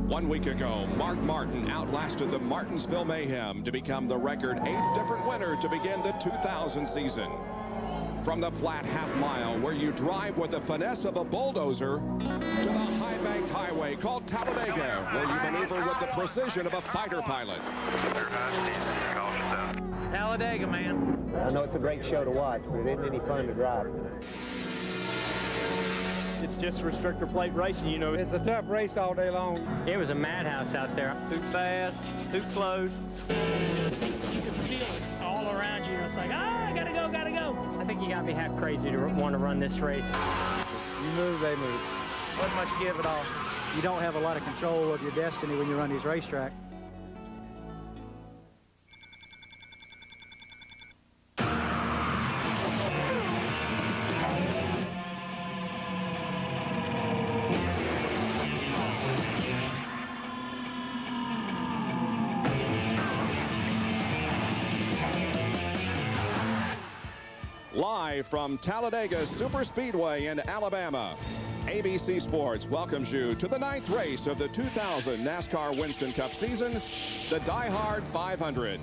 1 week ago, Mark Martin outlasted the Martinsville Mayhem to become the record 8th different winner to begin the 2000 season. From the flat half mile where you drive with the finesse of a bulldozer to the high-banked highway called Talladega where you maneuver with the precision of a fighter pilot. It's Talladega, man. I know it's a great show to watch, but it isn't any fun to drive. It's just restrictor plate racing, you know. It's a tough race all day long. It was a madhouse out there. Too fast, too close. You can feel it all around you. It's like, I gotta go, gotta go. I think you gotta be half crazy to want to run this race. You move, they move. Wasn't much give at all. You don't have a lot of control of your destiny when you run these racetracks. Live from Talladega Superspeedway in Alabama, ABC Sports welcomes you to the 9th race of the 2000 NASCAR Winston Cup season, the Diehard 500.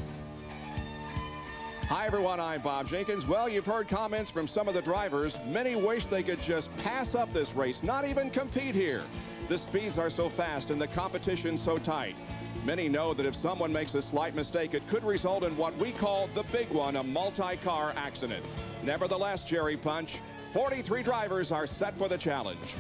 Hi everyone, I'm Bob Jenkins. Well, you've heard comments from some of the drivers. Many wish they could just pass up this race, not even compete here. The speeds are so fast and the competition so tight. Many know that if someone makes a slight mistake, it could result in what we call the big one, a multi-car accident. Nevertheless, Jerry Punch, 43 drivers are set for the challenge.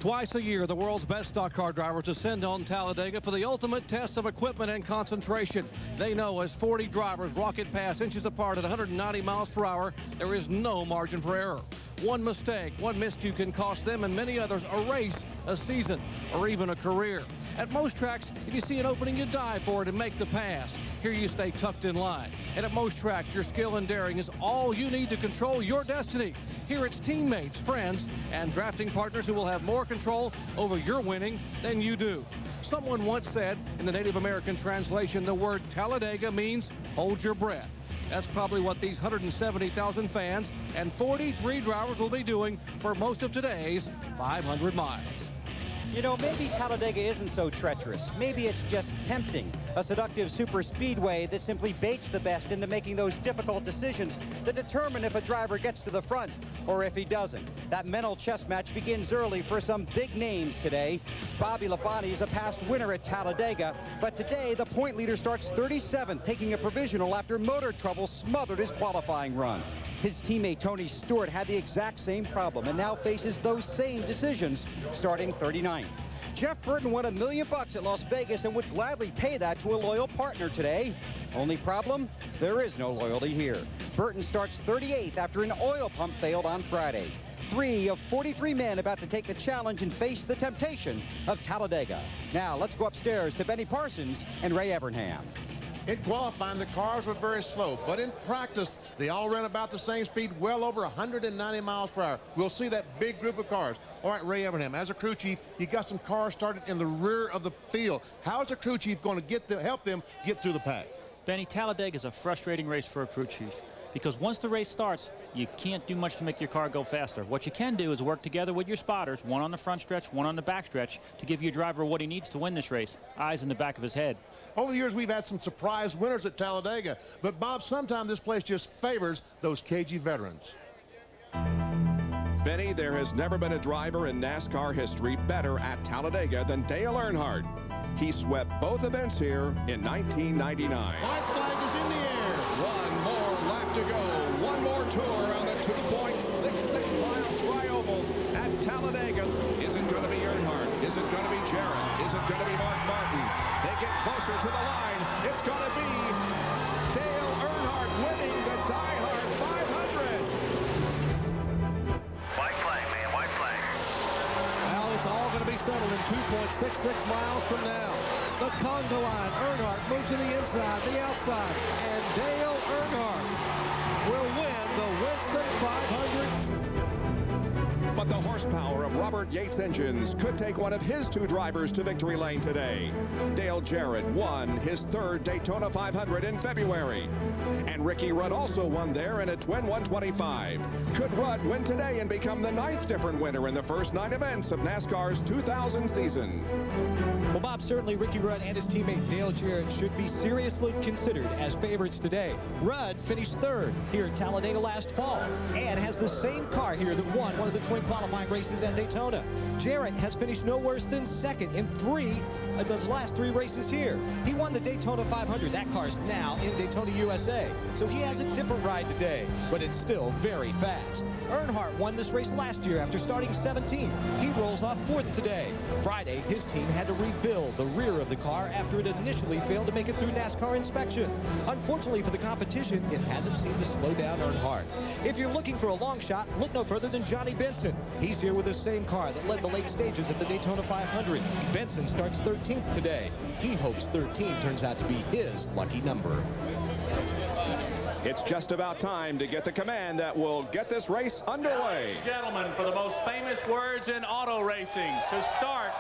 Twice a year, the world's best stock car drivers descend on Talladega for the ultimate test of equipment and concentration. They know as 40 drivers rocket past inches apart at 190 miles per hour, there is no margin for error. One mistake, one miscue can cost them and many others a race, a season, or even a career. At most tracks, if you see an opening, you dive for it and make the pass. Here you stay tucked in line. And at most tracks, your skill and daring is all you need to control your destiny. Here it's teammates, friends, and drafting partners who will have more control over your winning than you do. Someone once said, in the Native American translation, the word Talladega means hold your breath. That's probably what these 170,000 fans and 43 drivers will be doing for most of today's 500 miles. You know, maybe Talladega isn't so treacherous. Maybe it's just tempting. A seductive super speedway that simply baits the best into making those difficult decisions that determine if a driver gets to the front or if he doesn't. That mental chess match begins early for some big names today. Bobby Labonte is a past winner at Talladega, but today the point leader starts 37th, taking a provisional after motor trouble smothered his qualifying run. His teammate Tony Stewart had the exact same problem and now faces those same decisions starting 39th. Jeff Burton won $1 million at Las Vegas and would gladly pay that to a loyal partner today. Only problem, there is no loyalty here. Burton starts 38th after an oil pump failed on Friday. 3 of 43 men about to take the challenge and face the temptation of Talladega. Now let's go upstairs to Benny Parsons and Ray Evernham. In qualifying, the cars were very slow, but in practice, they all ran about the same speed, well over 190 miles per hour. We'll see that big group of cars. All right, Ray Evernham, as a crew chief, you got some cars started in the rear of the field. How is a crew chief going to help them get through the pack? Benny, Talladega is a frustrating race for a crew chief because once the race starts, you can't do much to make your car go faster. What you can do is work together with your spotters, one on the front stretch, one on the back stretch, to give your driver what he needs to win this race, eyes in the back of his head. Over the years, we've had some surprise winners at Talladega, but Bob, sometimes this place just favors those cagey veterans. Benny, there has never been a driver in NASCAR history better at Talladega than Dale Earnhardt. He swept both events here in 1999. White flag is in the air. One more lap to go. One more tour on the 2.66-mile tri-oval at Talladega. Is it going to be Earnhardt? Is it going to be Jarrett? Is it going to be Mark Martin? They get closer to the line. It's going to be Dale Earnhardt winning the Diehard 500. White flag, man, white flag. Well, it's all going to be settled in 2.66 miles from now. The conga line. Earnhardt moves to the inside, the outside, and Dale Earnhardt will win the Winston 500. But the horse horsepower of Robert Yates engines could take one of his 2 drivers to victory lane today. Dale Jarrett won his 3rd Daytona 500 in February. And Ricky Rudd also won there in a twin 125. Could Rudd win today and become the 9th different winner in the first 9 events of NASCAR's 2000 season? Well, Bob, certainly Ricky Rudd and his teammate Dale Jarrett should be seriously considered as favorites today. Rudd finished 3rd here at Talladega last fall and has the same car here that won one of the twin qualifying races at Daytona. Jarrett has finished no worse than 2nd in 3 of those last 3 races here. He won the Daytona 500. That car's now in Daytona, USA. So he has a different ride today, but it's still very fast. Earnhardt won this race last year after starting 17th. He rolls off 4th today. Friday, his team had to rebuild the rear of the car after it initially failed to make it through NASCAR inspection. Unfortunately for the competition, it hasn't seemed to slow down Earnhardt. If you're looking for a long shot, look no further than Johnny Benson. He's here with the same car that led the late stages at the Daytona 500. Benson starts 13th today. He hopes 13 turns out to be his lucky number. It's just about time to get the command that will get this race underway. Gentlemen, for the most famous words in auto racing, to start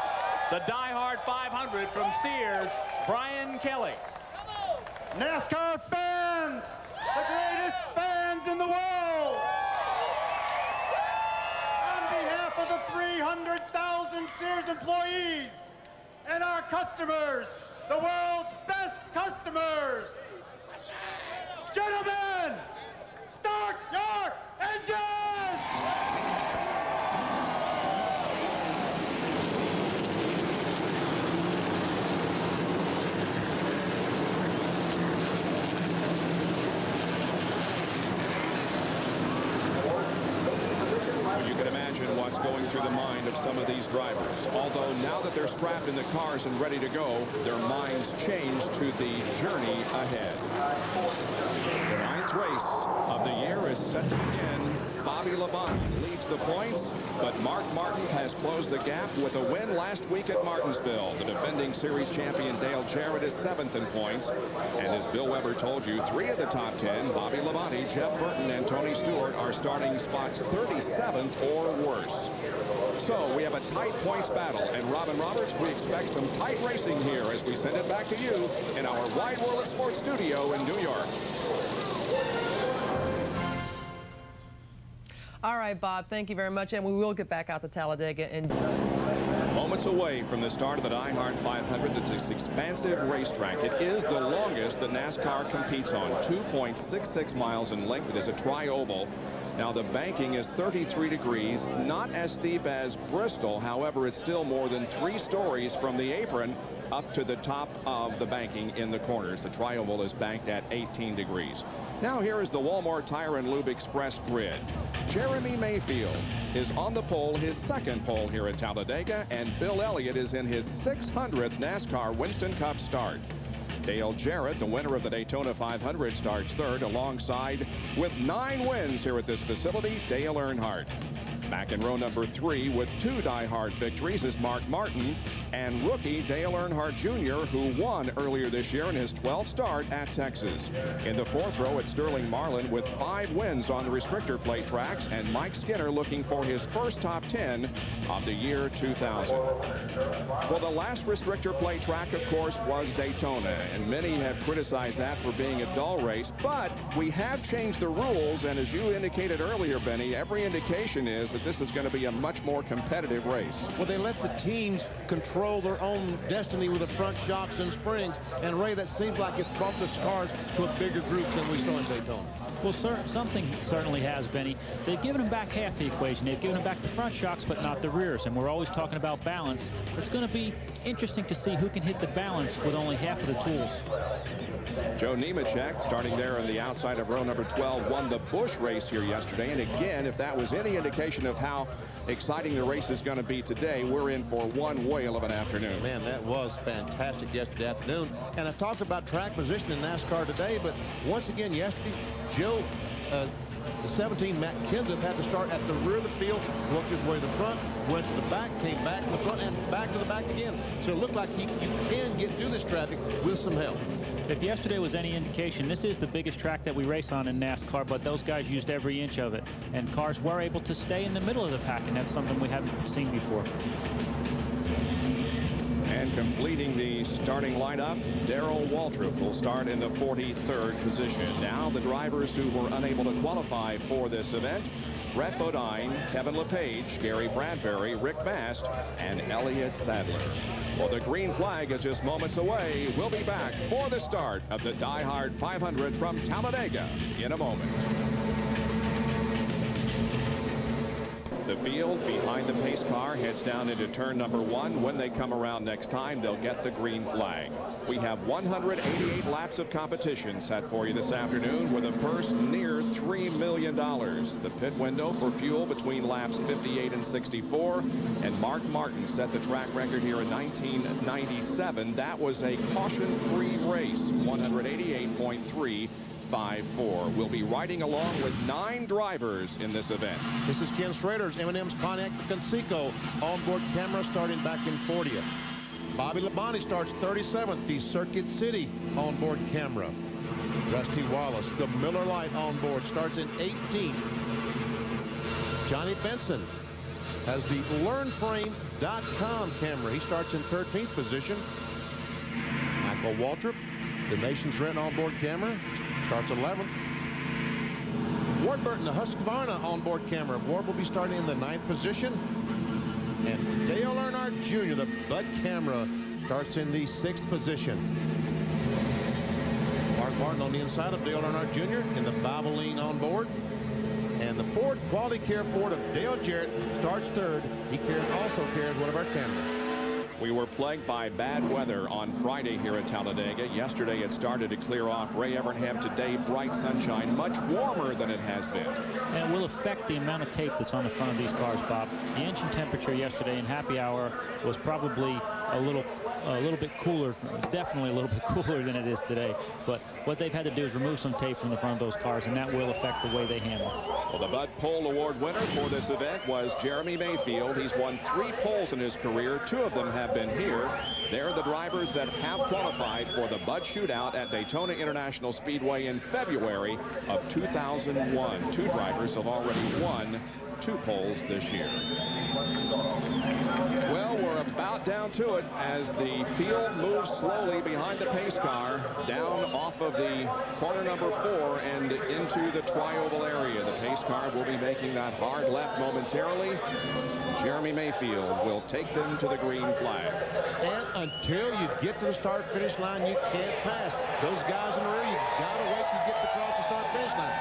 the Diehard 500 from Sears, Brian Kelly. NASCAR fans, the greatest fans in the world. On behalf of the 300,000 Sears employees and our customers, the world's best customers. Gentlemen, start your engines! You can imagine what's going through the mind of some of these drivers. Although now that they're strapped in the cars and ready to go, their minds change to the journey ahead. The 9th race of the year is set to begin. Bobby Labonte leads the points, but Mark Martin has closed the gap with a win last week at Martinsville. The defending series champion Dale Jarrett is 7th in points. And as Bill Weber told you, 3 of the top 10, Bobby Labonte, Jeff Burton, and Tony Stewart, are starting spots 37th or worse. So we have a tight points battle. And Robin Roberts, we expect some tight racing here as we send it back to you in our Wide World of Sports studio in New York. All right, Bob, thank you very much, and we will get back out to Talladega in moments away from the start of the Diehard 500. It's this expansive racetrack. It is the longest that NASCAR competes on, 2.66 miles in length. It is a tri-oval. Now the banking is 33 degrees, not as steep as Bristol. However, it's still more than 3 stories from the apron up to the top of the banking in the corners. The tri-oval is banked at 18 degrees. Now here is the Walmart Tire and Lube Express grid. Jeremy Mayfield is on the pole, his 2nd pole here at Talladega, and Bill Elliott is in his 600th NASCAR Winston Cup start. Dale Jarrett, the winner of the Daytona 500, starts 3rd alongside, with 9 wins here at this facility, Dale Earnhardt. Back in row number 3 with 2 Diehard victories is Mark Martin and rookie Dale Earnhardt Jr., who won earlier this year in his 12th start at Texas. In the 4th row, it's Sterling Marlin with 5 wins on the restrictor plate tracks, and Mike Skinner looking for his first top 10 of the year 2000. Well, the last restrictor plate track, of course, was Daytona, and many have criticized that for being a dull race, but we have changed the rules, and as you indicated earlier, Benny, every indication is that this is going to be a much more competitive race. Well, they let the teams control their own destiny with the front shocks and springs, and Ray, that seems like it's brought the cars to a bigger group than we saw in Daytona. Well, something certainly has, Benny. They've given them back half the equation. They've given them back the front shocks, but not the rears. And we're always talking about balance. It's going to be interesting to see who can hit the balance with only half of the tools. Joe Nemechek, starting there on the outside of row number 12, won the Busch race here yesterday. And again, if that was any indication of how exciting the race is going to be today, we're in for one whale of an afternoon. Man, that was fantastic yesterday afternoon. And I talked about track position in NASCAR today, but once again yesterday, Joe, the 17, Matt Kenseth, had to start at the rear of the field, worked his way to the front, went to the back, came back to the front, and back to the back again. So it looked like you can get through this traffic with some help. If yesterday was any indication, this is the biggest track that we race on in NASCAR, but those guys used every inch of it. And cars were able to stay in the middle of the pack, and that's something we haven't seen before. And completing the starting lineup, Darrell Waltrip will start in the 43rd position. Now the drivers who were unable to qualify for this event: Brett Bodine, Kevin LePage, Gary Bradbury, Rick Mast, and Elliott Sadler. Well, the green flag is just moments away. We'll be back for the start of the Diehard 500 from Talladega in a moment. The field behind the pace car heads down into turn number 1. When they come around next time, they'll get the green flag. We have 188 laps of competition set for you this afternoon, with a purse near $3 million. The pit window for fuel between laps 58 and 64. And Mark Martin set the track record here in 1997. That was a caution-free race, 188.3. 5-4. We'll be riding along with 9 drivers in this event. This is Ken Schrader's M&M's Pontiac the Conseco onboard camera starting back in 40th. Bobby Labonte starts 37th, the Circuit City onboard camera. Rusty Wallace, the Miller Lite onboard, starts in 18th. Johnny Benson has the LearnFrame.com camera. He starts in 13th position. Michael Waltrip, the Nation's Rent onboard camera, starts 11th. Ward Burton, the Husqvarna onboard camera. Ward will be starting in the 9th position. And Dale Earnhardt Jr., the Bud camera, starts in the 6th position. Mark Martin on the inside of Dale Earnhardt Jr. in the Valvoline onboard. And the Ford Quality Care Ford of Dale Jarrett starts 3rd. He also carries one of our cameras. We were plagued by bad weather on Friday here at Talladega. Yesterday it started to clear off. Ray Evernham today, bright sunshine, much warmer than it has been. And it will affect the amount of tape that's on the front of these cars, Bob. The engine temperature yesterday in happy hour was probably a little bit cooler, definitely a little bit cooler than it is today. But what they've had to do is remove some tape from the front of those cars, and that will affect the way they handle. Well, the Bud Pole Award winner for this event was Jeremy Mayfield. He's won 3 poles in his career. 2 of them have been here. They're the drivers that have qualified for the Bud Shootout at Daytona International Speedway in February of 2001. 2 drivers have already won 2 poles this year. Well, we're about down to it as the field moves slowly behind the pace car, down off of the corner number 4 and into the tri-oval area. The pace car will be making that hard left momentarily. Jeremy Mayfield will take them to the green flag. And until you get to the start-finish line, you can't pass. Those guys in the rear, you gotta wait to get across the start-finish line.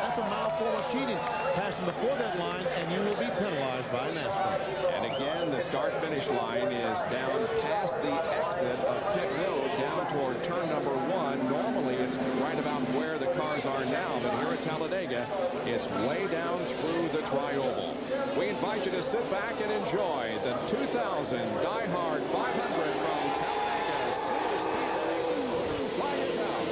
That's a mild form of cheating. Passing before that line, and you will be penalized by NASCAR. And again, the start-finish line is down past the exit of pit road, down toward turn number 1. Normally, it's right about where the cars are now, but here at Talladega, it's way down through the tri-oval. We invite you to sit back and enjoy the 2000 Diehard 500 from Talladega Super Speedway. Flag is out.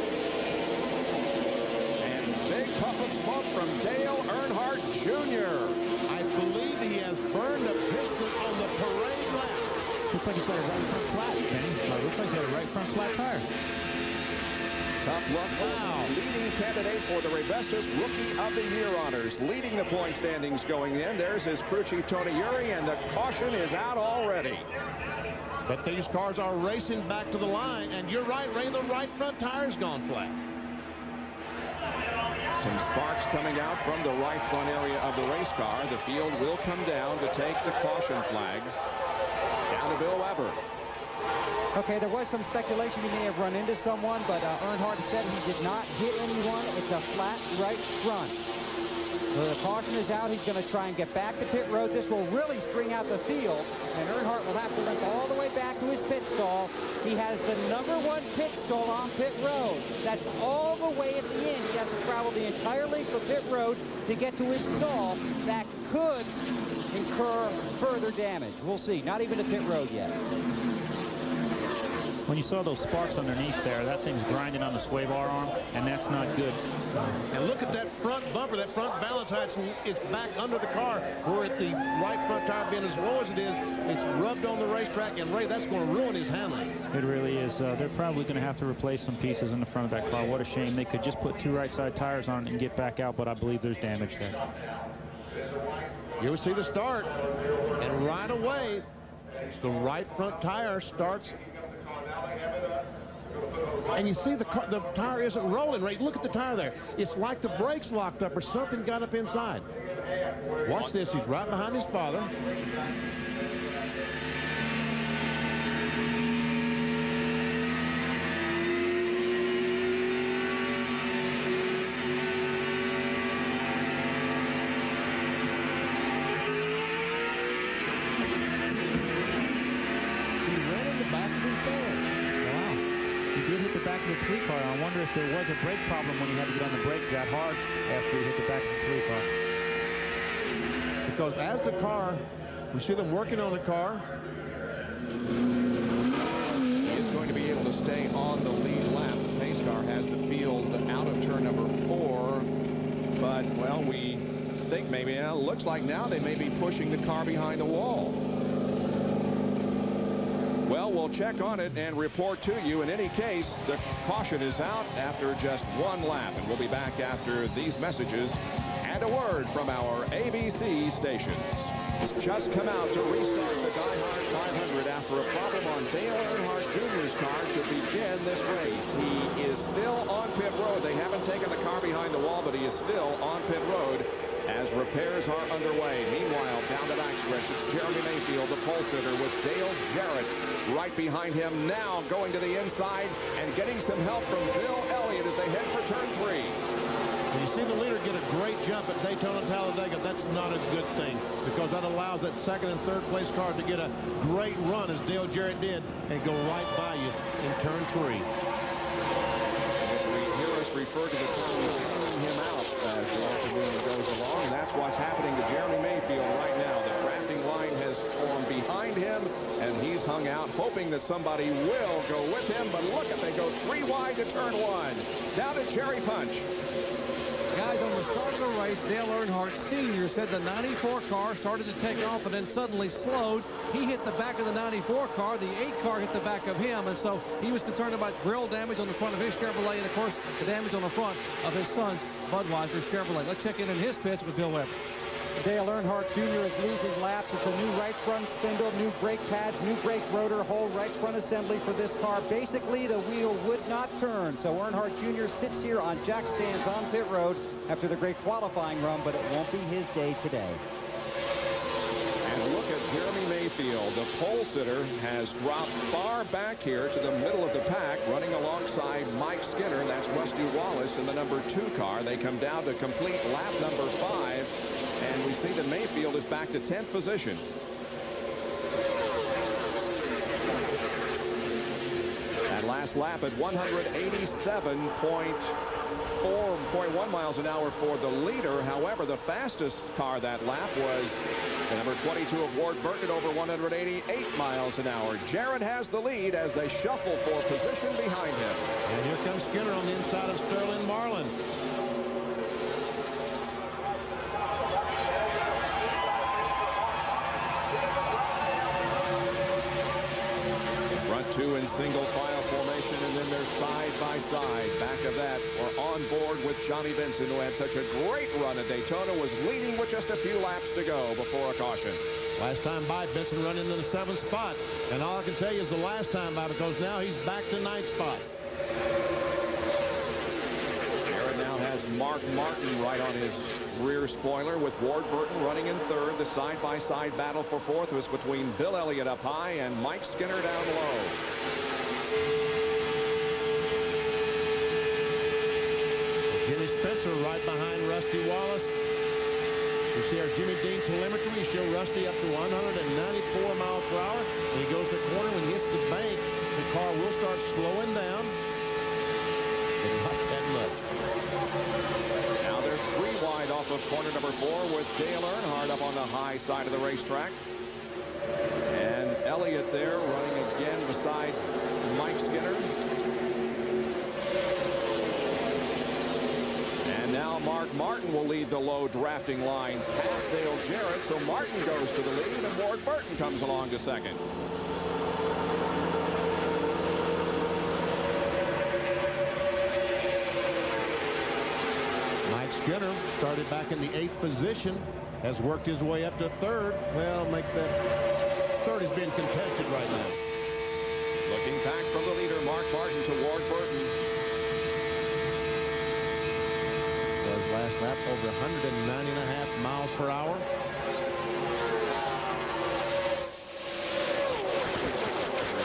And big puff of smoke from Dale Earnhardt Jr. I believe he has burned a piston on the parade lap. Looks like he's got a right front flat, Kenny. Looks like he's got a right front flat tire. Tough luck for the leading candidate for the Rebestos Rookie of the Year honors. Leading the point standings going in. There's his crew chief, Tony Eury, and the caution is out already. But these cars are racing back to the line, and you're right, Ray, the right front tire's gone flat. Some sparks coming out from the right front area of the race car. The field will come down to take the caution flag. Down to Bill Weber. Okay, there was some speculation he may have run into someone, but Earnhardt said he did not hit anyone. It's a flat right front. So the caution is out. He's going to try and get back to pit road. This will really string out the field, and Earnhardt will have to run all the way back to his pit stall. He has the #1 pit stall on pit road. That's all the way at the end. He has to travel the entire length of pit road to get to his stall. That could incur further damage. We'll see. Not even to pit road yet. When you saw those sparks underneath there, that thing's grinding on the sway bar arm, and that's not good. And look at that front bumper, that front valance. It's back under the car. We're at the right front tire being as low as it is. It's rubbed on the racetrack, and Ray, that's going to ruin his handling. It really is. They're probably going to have to replace some pieces in the front of that car. What a shame. They could just put 2 right side tires on it and get back out, but I believe there's damage there. You'll see the start, and right away, the right front tire starts. And you see the tire isn't rolling, Ray. Look at the tire there. It's like the brakes locked up or something got up inside. Watch this. He's right behind his father. The 3 car. I wonder if there was a brake problem when he had to get on the brakes that hard after he hit the back of the 3 car. Because as the car, we see them working on the car. He is going to be able to stay on the lead lap. The pace car has the field out of turn number 4. But, well, we think maybe, looks like now they may be pushing the car behind the wall. Well, we'll check on it and report to you. In any case, the caution is out after just 1 lap, and we'll be back after these messages and a word from our ABC stations. It's just come out to restart the Diehard 500 after a problem on Dale Earnhardt Jr.'s car to begin this race. He is still on pit road. They haven't taken the car behind the wall, but he is still on pit road as repairs are underway. Meanwhile, down the backstretch, it's Jeremy Mayfield, the pole sitter, with Dale Jarrett right behind him now, going to the inside and getting some help from Bill Elliott as they head for turn 3. When you see the leader get a great jump at Daytona and Talladega, that's not a good thing, because that allows that 2nd and 3rd place car to get a great run, as Dale Jarrett did, and go right by you in turn 3. We hear us refer to the term hanging him out as the afternoon goes along, and that's what's happening to Jeremy Mayfield right now. The drafting line has formed behind him, and he's hung out, hoping that somebody will go with him. But look at, they go 3 wide to turn 1. Down to Jerry Punch. Guys, on the start of the race, Dale Earnhardt Sr. said the 94 car started to take off and then suddenly slowed. He hit the back of the 94 car. The 8 car hit the back of him, and so he was concerned about grill damage on the front of his Chevrolet and, of course, the damage on the front of his son's Budweiser Chevrolet. Let's check in his pitch with Bill Webb. Dale Earnhardt Jr. is losing laps. It's a new right front spindle, new brake pads, new brake rotor, whole right front assembly for this car. Basically, the wheel would not turn. So Earnhardt Jr. sits here on jack stands on pit road after the great qualifying run, but it won't be his day today. And look at Jeremy Mayfield. The pole sitter has dropped far back here to the middle of the pack, running alongside Mike Skinner. That's Rusty Wallace in the number 2 car. They come down to complete lap number 5. And we see that Mayfield is back to 10th position. That last lap at 187.1 miles an hour for the leader. However, the fastest car that lap was the number 22 of Ward Burton, over 188 miles an hour. Jarrett has the lead as they shuffle for position behind him. And here comes Skinner on the inside of Sterling Marlin. Front 2 in single file formation, and then they're side by side. Back of that, we're on board with Johnny Benson, who had such a great run at Daytona, was leading with just a few laps to go before a caution. Last time by, Benson run into the 7th spot. And all I can tell you is the last time by, because now he's back to 9th spot. Jarrett now has Mark Martin right on his rear spoiler, with Ward Burton running in 3rd. The side-by-side battle for 4th was between Bill Elliott up high and Mike Skinner down low. Jimmy Spencer right behind Rusty Wallace. You see our Jimmy Dean telemetry. We show Rusty up to 194 miles per hour. When he goes to the corner, when he hits the bank, the car will start slowing down. But not that much. Now they're 3 wide off of corner number 4 with Dale Earnhardt up on the high side of the racetrack. And Elliott there running again beside Mike Mark Martin will lead the low drafting line past Dale Jarrett, so Martin goes to the lead, and Ward Burton comes along to second. Mike Skinner started back in the 8th position, has worked his way up to 3rd. Well, make that 3rd has been contested right now. Looking back from the leader, Mark Martin to Ward Burton. Does last lap over 109.5 miles per hour.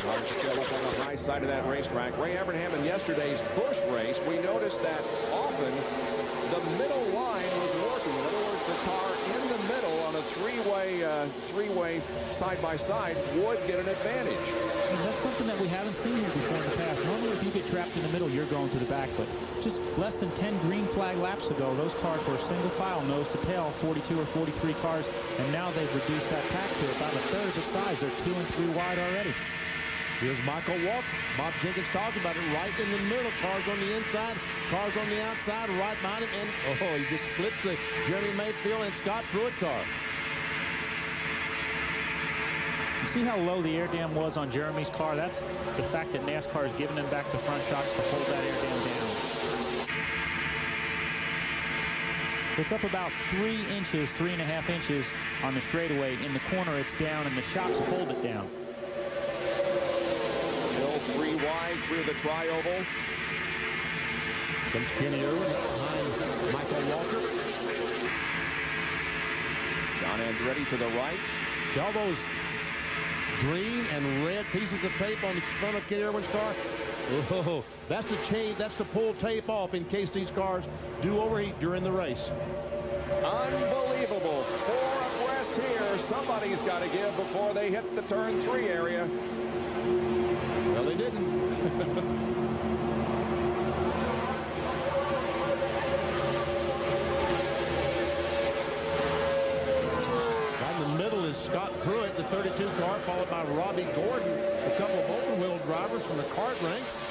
Hard still up on the high side of that racetrack. Ray Evernham in yesterday's Busch race, we noticed that often the middle line was working. In other words, the car in the middle on a three-way side-by-side would get an advantage. And that's something that we haven't seen here before in the past. Normally, if you get trapped in the middle, you're going to the back. But just less than 10 green flag laps ago, those cars were single file, nose to tail, 42 or 43 cars. And now they've reduced that pack to about a third the size. They're 2 and 3 wide already. Here's Michael Walker. Bob Jenkins talked about it, right in the middle. Cars on the inside, cars on the outside, right behind him. And, he just splits the Jeremy Mayfield and Scott Pruitt car. See how low the air dam was on Jeremy's car? That's the fact that NASCAR is giving them back the front shocks to hold that air dam down. It's up about 3 inches, 3.5 inches on the straightaway. In the corner, it's down, and the shocks hold it down. Still 3 wide through the tri-oval. Comes Kenny Irwin behind Michael Walker. John Andretti to the right. See all those green and red pieces of tape on the front of Kenny Irwin's car? Oh, that's to change, that's to pull tape off in case these cars do overheat during the race. Unbelievable. 4 abreast here. Somebody's got to give before they hit the turn 3 area. Well, they didn't. Scott Pruitt, the 32 car, followed by Robbie Gordon, a couple of open-wheel drivers from the kart ranks.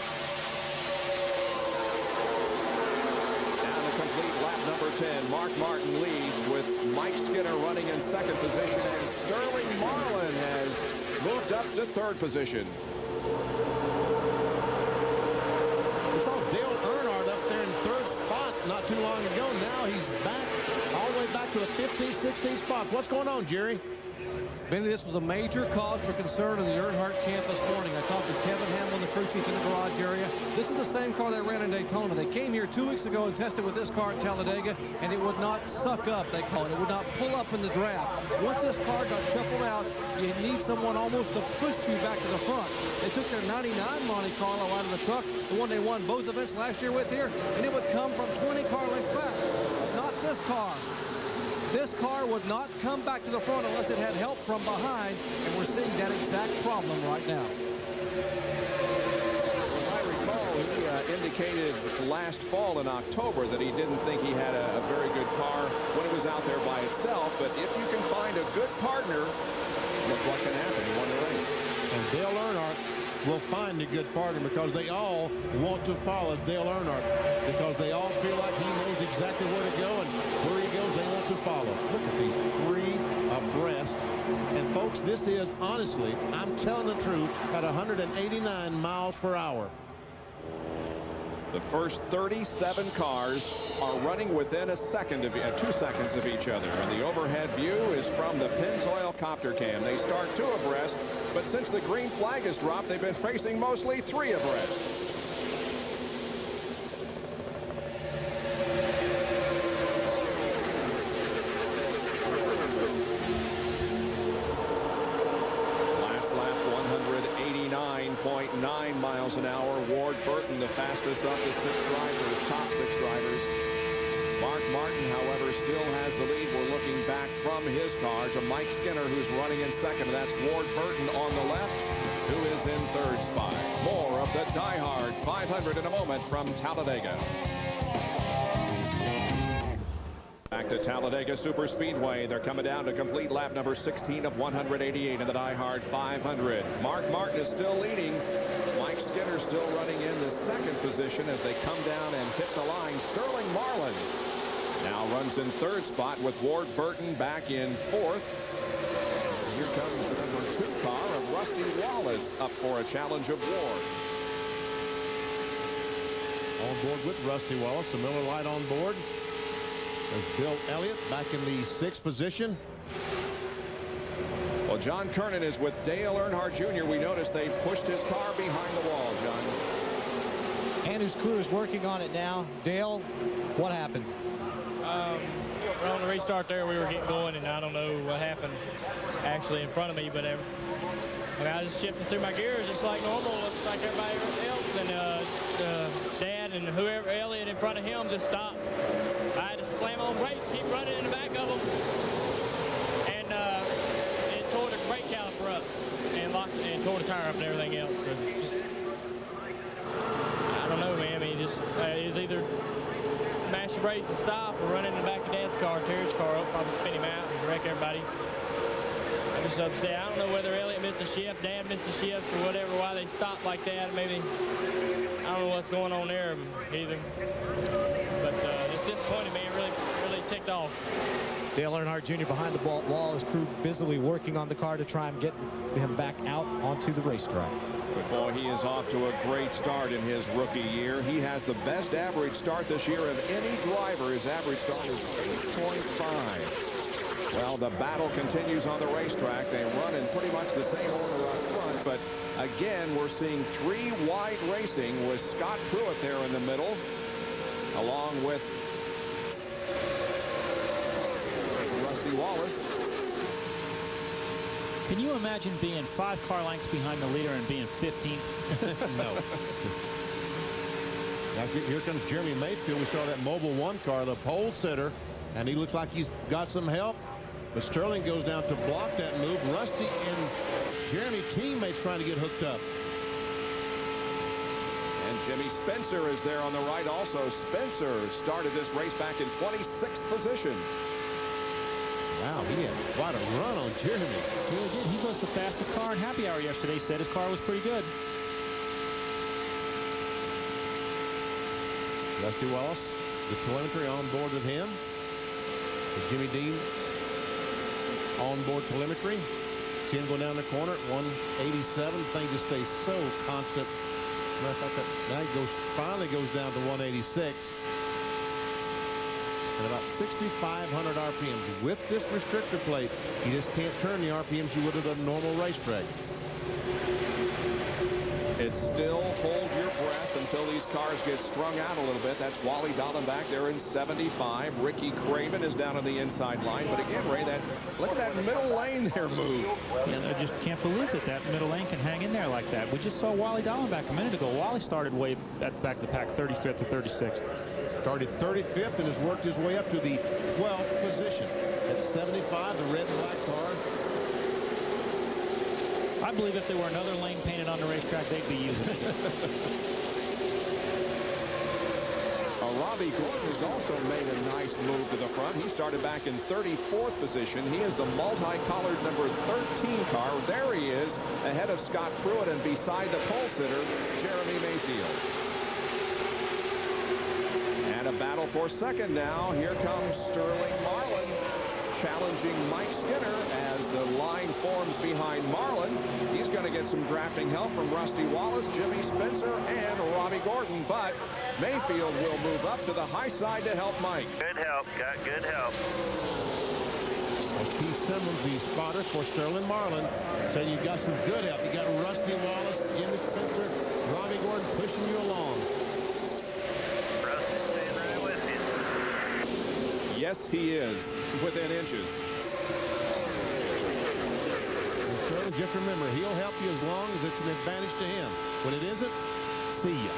Now to complete lap number 10, Mark Martin leads with Mike Skinner running in 2nd position, and Sterling Marlin has moved up to 3rd position. We saw Dale Earnhardt up there in 3rd spot not too long ago. Now he's back, all the way back to the 15th, 16th spots. What's going on, Jerry? Benny, this was a major cause for concern in the Earnhardt camp this morning. I talked to Kevin Hamlin, the crew chief in the garage area. This is the same car that ran in Daytona. They came here 2 weeks ago and tested with this car at Talladega, and it would not suck up, they call it. It would not pull up in the draft. Once this car got shuffled out, you need someone almost to push you back to the front. They took their 99 Monte Carlo out of the truck, the one they won both events last year with here, and it would come from 20 car lengths back. Not this car. This car would not come back to the front unless it had help from behind, and we're seeing that exact problem right now. As I recall, he indicated last fall in October that he didn't think he had a very good car when it was out there by itself, but if you can find a good partner, look what can happen. He won the race. And Dale Earnhardt will find a good partner because they all want to follow Dale Earnhardt because they all feel like he knows exactly where to go, and where he goes they want to follow. Look at these 3 abreast. And folks, this is honestly, I'm telling the truth, at 189 miles per hour. The first 37 cars are running within 2 seconds of each other, and the overhead view is from the Pennzoil copter cam. They start 2 abreast, but since the green flag has dropped, they've been racing mostly 3 abreast. Last lap, 189.9 miles an hour. Ward Burton, the fastest of the 6 drivers, top 6 drivers. Mark Martin, however, still has the lead. We're looking back from his car to Mike Skinner, who's running in 2nd. And that's Ward Burton on the left, who is in 3rd spot. More of the Diehard 500 in a moment from Talladega. Back to Talladega Superspeedway. They're coming down to complete lap number 16 of 188 in the Diehard 500. Mark Martin is still leading. Mike Skinner still running in the 2nd position as they come down and hit the line. Sterling Marlin Now runs in third spot with Ward Burton back in fourth. Here comes the number 2 car of Rusty Wallace up for a challenge of Ward. On board with Rusty Wallace, the Miller Lite on board. There's Bill Elliott back in the 6th position. Well, John Kernan is with Dale Earnhardt Jr. We noticed they pushed his car behind the wall, John. And his crew is working on it now. Dale, what happened? On the restart there, we were getting going, and I don't know what happened actually in front of me, but I was just shifting through my gears just like normal, looks like everybody else, and Dad and whoever, Elliott in front of him, just stopped. I had to slam on brakes, keep running in the back of them, and it tore the brake caliper up and tore the tire up and everything else. So just, I don't know, man. I mean, just it was either mash the brakes and stop, or run in the back of Dad's car, tear his car up, probably spin him out and wreck everybody. I'm just upset. I don't know whether Elliott missed a shift, Dad missed a shift, or whatever, why they stopped like that. Maybe, I don't know what's going on there either. But it's disappointing, man. Really ticked off. Dale Earnhardt Jr. behind the wall. His crew busily working on the car to try and get him back out onto the racetrack. But boy, he is off to a great start in his rookie year. He has the best average start this year of any driver. His average start is 8.5. Well, the battle continues on the racetrack. They run in pretty much the same order up front, but again, we're seeing 3 wide racing with Scott Pruitt there in the middle, along with Rusty Wallace. Can you imagine being 5 car lengths behind the leader and being 15th? No. Now here comes Jeremy Mayfield. We saw that Mobil 1 car, the pole sitter, and he looks like he's got some help. But Sterling goes down to block that move. Rusty and Jeremy teammates trying to get hooked up. And Jimmy Spencer is there on the right also. Spencer started this race back in 26th position. Wow, he had quite a run on Jeremy. He really did. He was the fastest car in happy hour yesterday. He said his car was pretty good. Rusty Wallace, the telemetry on board with him. With Jimmy Dean on board telemetry. See him go down the corner at 187. Thing just stays so constant. Matter of fact, now he finally goes down to 186. At about 6,500 RPMs. With this restrictor plate, you just can't turn the RPMs you would at a normal racetrack. It's still hold your breath until these cars get strung out a little bit. That's Wally Dallenbach there in 75. Ricky Craven is down on the inside line. But again, Ray, look at that middle lane there move. Yeah, I just can't believe that middle lane can hang in there like that. We just saw Wally Dallenbach a minute ago. Wally started way at the back of the pack, 35th or 36th. Started 35th and has worked his way up to the 12th position. At 75, the red and black car. I believe if there were another lane painted on the racetrack, they'd be using it. Robbie Gordon has also made a nice move to the front. He started back in 34th position. He is the multicolored number 13 car. There he is, ahead of Scott Pruitt and beside the pole sitter, Jeremy Mayfield. And a battle for second now. Here comes Sterling Marlin challenging Mike Skinner as the line forms behind Marlin. He's going to get some drafting help from Rusty Wallace, Jimmy Spencer, and Robbie Gordon. But Mayfield will move up to the high side to help Mike. Good help. Got good help. Keith Simmons, the spotter for Sterling Marlin, said you've got some good help. You got Rusty Wallace, Jimmy Spencer, Robbie Gordon pushing you along. Yes, he is, within inches. Sterling, just remember, he'll help you as long as it's an advantage to him. When it isn't, see ya.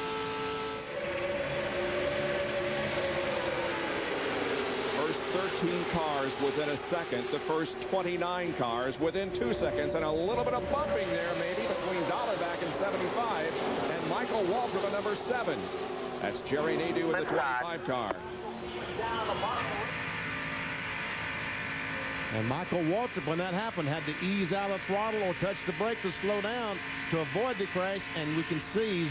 First 13 cars within a second. The first 29 cars within 2 seconds. And a little bit of bumping there, maybe, between Dallenbach in 75 and Michael Waltrip at number 7. That's Jerry Nadeau in the 25 car. And Michael Waltrip, when that happened, had to ease out of the throttle or touch the brake to slow down to avoid the crash. And we can see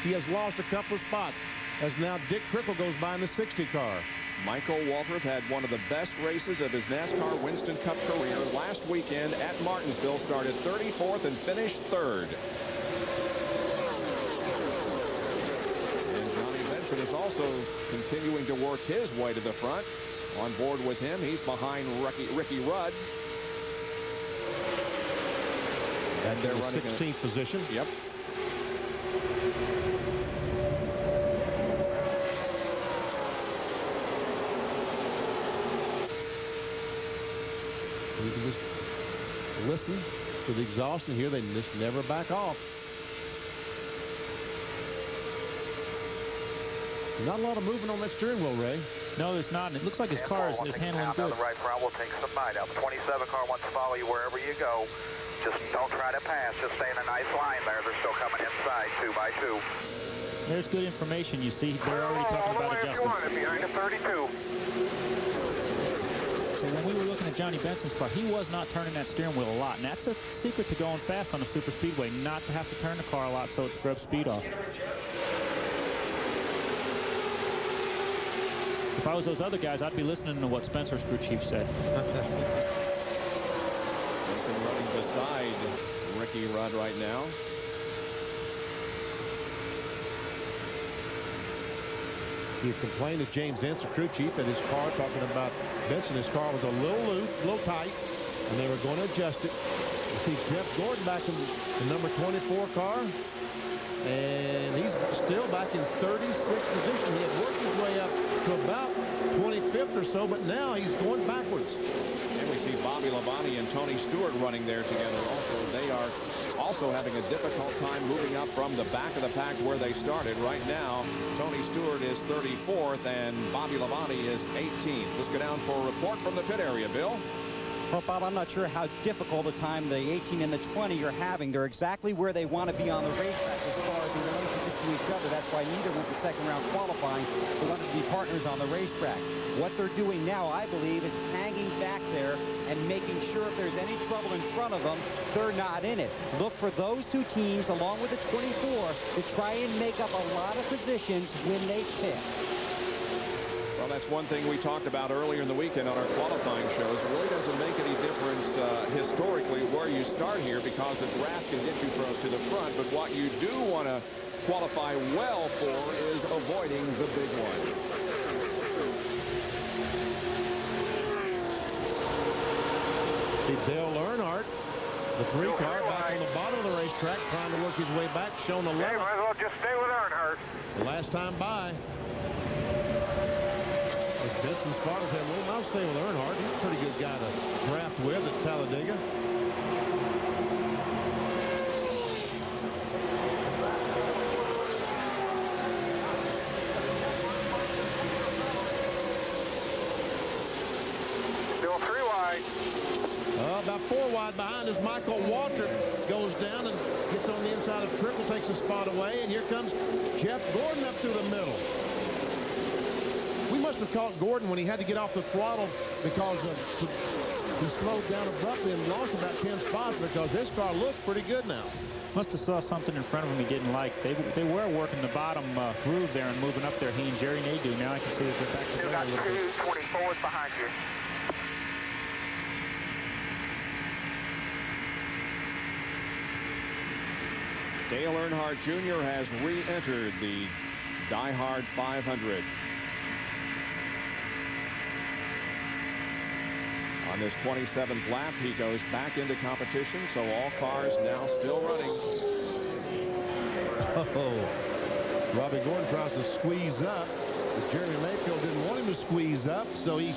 he has lost a couple of spots as now Dick Trickle goes by in the 60 car. Michael Waltrip had one of the best races of his NASCAR Winston Cup career last weekend at Martinsville. Started 34th and finished 3rd. And Johnny Benson is also continuing to work his way to the front. On board with him, he's behind Ricky Rudd. And they're running 16th position. Yep. You can just listen to the exhaust and hear they just never back off. Not a lot of movement on that steering wheel, Ray. No, there's not. And it looks like his car is handling good. Down the right front, we'll take somebody out. The 27 car wants to follow you wherever you go. Just don't try to pass. Just stay in a nice line there. They're still coming inside 2 by 2. There's good information. You see, they're already talking about adjustments. Behind the 32. So when we were looking at Johnny Benson's car, he was not turning that steering wheel a lot. And that's a secret to going fast on a super speedway, not to have to turn the car a lot so it scrubs speed off. If I was those other guys, I'd be listening to what Spencer's crew chief said. Benson running beside Ricky Rudd right now. He complained to James Ince, the crew chief, that his car, talking about Benson, his car was a little loose, a little tight, and they were going to adjust it. You see Jeff Gordon back in the number 24 car, and he's still back in 36th position. He had worked his way up to about 25th or so, but now he's going backwards. And we see Bobby Labonte and Tony Stewart running there together also. They are also having a difficult time moving up from the back of the pack where they started. Right now, Tony Stewart is 34th and Bobby Labonte is 18th. Let's go down for a report from the pit area, Bill. Well, Bob, I'm not sure how difficult a time the 18 and the 20 are having. They're exactly where they want to be on the racetrack as far as in relationship to each other. That's why neither went to second round qualifying. They wanted to be partners on the racetrack. What they're doing now, I believe, is hanging back there and making sure if there's any trouble in front of them, they're not in it. Look for those two teams, along with the 24, to try and make up a lot of positions when they pit. Well, that's one thing we talked about earlier in the weekend on our qualifying shows. It really doesn't make any difference historically where you start here, because the draft can get you to the front. But what you do want to qualify well for is avoiding the big one. See Dale Earnhardt, the 3 car, back on the bottom of the racetrack, trying to work his way back, shown 11. Hey, might as well just stay with Earnhardt. The last time by. As Benson spotted him, well, I'll stay with Earnhardt. He's a pretty good guy to draft with at Talladega. Still 3 wide. About 4 wide behind as Michael Waltrip goes down and gets on the inside of Triple, takes a spot away, and here comes Jeff Gordon up through the middle. We must have caught Gordon when he had to get off the throttle because he slowed down abruptly and lost about 10 spots, because this car looks pretty good now. Must have saw something in front of him he didn't like. They were working the bottom groove there and moving up there. He and Jerry Nadeau. Now I can see that they're back together a little bit. 24 behind you. Dale Earnhardt Jr. has re-entered the Diehard 500. On this 27th lap, he goes back into competition, so all cars now still running. Oh, Robbie Gordon tries to squeeze up, but Jeremy Mayfield didn't want him to squeeze up, so Robbie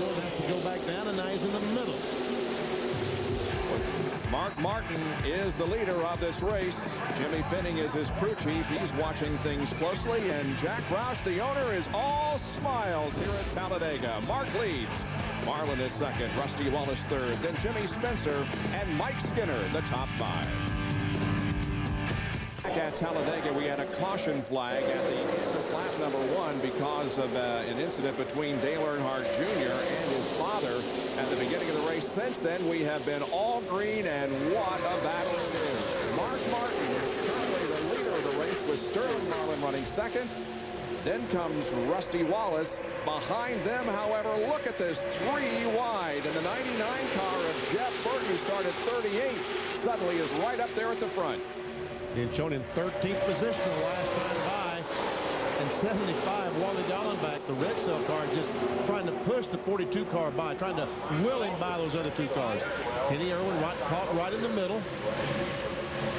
Gordon has to go back down, and now he's in the middle. Mark Martin is the leader of this race. Jimmy Finning is his crew chief. He's watching things closely, and Jack Roush, the owner, is all smiles here at Talladega. Mark leads. Marlin is second, Rusty Wallace third, then Jimmy Spencer and Mike Skinner, the top 5. Back at Talladega, we had a caution flag at the end of lap number 1 because of an incident between Dale Earnhardt Jr. and his father at the beginning of the race. Since then, we have been all green, and what a battle it is. Mark Martin is currently the leader of the race, with Sterling Marlin running second. Then comes Rusty Wallace. Behind them, however, look at this, 3 wide. And the 99 car of Jeff Burton, who started 38, suddenly is right up there at the front. Being shown in 13th position the last time by. And 75, Wally Dallenbach, the red cell car, just trying to push the 42 car by, trying to will him by those other 2 cars. Kenny Irwin caught right in the middle.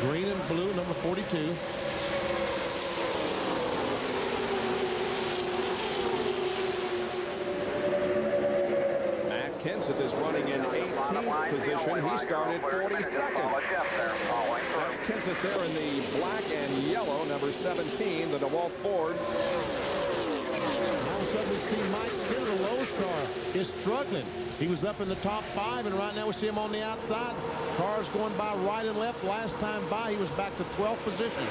Green and blue, number 42. Kenseth is running in 18th position. He started 42nd. That's Kenseth there in the black and yellow, number 17, the DeWalt Ford. All of a sudden we see Mike Skinner, the Lowe's car, is struggling. He was up in the top 5, and right now we see him on the outside. Cars going by right and left. Last time by, he was back to 12th position.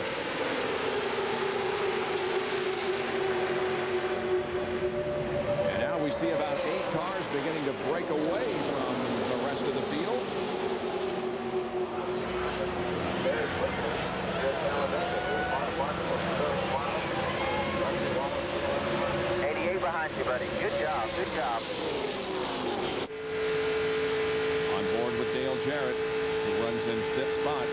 We see about 8 cars beginning to break away from the rest of the field. Behind you, buddy. Good job. Good job. On board with Dale Jarrett, who runs in 5th spot.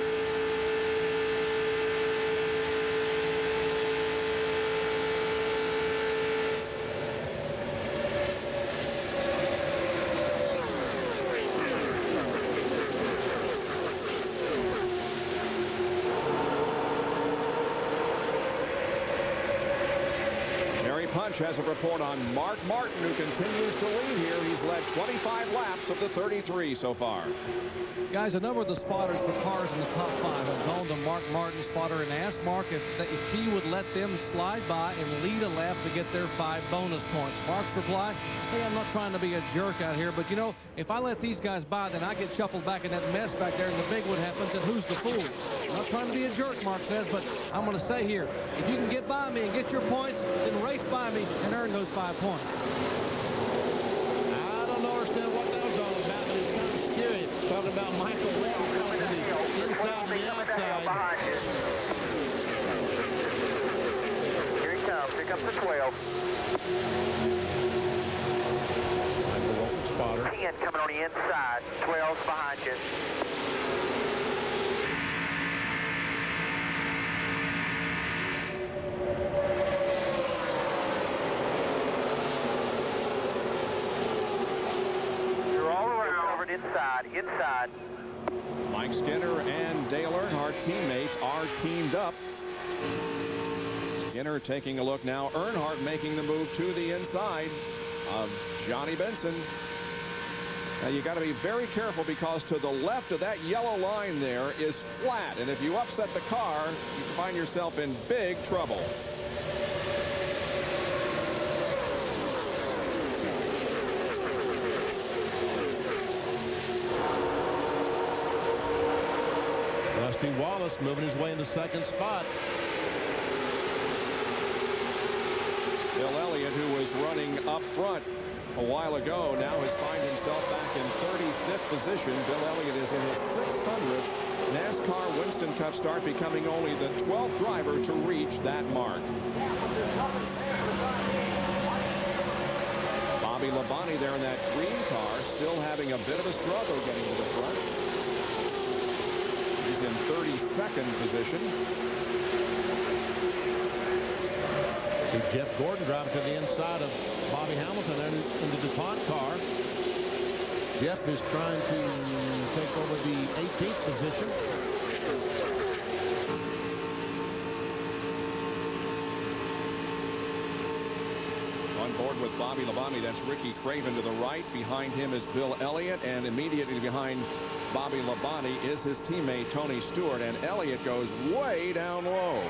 Punch has a report on Mark Martin, who continues to lead here. He's led 25 laps of the 33 so far. Guys, a number of the spotters for cars in the top 5 have gone to Mark Martin, spotter, and asked Mark if he would let them slide by and lead a lap to get their 5 bonus points. Mark's reply, hey, I'm not trying to be a jerk out here, but you know, if I let these guys by, then I get shuffled back in that mess back there and the big one happens, and who's the fool? I'm not trying to be a jerk, Mark says, but I'm going to stay here. If you can get by me and get your points, then race by me and earn those 5 points. I don't understand what that was all about, but it's kind of scary. Talking about Michael Webb going to the inside and the outside. Here he comes. Here comes the 12. Michael Webb, spotter. 10 coming on the inside. 12's behind you. Inside. Mike Skinner and Dale Earnhardt, teammates, are teamed up. Skinner taking a look now. Earnhardt making the move to the inside of Johnny Benson. Now you got to be very careful, because to the left of that yellow line there is flat, and if you upset the car, you can find yourself in big trouble. Rusty Wallace moving his way into 2nd spot. Bill Elliott, who was running up front a while ago, now has found himself back in 35th position. Bill Elliott is in his 600th NASCAR Winston Cup start, becoming only the 12th driver to reach that mark. Bobby Labonte there in that green car, still having a bit of a struggle getting to the front. He's in 32nd position. See Jeff Gordon driving to the inside of Bobby Hamilton in the DuPont car. Jeff is trying to take over the 18th position. On board with Bobby Labonte, that's Ricky Craven to the right. Behind him is Bill Elliott, and immediately behind Bobby Labonte is his teammate Tony Stewart, and Elliott goes way down low.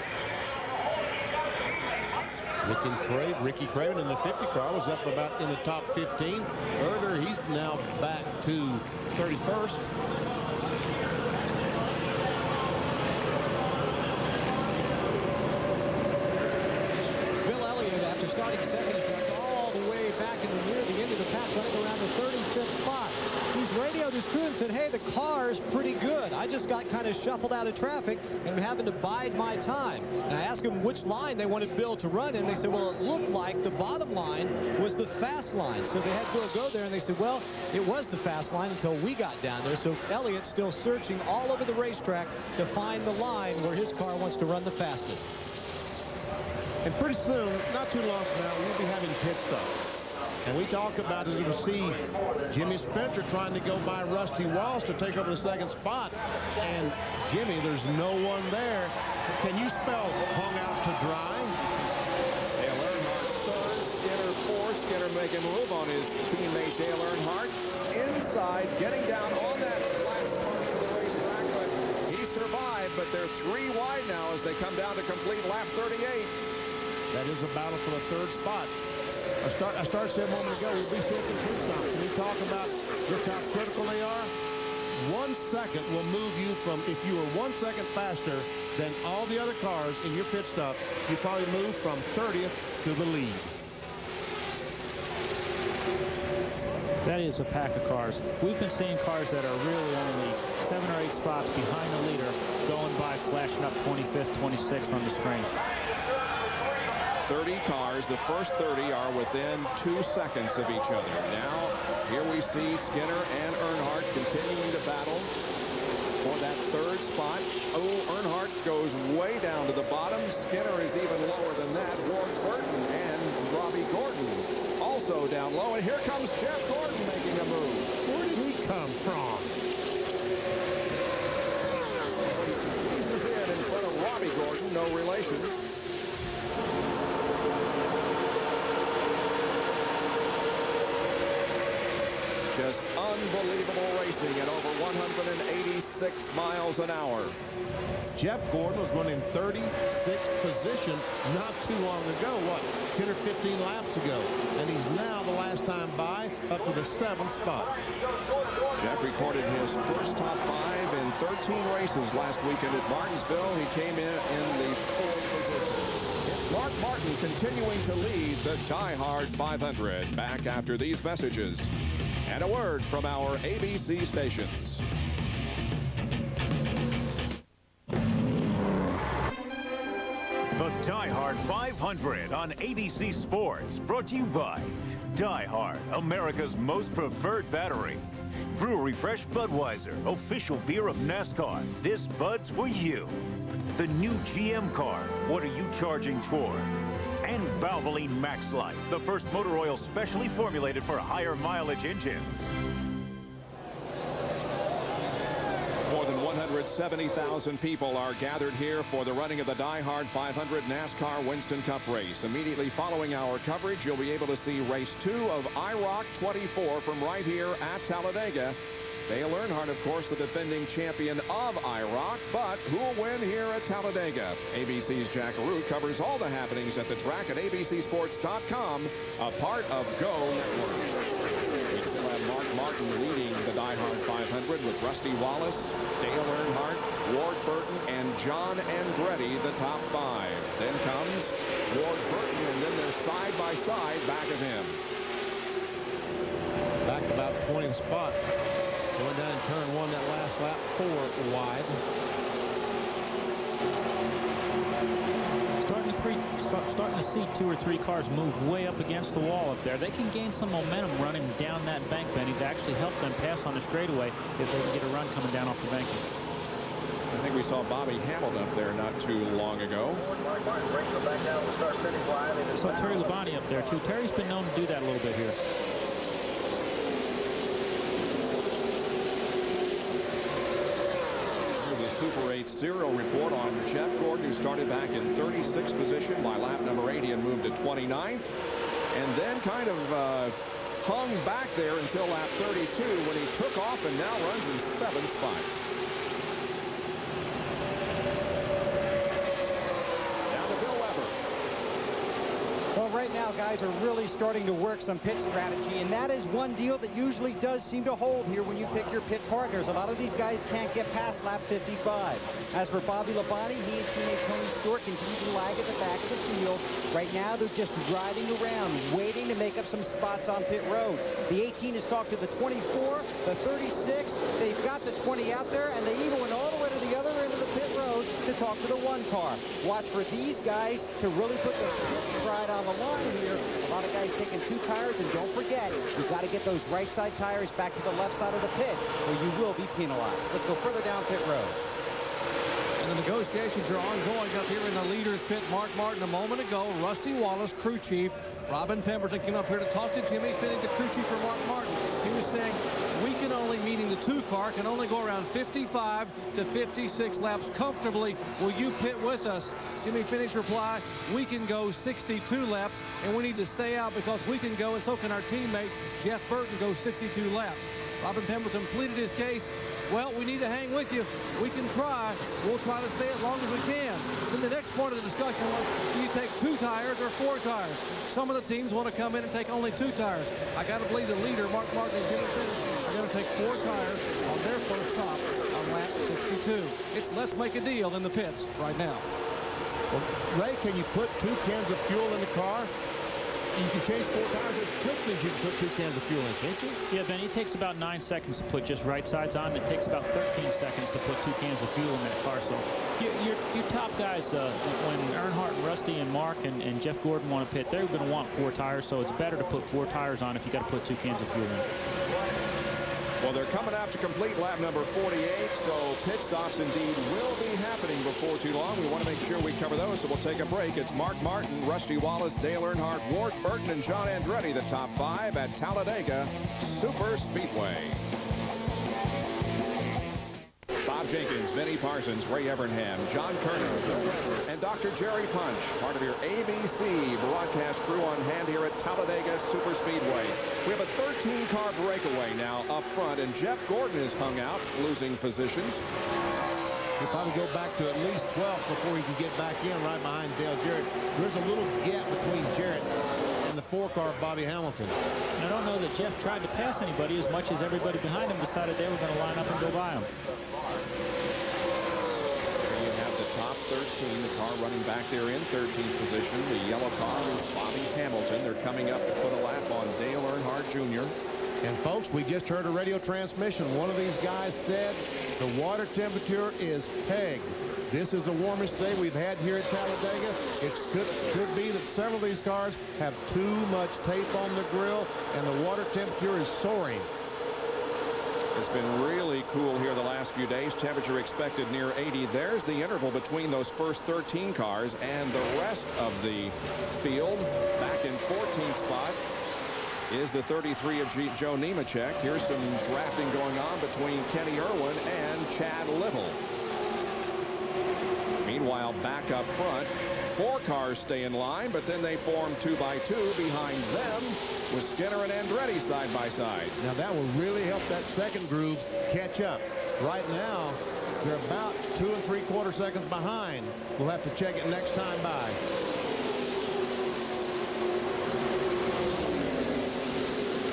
Ricky Craven in the 50 car was up about in the top 15. Earlier, he's now back to 31st. Bill Elliott, after starting second, is all the way back in the near the end of the pack, running around the 35th spot. He's radioed his crew and said, hey, the car's pretty good. I just got kind of shuffled out of traffic and I'm having to bide my time. And I asked him which line they wanted Bill to run in. They said, well, it looked like the bottom line was the fast line. So they had Bill go there, and they said, well, it was the fast line until we got down there. So Elliott's still searching all over the racetrack to find the line where his car wants to run the fastest. And pretty soon, not too long from now, we'll be having pit stops. And we talk about, as you can see, Jimmy Spencer trying to go by Rusty Wallace to take over the second spot. And Jimmy, there's no one there. Can you spell hung out to dry? Dale Earnhardt third, Skinner fourth. Skinner making a move on his teammate Dale Earnhardt. Inside, getting down on that flat portion of the racetrack, but he survived. But they're 3 wide now as they come down to complete lap 38. That is a battle for the third spot. I started saying a moment ago, we'll be seeing some pit stops. Can you talk about just how critical they are? 1 second will move you from, if you were 1 second faster than all the other cars in your pit stop, you probably move from 30th to the lead. That is a pack of cars. We've been seeing cars that are really only 7 or 8 spots behind the leader going by, flashing up 25th, 26th on the screen. 30 cars. The first 30 are within 2 seconds of each other. Now, here we see Skinner and Earnhardt continuing to battle for that third spot. Oh, Earnhardt goes way down to the bottom. Skinner is even lower than that. Ward Burton and Robbie Gordon also down low. And here comes Jeff Gordon making a move. Where did he come from? He squeezes in front of Robbie Gordon, no relation. Just unbelievable racing at over 186 miles an hour. Jeff Gordon was running 36th position not too long ago, what, 10 or 15 laps ago. And he's now, the last time by, up to the 7th spot. Jeff recorded his first top 5 in 13 races last weekend at Martinsville. He came in the 4th position. It's Mark Martin continuing to lead the Diehard 500. Back after these messages and a word from our ABC stations. The Diehard 500 on ABC Sports, brought to you by Diehard, America's most preferred battery. Brewery Fresh Budweiser, official beer of NASCAR. This Bud's for you. The new GM car, what are you charging toward? And Valvoline Max Life, the first motor oil specially formulated for higher mileage engines. More than 170,000 people are gathered here for the running of the Diehard 500 NASCAR Winston Cup race. Immediately following our coverage, you'll be able to see race 2 of IROC 24 from right here at Talladega. Dale Earnhardt, of course, the defending champion of IROC, but who will win here at Talladega? ABC's Jack Arute covers all the happenings at the track at abcsports.com, a part of GO Network. We still have Mark Martin leading the Diehard 500 with Rusty Wallace, Dale Earnhardt, Ward Burton, and John Andretti, the top 5. Then comes Ward Burton, and then they're side by side back of him. Back about 20th spot. Going down in turn 1 that last lap, 4 wide. Starting to see 2 or 3 cars move way up against the wall up there. They can gain some momentum running down that bank bending to actually help them pass on the straightaway if they can get a run coming down off the banking. I think we saw Bobby Hamilton up there not too long ago. I saw Terry Labonte up there too. Terry's been known to do that a little bit here. Super 8 serial report on Jeff Gordon, who started back in 36th position by lap number 80 and moved to 29th, and then kind of hung back there until lap 32 when he took off and now runs in 7th spot. Down to Bill Weber. Well, right now, guys are really starting to work some pit strategy, and that is one deal that usually does seem to hold here when you pick your pit partners. A lot of these guys can't get past lap 55. As for Bobby Labonte, he and teammate Tony Stewart continue to lag at the back of the field. Right now, they're just riding around, waiting to make up some spots on pit road. The 18 has talked to the 24, the 36. They've got the 20 out there, and they even went all the way to the other end of the pit road to talk to the 1 car. Watch for these guys to really put their pit pride on the line here. A lot of guys taking 2 tires, and don't forget, you've got to get those right side tires back to the left side of the pit, or you will be penalized. Let's go further down pit road. And the negotiations are ongoing up here in the leaders pit. Mark Martin a moment ago. Rusty Wallace, crew chief. Robin Pemberton came up here to talk to Jimmy Finney, the crew chief for Mark Martin. He was saying, we can only, meaning the 2 car, can only go around 55 to 56 laps comfortably. Will you pit with us? Jimmy Finney's reply, we can go 62 laps, and we need to stay out because we can go, and so can our teammate, Jeff Burton, go 62 laps. Robin Pemberton pleaded his case. Well, we need to hang with you. We can try. We'll try to stay as long as we can. Then the next part of the discussion was, do you take 2 tires or 4 tires? Some of the teams want to come in and take only 2 tires. I got to believe the leader, Mark Martin and Jimmy Finney, are going to take 4 tires on their first stop on lap 62. It's let's make a deal in the pits right now. Well, Ray, can you put 2 cans of fuel in the car? You can change 4 tires as quickly as you can put 2 cans of fuel in, can't you? Yeah, Ben, it takes about 9 seconds to put just right sides on. It takes about 13 seconds to put 2 cans of fuel in that car. So your top guys, when Earnhardt and Rusty and Mark and Jeff Gordon want to pit, they're going to want 4 tires. So it's better to put 4 tires on if you got to put 2 cans of fuel in. Well, they're coming out to complete lap number 48, so pit stops indeed will be happening before too long. We want to make sure we cover those, so we'll take a break. It's Mark Martin, Rusty Wallace, Dale Earnhardt, Ward Burton, and John Andretti, the top 5 at Talladega Super Speedway. Bob Jenkins, Vinnie Parsons, Ray Evernham, John Kerner, and Dr. Jerry Punch, part of your ABC broadcast crew on hand here at Talladega Super Speedway. We have a 13-car breakaway now up front, and Jeff Gordon is hung out, losing positions. He'll probably go back to at least 12th before he can get back in right behind Dale Jarrett. There's a little gap between Jarrett and the 4-car of Bobby Hamilton. I don't know that Jeff tried to pass anybody as much as everybody behind him decided they were going to line up and go by him. There you have the top 13, the car running back there in 13th position. The yellow car is Bobby Hamilton. They're coming up to put a lap on Dale Earnhardt Jr. And folks, we just heard a radio transmission. One of these guys said the water temperature is pegged. This is the warmest day we've had here at Talladega. It could be that several of these cars have too much tape on the grill, and the water temperature is soaring. It's been really cool here the last few days. Temperature expected near 80. There's the interval between those first 13 cars and the rest of the field. Back in 14th spot is the 33 of Joe Nemechek. Here's some drafting going on between Kenny Irwin and Chad Little. Meanwhile, back up front, 4 cars stay in line, but then they form 2 by 2 behind them with Skinner and Andretti side by side. Now that will really help that second group catch up. Right now, they're about 2 3/4 seconds behind. We'll have to check it next time by.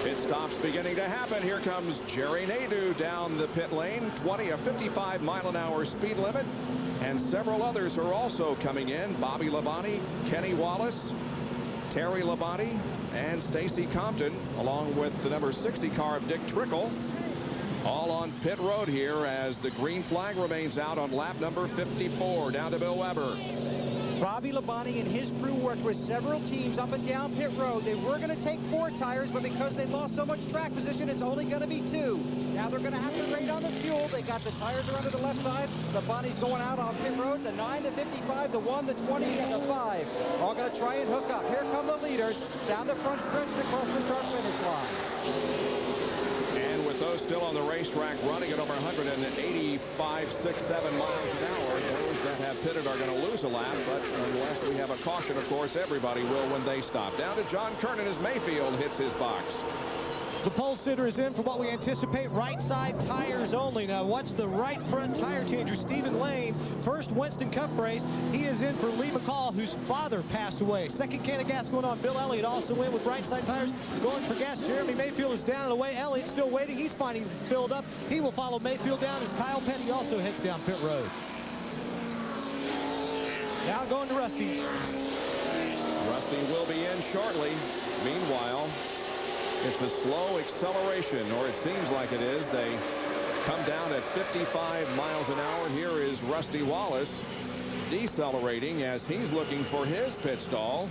Pit stops beginning to happen. Here comes Jerry Nadeau down the pit lane. 55-mile-an-hour speed limit. And several others are also coming in. Bobby Labonte, Kenny Wallace, Terry Labonte, and Stacy Compton, along with the number 60 car of Dick Trickle, all on pit road here as the green flag remains out on lap number 54. Down to Bill Weber. Bobby Labonte and his crew worked with several teams up and down pit road. They were going to take 4 tires, but because they lost so much track position, it's only going to be 2. Now they're going to have to rate on the fuel. They got the tires around to the left side. Labonte's going out on pit road. The 9, the 55, the 1, the 20, and the 5. All going to try and hook up. Here come the leaders down the front stretch and across the start-finish line. And with those still on the racetrack running at over 185, 6, 7 miles an hour, those that have pitted are going to lose a lap, but unless we have a caution, of course, everybody will when they stop. Down to John Kernan as Mayfield hits his box. The pole sitter is in for what we anticipate right side tires only. Now watch the right front tire changer, Stephen Lane. First Winston Cup race. He is in for Lee McCall, whose father passed away. Second can of gas going on. Bill Elliott also in with right side tires. Going for gas. Jeremy Mayfield is down and away. Elliott's still waiting. He's finally filled up. He will follow Mayfield down as Kyle Petty also heads down pit road. Now going to Rusty. Rusty will be in shortly. Meanwhile, it's a slow acceleration, or it seems like it is. They come down at 55 miles an hour. Here is Rusty Wallace decelerating as he's looking for his pit stall.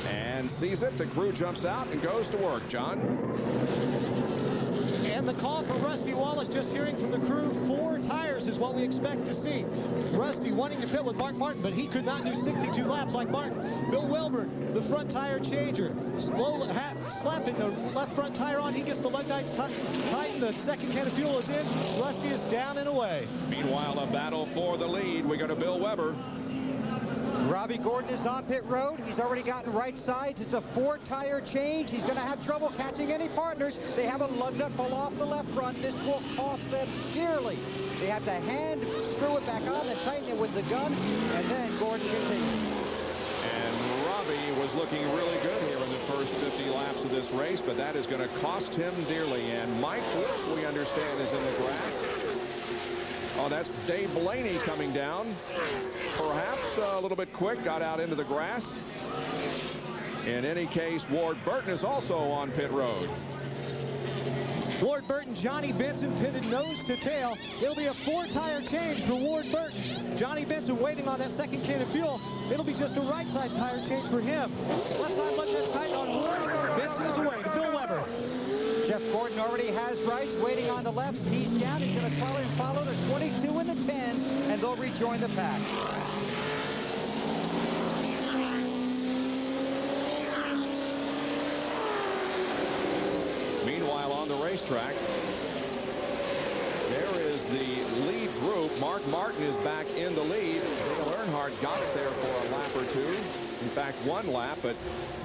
And sees it. The crew jumps out and goes to work. John? And the call for Rusty Wallace, just hearing from the crew, 4 tires is what we expect to see. Rusty wanting to pit with Mark Martin, but he could not do 62 laps like Martin. Bill Wilburn, the front tire changer, slapping the left front tire on. He gets the lug nuts tightened. The second can of fuel is in. Rusty is down and away. Meanwhile, a battle for the lead. We go to Bill Weber. Robbie Gordon is on pit road. He's already gotten right sides. It's a 4-tire change. He's going to have trouble catching any partners. They have a lug nut fall off the left front. This will cost them dearly. They have to hand screw it back on and tighten it with the gun, and then Gordon continues. And Robbie was looking really good here in the first 50 laps of this race, but that is going to cost him dearly. And Mike Woods, we understand, is in the grass. Oh, that's Dave Blaney coming down. Perhaps a little bit quick, got out into the grass. In any case, Ward Burton is also on pit road. Ward Burton, Johnny Benson pitted nose to tail. It'll be a 4-tire change for Ward Burton. Johnny Benson waiting on that second can of fuel. It'll be just a right side tire change for him. Left side lug nuts tightened on Ward. Benson is away to Bill Weber. Jeff Gordon already has rights, waiting on the lefts. He's down. He's going to try and follow the 22 and the 10, and they'll rejoin the pack. Meanwhile, on the racetrack, there is the lead group. Mark Martin is back in the lead. Dale Earnhardt got it there for a lap or two. In fact, 1 lap, but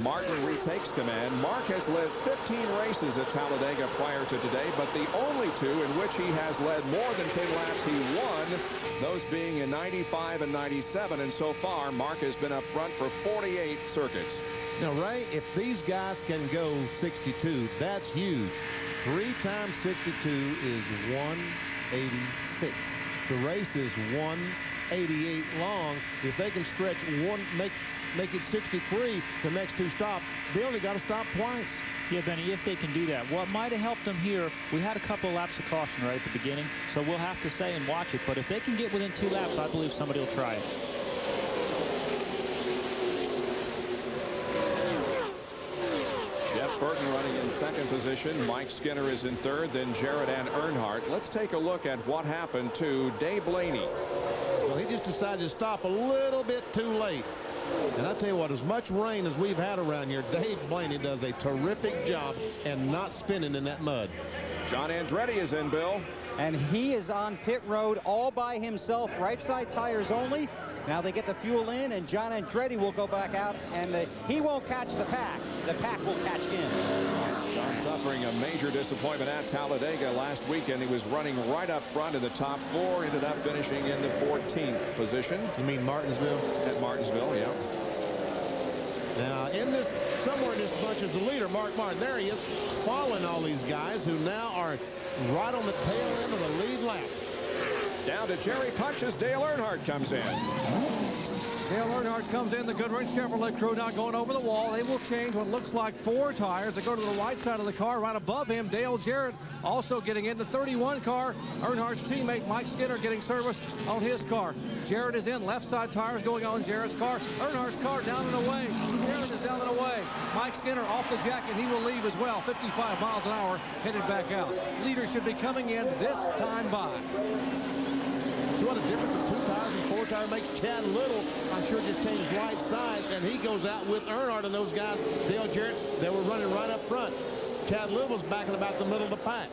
Martin retakes command. Mark has led 15 races at Talladega prior to today, but the only 2 in which he has led more than 10 laps he won, those being in 95 and 97. And so far, Mark has been up front for 48 circuits. Now, Ray, if these guys can go 62, that's huge. 3 times 62 is 186. The race is 188 long. If they can stretch make it 63 the next 2 stops, they only got to stop twice. Yeah, Benny, if they can do that. What might have helped them here, we had a couple of laps of caution right at the beginning, so we'll have to say and watch it. But if they can get within 2 laps, I believe somebody will try it. Jeff Burton running in 2nd position. Mike Skinner is in 3rd, then Jarrett and Earnhardt. Let's take a look at what happened to Dave Blaney. Well, he just decided to stop a little bit too late. And I tell you what, as much rain as we've had around here, Dave Blaney does a terrific job and not spinning in that mud. John Andretti is in, Bill. And he is on pit road all by himself, right side tires only. Now they get the fuel in, and John Andretti will go back out, and he won't catch the pack. The pack will catch him. John suffering a major disappointment at Talladega last weekend. He was running right up front in the top 4, ended up finishing in the 14th position. You mean Martinsville? At Martinsville, yeah. Now, somewhere in this bunch is the leader, Mark Martin. There he is, following all these guys who now are right on the tail end of the lead lap. Down to Jerry Punch as Dale Earnhardt comes in. Dale Earnhardt comes in. The Goodwrench Chevrolet crew now going over the wall. They will change what looks like 4 tires. They go to the right side of the car. Right above him, Dale Jarrett also getting in the 31 car. Earnhardt's teammate Mike Skinner getting service on his car. Jarrett is in. Left side tires going on Jarrett's car. Earnhardt's car down and away. Jarrett is down and away. Mike Skinner off the jacket. He will leave as well. 55 miles an hour headed back out. Leader should be coming in this time by. See what a difference a 2 tires and 4 tire makes. Chad Little, I'm sure, just changed right sides, and he goes out with Earnhardt and those guys. Dale Jarrett, they were running right up front. Chad Little was back in about the middle of the pack.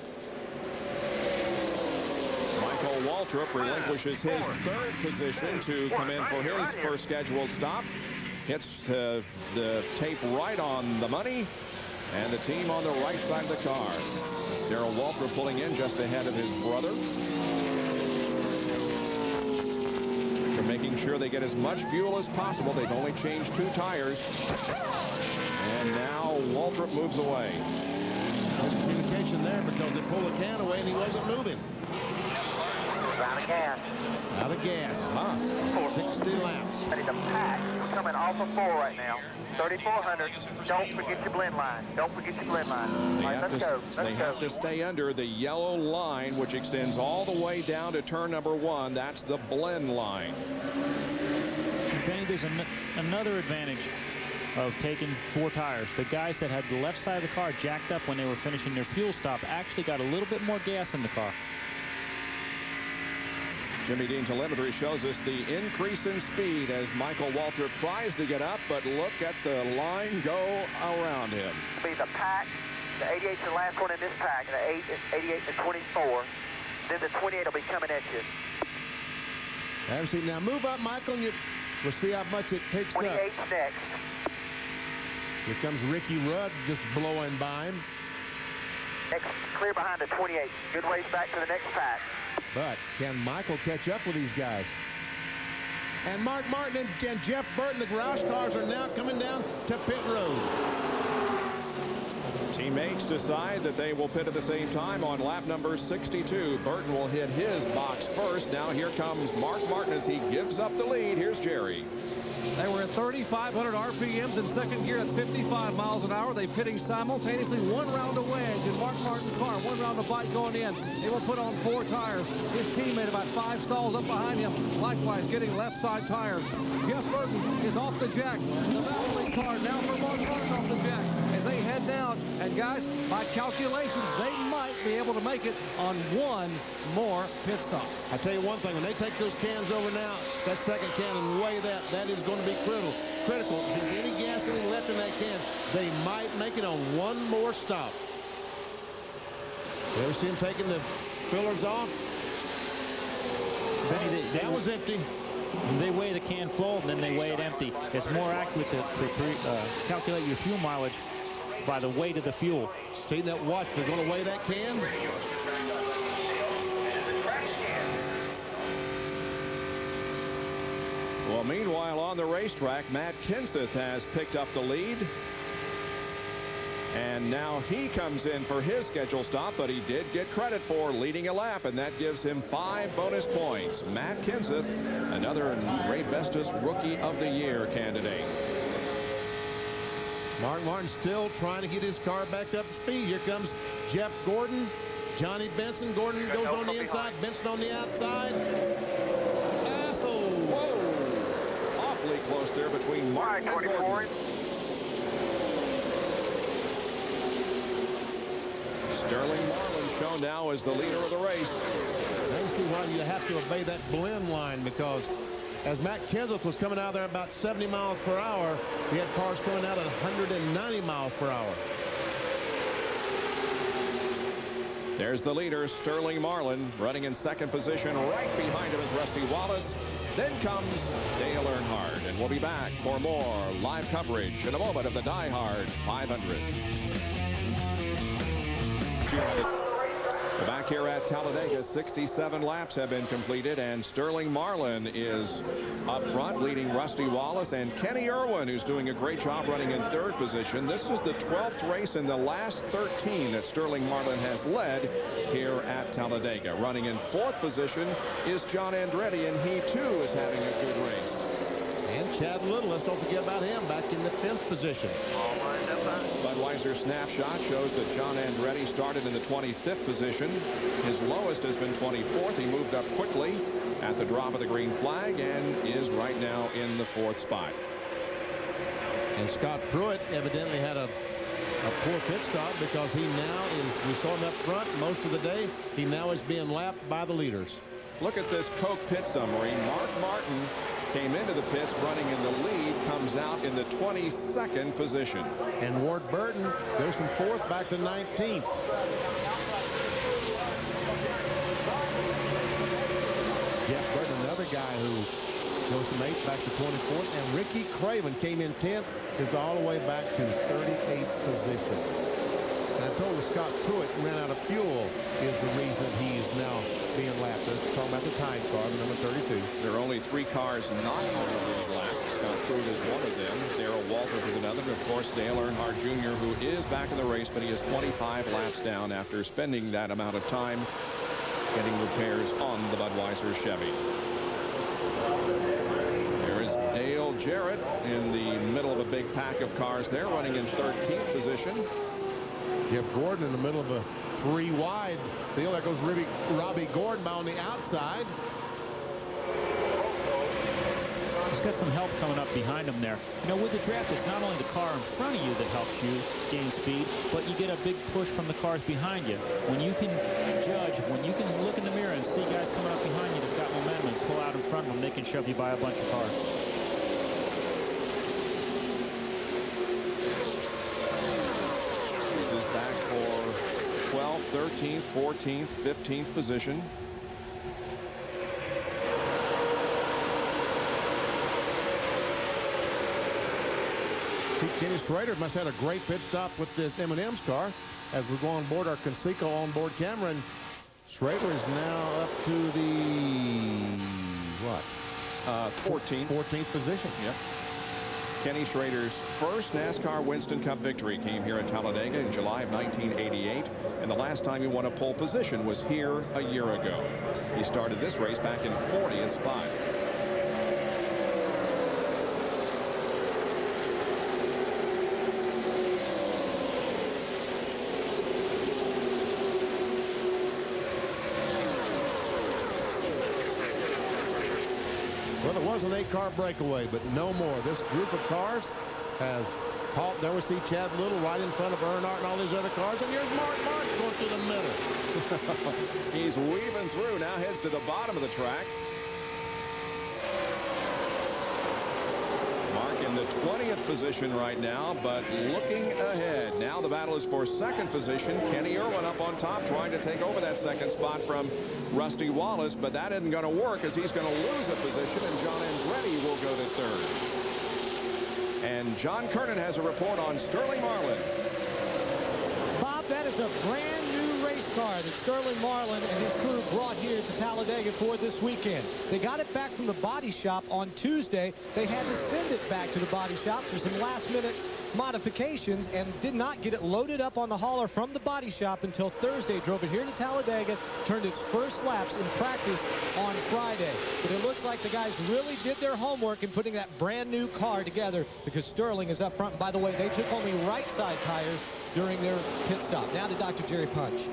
Michael Waltrip relinquishes his 3rd position to come in for his first scheduled stop. Hits the tape right on the money. And the team on the right side of the car. It's Darrell Waltrip pulling in just ahead of his brother. They're making sure they get as much fuel as possible. They've only changed 2 tires. And now Waltrip moves away. Miscommunication there because they pulled the can away and he wasn't moving. Out of gas. Out of gas. Huh. 60 laps. Ready to pack. We're coming off of 4 right now. 3,400. Don't forget your blend line. Don't forget your blend line. All right, let's go. They have to stay under the yellow line, which extends all the way down to turn number 1. That's the blend line. Benny, there's another advantage of taking 4 tires. The guys that had the left side of the car jacked up when they were finishing their fuel stop actually got a little bit more gas in the car. Jimmy Dean telemetry shows us the increase in speed as Michael Waltrip tries to get up, but look at the line go around him. Be the pack. The 88's the last one in this pack. The 88 and 24. Then the 28 will be coming at you. See, now move up, Michael, and we'll see how much it picks up. 28's next. Here comes Ricky Rudd just blowing by him. Next, clear behind the 28. Good ways back to the next pack. But can Michael catch up with these guys? And Mark Martin and Jeff Burton, the garage cars, are now coming down to pit road. Teammates decide that they will pit at the same time on lap number 62. Burton will hit his box first. Now here comes Mark Martin as he gives up the lead. Here's Jerry. They were at 3,500 RPMs in second gear. That's 55 miles an hour. They're pitting simultaneously. 1 round of wedge in Mark Martin's car. 1 round of bite going in. He will put on 4 tires. His teammate about 5 stalls up behind him. Likewise getting left side tires. Jeff Burton is off the jack. The battling car now for Mark Martin off the jack as they head down. And guys, by calculations, they might be able to make it on 1 more pit stop. I tell you one thing, when they take those cans over now, that second can and weigh that is going to be critical. If there's any gasoline left in that can, they might make it on 1 more stop. You ever see him taking the fillers off? Benny, that was empty. They weigh the can full, and then they weigh it empty. It's more accurate to calculate your fuel mileage by the weight of the fuel. See that watch, they're going to weigh that can. Well, meanwhile, on the racetrack, Matt Kenseth has picked up the lead. And now he comes in for his scheduled stop, but he did get credit for leading a lap, and that gives him 5 bonus points. Matt Kenseth, another Ray Bestis Rookie of the Year candidate. Mark Martin still trying to get his car back up to speed. Here comes Jeff Gordon, Johnny Benson. Gordon goes on the inside, Benson on the outside. Whoa! Awfully close there between Martin and Gordon. Sterling Marlin shown now as the leader of the race. I don't see why you have to obey that blend line, because as Matt Kenseth was coming out there about 70 miles per hour, he had cars coming out at 190 miles per hour. There's the leader, Sterling Marlin, running in second position. Right behind him is Rusty Wallace. Then comes Dale Earnhardt, and we'll be back for more live coverage in a moment of the Diehard 500. Back here at Talladega, 67 laps have been completed, and Sterling Marlin is up front, leading Rusty Wallace and Kenny Irwin, who's doing a great job running in third position. This is the 12th race in the last 13 that Sterling Marlin has led here at Talladega. Running in fourth position is John Andretti, and he too is having a good race. And Chad Little, let's don't forget about him, back in the 10th position. Budweiser snapshot shows that John Andretti started in the 25th position. His lowest has been 24th. He moved up quickly at the drop of the green flag and is right now in the 4th spot. And Scott Pruitt evidently had a poor pit stop, because he now is, we saw him up front most of the day. He now is being lapped by the leaders. Look at this Coke pit summary. Mark Martin came into the pits running in the lead, comes out in the 22nd position. And Ward Burton goes from 4th back to 19th. Jeff Burton, another guy who Goes from 8th back to 24th. And Ricky Craven came in 10th, is all the way back to 38th position. And I told you Scott Pruitt ran out of fuel is the reason he is now being lapped. Let's talk about the time car, the number 32. There are only 3 cars not on the lead lap. Scott Pruitt is one of them. Darrell Waltrip is another. And of course, Dale Earnhardt Jr., who is back in the race, but he is 25 laps down after spending that amount of time getting repairs on the Budweiser Chevy. There is Dale Jarrett in the middle of a big pack of cars there, running in 13th position. Jeff Gordon in the middle of a 3 wide field. There goes Robbie Gordon by on the outside. He's got some help coming up behind him there. You know, with the draft, it's not only the car in front of you that helps you gain speed, but you get a big push from the cars behind you. When you can judge, when you can look in the mirror and see guys coming up behind you that've got momentum and pull out in front of them, they can shove you by a bunch of cars. This is back for 12th, 13th, 14th, 15th position. Kenny Schrader must have had a great pit stop with this M&M's car as we go on board our Conseco onboard camera. And Schrader is now up to the, what? 14th position. Yep. Kenny Schrader's first NASCAR Winston Cup victory came here at Talladega in July of 1988. And the last time he won a pole position was here a year ago. He started this race back in 40th spot. Well, there was an 8-car breakaway, but no more. This group of cars has caught. There we see Chad Little right in front of Earnhardt and all these other cars. And here's Mark Martin going through the middle. He's weaving through, now heads to the bottom of the track. Mark in the 20th position right now, but looking ahead. Now the battle is for second position. Kenny Irwin up on top, trying to take over that second spot from Rusty Wallace, but that isn't going to work as he's going to lose a position, and John Andretti will go to third. And John Kernan has a report on Sterling Marlin. Bob, that is a brand new race car that Sterling Marlin and his crew brought here to Talladega for this weekend. They got it back from the body shop on Tuesday. They had to send it back to the body shop for some last-minute modifications and did not get it loaded up on the hauler from the body shop until Thursday. Drove it here to Talladega, turned its first laps in practice on Friday. But it looks like the guys really did their homework in putting that brand new car together because Sterling is up front. And by the way, they took only right side tires during their pit stop. Now to Dr. Jerry Punch.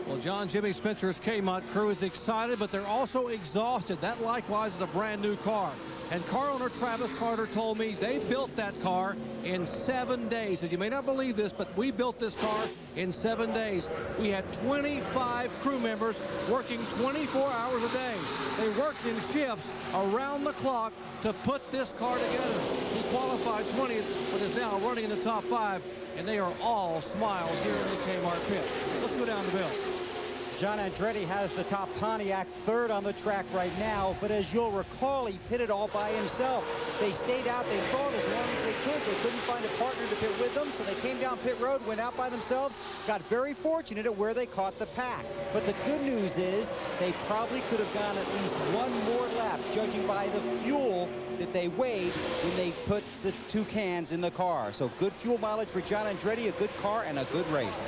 Well, John Jimmy Spencer's Kmart crew is excited, but they're also exhausted. That likewise is a brand new car. And car owner Travis Carter told me they built that car in 7 days. And you may not believe this, but we built this car in 7 days. We had 25 crew members working 24 hours a day. They worked in shifts around the clock to put this car together. He qualified 20th, but is now running in the top 5. And they are all smiles here in the Kmart pit. Let's go down to Bill. John Andretti has the top Pontiac third on the track right now, but as you'll recall, he pitted all by himself. They stayed out, they thought as long as they could. They couldn't find a partner to pit with them, so they came down pit road, went out by themselves, got very fortunate at where they caught the pack. But the good news is they probably could have gone at least one more lap, judging by the fuel that they weighed when they put the 2 cans in the car. So good fuel mileage for John Andretti, a good car, and a good race.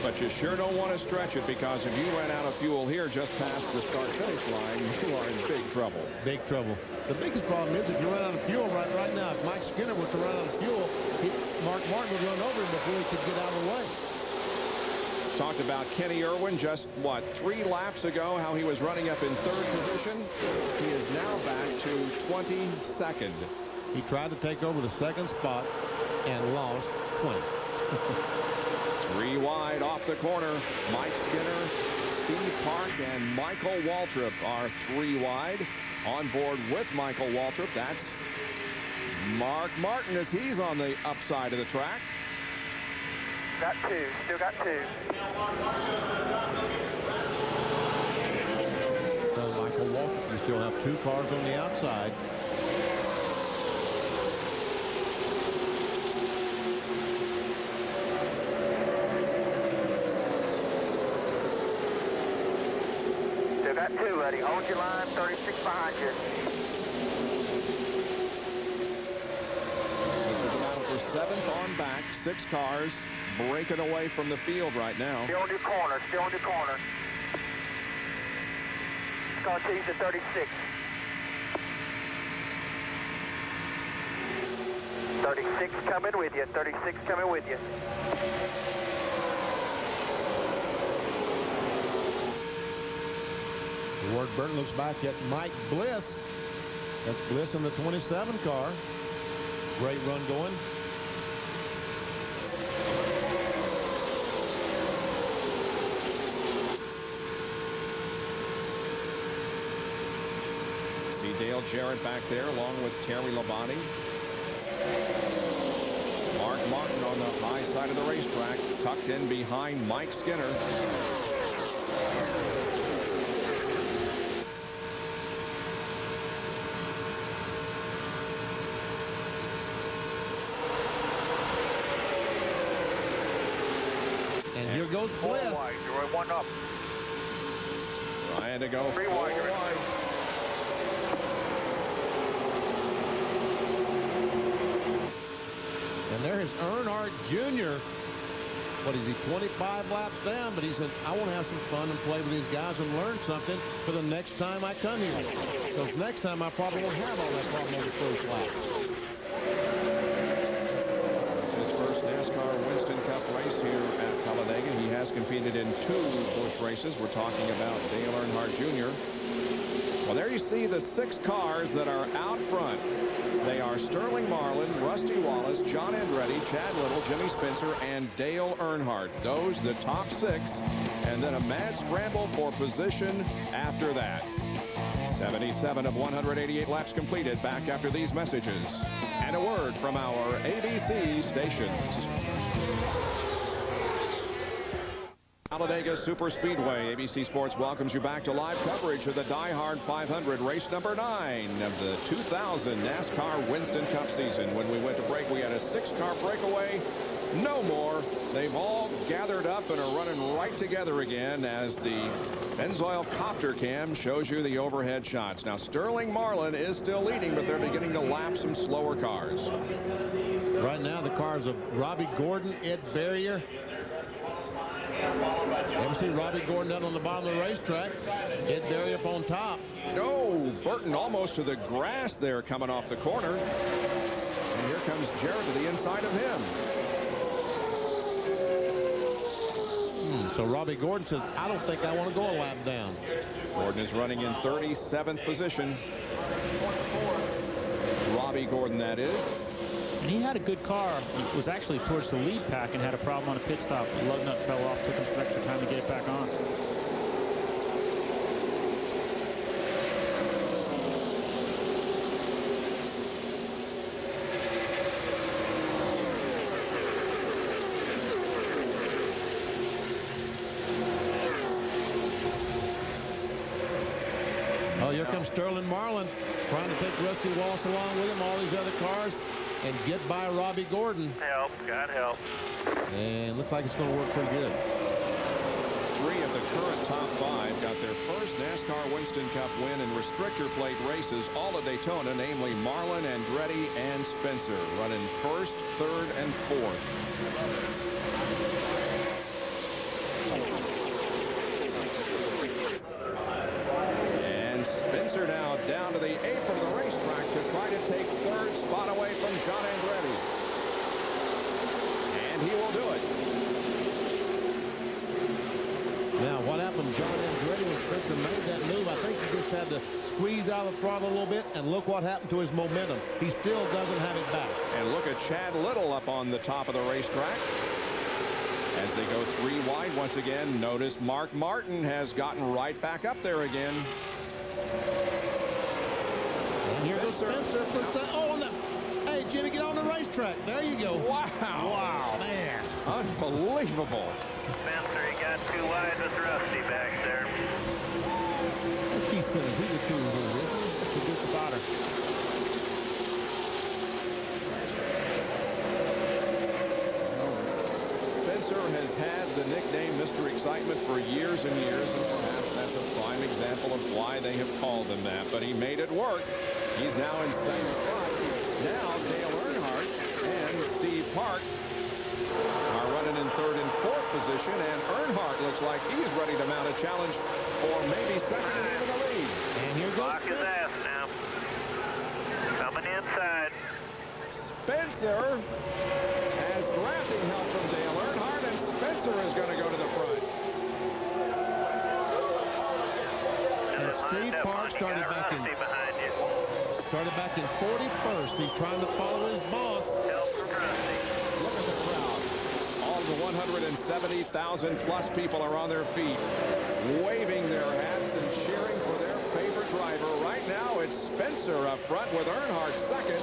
But you sure don't want to stretch it, because if you ran out of fuel here just past the start-finish line, you are in big trouble. Big trouble. The biggest problem is if you run out of fuel right now, if Mike Skinner were to run out of fuel, Mark Martin would run over him before he could get out of the way. Talked about Kenny Irwin just, what, 3 laps ago, how he was running up in 3rd position. He is now back to 22nd. He tried to take over the 2nd spot and lost 20. 3 wide off the corner. Mike Skinner, Steve Park, and Michael Waltrip are 3 wide. On board with Michael Waltrip, that's Mark Martin as he's on the upside of the track. Got 2. Still got 2. So Michael Waltrip is still have 2 cars on the outside. Still got 2, buddy. Hold your line, 36 behind you. This is the battle for 7th on back. 6 cars breaking away from the field right now. Still on your corner, still on your corner. It's going to change to 36. 36 coming with you, 36 coming with you. Ward Burton looks back at Mike Bliss. That's Bliss in the 27 car. Great run going. See Dale Jarrett back there along with Terry Labonte. Mark Martin on the high side of the racetrack, tucked in behind Mike Skinner. And here goes Bliss. Wide, you're 1 up. Trying to go 3 4 wide, you're wide. And there is Earnhardt Jr. What is he, 25 laps down? But he said, I want to have some fun and play with these guys and learn something for the next time I come here. Because next time I probably won't have all that problem on the first lap. His first NASCAR Winston Cup race here at Talladega. He has competed in 2 Busch races. We're talking about Dale Earnhardt Jr. Well, there you see the 6 cars that are out front. They are Sterling Marlin, Rusty Wallace, John Andretti, Chad Little, Jimmy Spencer, and Dale Earnhardt. Those the top 6, and then a mad scramble for position after that. 77 of 188 laps completed. Back after these messages and a word from our ABC stations. Talladega Superspeedway. ABC Sports welcomes you back to live coverage of the Diehard 500, race number 9 of the 2000 NASCAR Winston Cup season. When we went to break, we had a 6-car breakaway. No more. They've all gathered up and are running right together again as the Benzol copter cam shows you the overhead shots. Now, Sterling Marlin is still leading, but they're beginning to lap some slower cars. Right now, the cars of Robbie Gordon, Ed Berrier. Ever see Robbie Gordon down on the bottom of the racetrack? Ed Berrier up on top. Oh, Burton almost to the grass there coming off the corner. And here comes Jarrett to the inside of him. So Robbie Gordon says, I don't think I want to go a lap down. Gordon is running in 37th position. Robbie Gordon, that is. And he had a good car. He was actually towards the lead pack and had a problem on a pit stop. The lug nut fell off, took him some extra time to get it back on. Oh, here comes Sterling Marlin trying to take Rusty Wallace along with him, all these other cars, and get by Robbie Gordon. Help, God help. And looks like it's going to work pretty good. 3 of the current top 5 got their first NASCAR Winston Cup win in restrictor plate races, all at Daytona, namely Marlin, Andretti, and Spencer, running 1st, 3rd, and 4th. And Spencer now down to the apron of the racetrack to try to take 3rd spot away from John Andretti. And he will do it. Now, what happened, John Andretti, when Spencer made that move? I think he just had to squeeze out of the throttle a little bit, and look what happened to his momentum. He still doesn't have it back. And look at Chad Little up on the top of the racetrack. As they go 3 wide once again, notice Mark Martin has gotten right back up there again. And here goes Spencer for oh, no. Hey, Jimmy, get on the racetrack. There you go. Wow. Wow. Man. Unbelievable. Spencer, you got 2 wide with Rusty back there. Keith Simmons, he's a cool little spotter. Spencer has had the nickname Mr. Excitement for years and years, and perhaps that's a prime example of why they have called him that. But he made it work. He's now in second spot. Now Dale Earnhardt and Steve Park are running in third and fourth position, and Earnhardt looks like he's ready to mount a challenge for maybe second or even the lead. And here goes Lock his ass now. Coming inside. Spencer has drafting help from Dale Earnhardt, and Spencer is going to go to the front. And Steve Park started back in 41st. He's trying to follow his boss. Look at the crowd. All the 170,000 plus people are on their feet, waving their hats and cheering for their favorite driver. Right now, it's Spencer up front with Earnhardt second.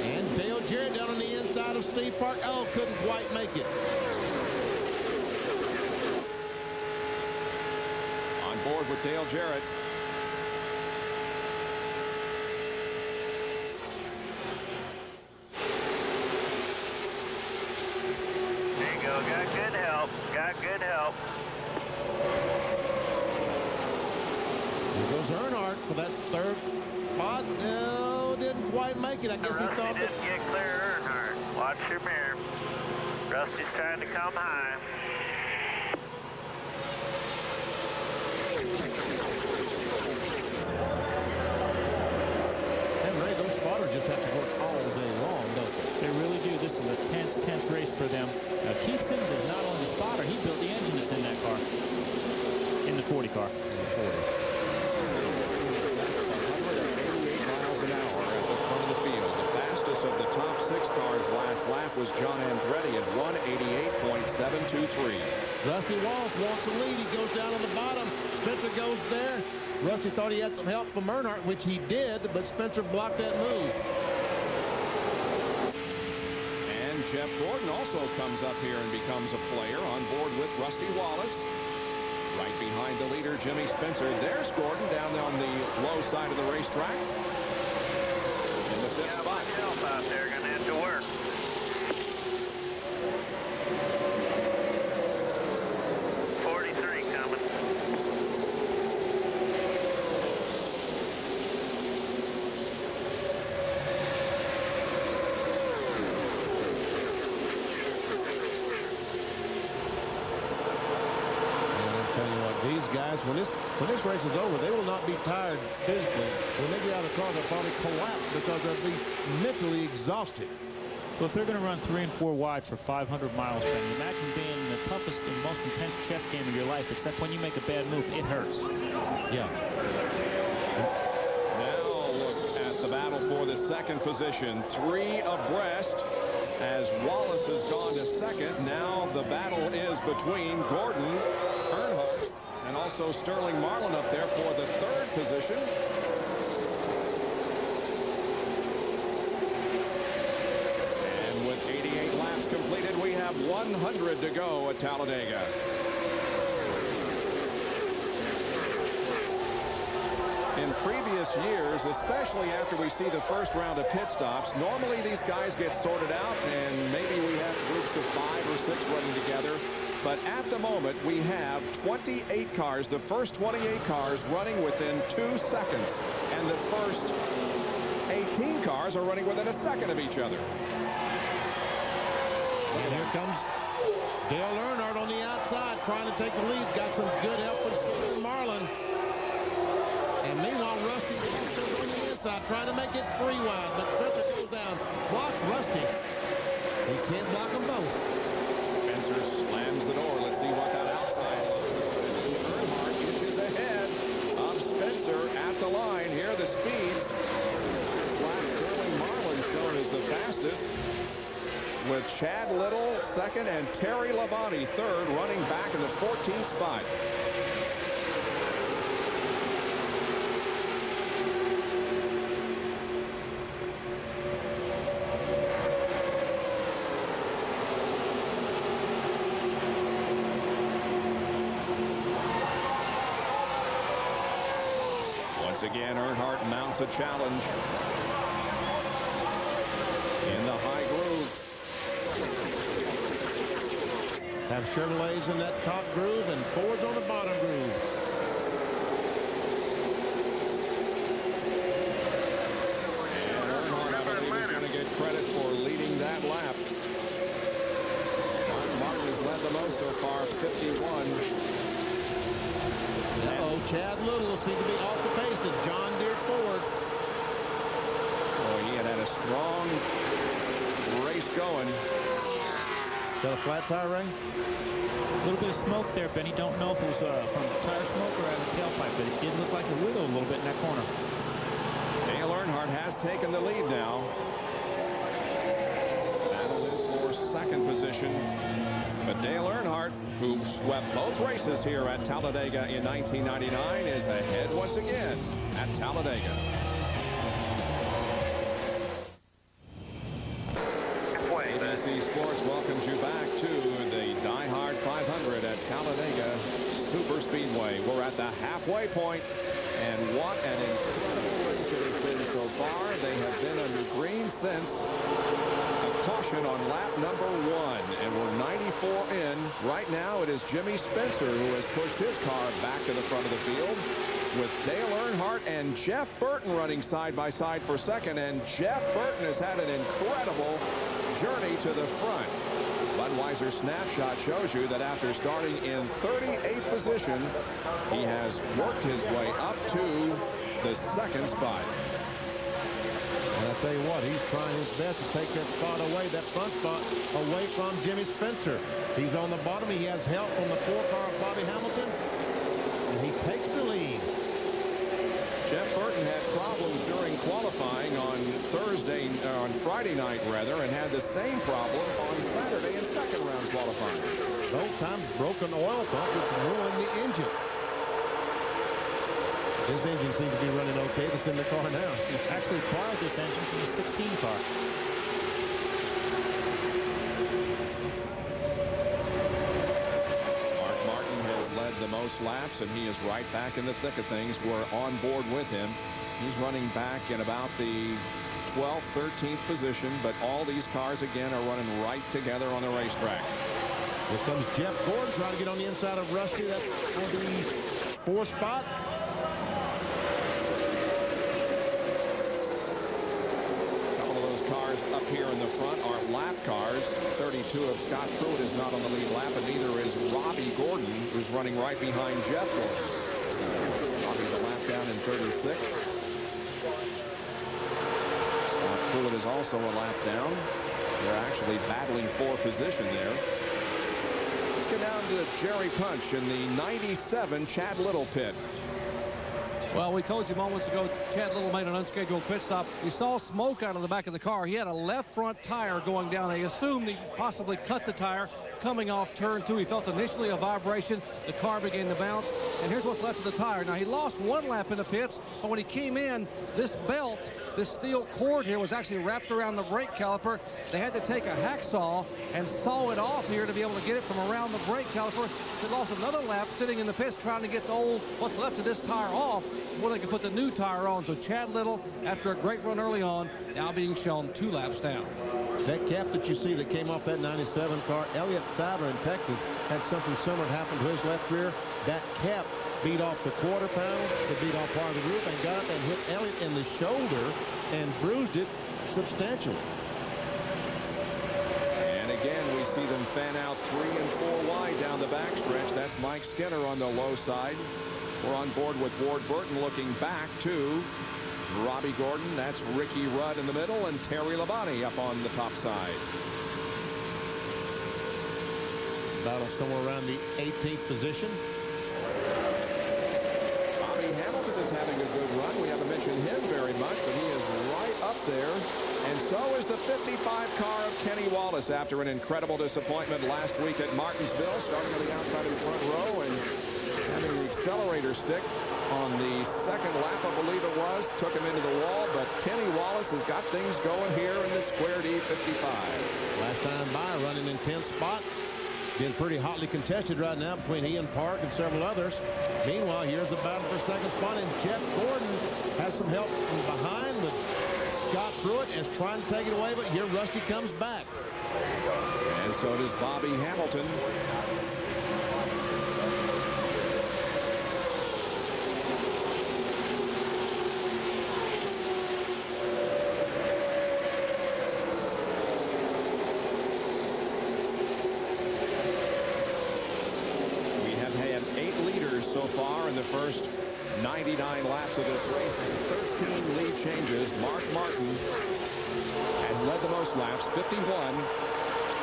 And Dale Jarrett down on the inside of Steve Park. Oh, couldn't quite make it. On board with Dale Jarrett. There you go. Got good help. Got good help. Here goes Earnhardt for that third spot. No, didn't quite make it. I guess he thought that. Didn't get clear, Earnhardt. Watch your mirror. Rusty's trying to come high. And Ray, those spotters just have to work all day long, don't they? They really do. This is a tense race for them. Keith Sims is not only the spotter, he built the engine that's in that car. In the 40 car. In the 40. 188 miles an hour at the front of the field. The fastest of the top 6 cars last lap was John Andretti at 188.723. Rusty Wallace wants the lead. He goes down on the bottom. Spencer goes there. Rusty thought he had some help from Earnhardt, which he did, but Spencer blocked that move. And Jeff Gordon also comes up here and becomes a player on board with Rusty Wallace. Right behind the leader, Jimmy Spencer. There's Gordon down on the low side of the racetrack. In the 5th spot. Help out there. Gonna have to work. These guys, when this race is over, they will not be tired physically. When they get out of the car, they'll probably collapse because they'll be mentally exhausted. Well, if they're going to run 3 and 4 wide for 500 miles, Ben, imagine being the toughest and most intense chess game of your life, except when you make a bad move, it hurts. Yeah. Now look at the battle for the second position. 3 abreast as Wallace has gone to second. Now the battle is between Gordon, Earnhardt, and also Sterling Marlin up there for the 3rd position. And with 88 laps completed, we have 100 to go at Talladega. In previous years, especially after we see the first round of pit stops, normally these guys get sorted out and maybe we have groups of 5 or 6 running together. But at the moment, we have 28 cars, the first 28 cars running within 2 seconds. And the first 18 cars are running within a second of each other. And here comes Dale Earnhardt on the outside trying to take the lead. Got some good help with Sterling Marlin. And meanwhile, Rusty is still on the inside trying to make it 3 wide. But Spencer goes down, blocks Rusty. He can't block them both. Spencer slams the door. Let's see what that outside. Earnhardt inches ahead of Spencer at the line. Here are the speeds. This lap, Sterling Marlin shown as the fastest, with Chad Little second and Terry Labonte third, running back in the 14th spot. Once again, Earnhardt mounts a challenge in the high groove. Have Chevrolets in that top groove and Fords on the bottom groove. And Earnhardt, I believe, is going to get credit for leading that lap. Martin has led the most so far, 51. Chad Little seemed to be off the pace to John Deere Ford. Boy, he had a strong race going. Is that a flat tire, Ray? A little bit of smoke there, Benny. Don't know if it was from tire smoke or out of the tailpipe, but it did look like it wiggled a little bit in that corner. Dale Earnhardt has taken the lead now. Battle is for second position. But Dale Earnhardt, who swept both races here at Talladega in 1999, is ahead once again at Talladega. ABC Sports welcomes you back to the Diehard 500 at Talladega Superspeedway. We're at the halfway point, and what an incredible race it has been so far. They have been under green since caution on lap number 1, and we're 94 in. Right now it is Jimmy Spencer who has pushed his car back to the front of the field, with Dale Earnhardt and Jeff Burton running side by side for second, and Jeff Burton has had an incredible journey to the front. Budweiser snapshot shows you that after starting in 38th position, he has worked his way up to the second spot. And I'll tell you what, he's trying his best to take that spot away, that front spot, away from Jimmy Spencer. He's on the bottom. He has help from the 4-car of Bobby Hamilton, and he takes the lead. Jeff Burton had problems during qualifying on Friday night, rather, and had the same problem on Saturday in second round qualifying. Both times broken oil pump, which ruined the engine. This engine seems to be running okay. That's in the car now. He's actually borrowed this engine from the 16 car. Mark Martin has led the most laps, and he is right back in the thick of things. We're on board with him. He's running back in about the 12th, 13th position, but all these cars, again, are running right together on the racetrack. Here comes Jeff Gordon trying to get on the inside of Rusty. That's for the 4th spot. Cars up here in the front are lap cars. 32 of Scott Pruitt is not on the lead lap, and neither is Robbie Gordon, who's running right behind Jeff Gordon. Robbie's a lap down in 36. Scott Pruitt is also a lap down. They're actually battling for position there. Let's get down to Jerry Punch in the 97 Chad Little pit. Well, we told you moments ago, Chad Little made an unscheduled pit stop. He saw smoke out of the back of the car. He had a left front tire going down. They assumed he possibly cut the tire coming off turn 2. He felt initially a vibration. The car began to bounce. And here's what's left of the tire. Now, he lost 1 lap in the pits, but when he came in, this belt, this steel cord here was actually wrapped around the brake caliper. They had to take a hacksaw and saw it off here to be able to get it from around the brake caliper. They lost another lap sitting in the pits trying to get the what's left of this tire off before they could put the new tire on. So Chad Little, after a great run early on, now being shown 2 laps down. That cap that you see that came off that 97 car, Elliott Sadler in Texas had something similar happen to his left rear. That cap beat off the quarter panel, it beat off part of the roof, and got up and hit Elliott in the shoulder and bruised it substantially. And again, we see them fan out 3 and 4 wide down the backstretch. That's Mike Skinner on the low side. We're on board with Ward Burton looking back to Robbie Gordon. That's Ricky Rudd in the middle, and Terry Labonte up on the top side. Battle somewhere around the 18th position. Bobby Hamilton is having a good run. We haven't mentioned him very much, but he is right up there. And so is the 55 car of Kenny Wallace after an incredible disappointment last week at Martinsville, starting on the outside of the front row and having the accelerator stick on the second lap, I believe it was, took him into the wall, but Kenny Wallace has got things going here in the Square D 55. Last time by, running in 10th spot. Been pretty hotly contested right now between he and Park and several others. Meanwhile, here's a battle for second spot, and Jeff Gordon has some help from behind with Scott Pruitt is trying to take it away, but here Rusty comes back. And so does Bobby Hamilton. We have had 8 leaders so far in the first 99 laps of this race. 13 lead changes. Mark Martin has led the most laps, 51.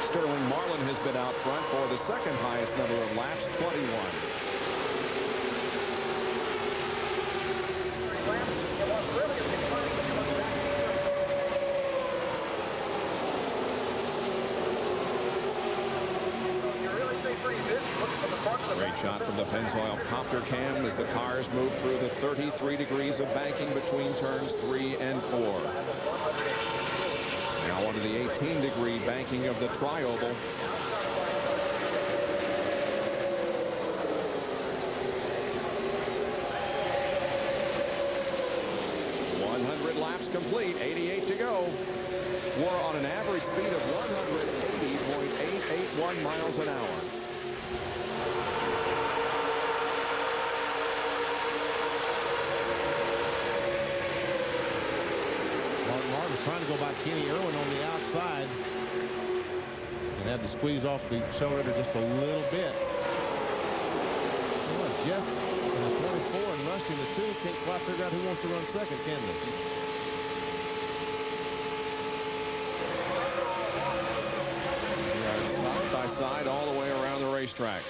Sterling Marlin has been out front for the second highest number of laps, 21. Great shot from the Pennzoil copter cam as the cars move through the 33 degrees of banking between turns 3 and 4. Now onto the 18-degree banking of the tri-oval. 100 laps complete, 88 to go. We're on an average speed of 180.881 miles an hour. Trying to go by Kenny Irwin on the outside and had to squeeze off the accelerator just a little bit. Well, Jeff in the 24 and Rusty in the 2 can't quite figure out who wants to run second, can they? We are side by side all the way around the racetrack.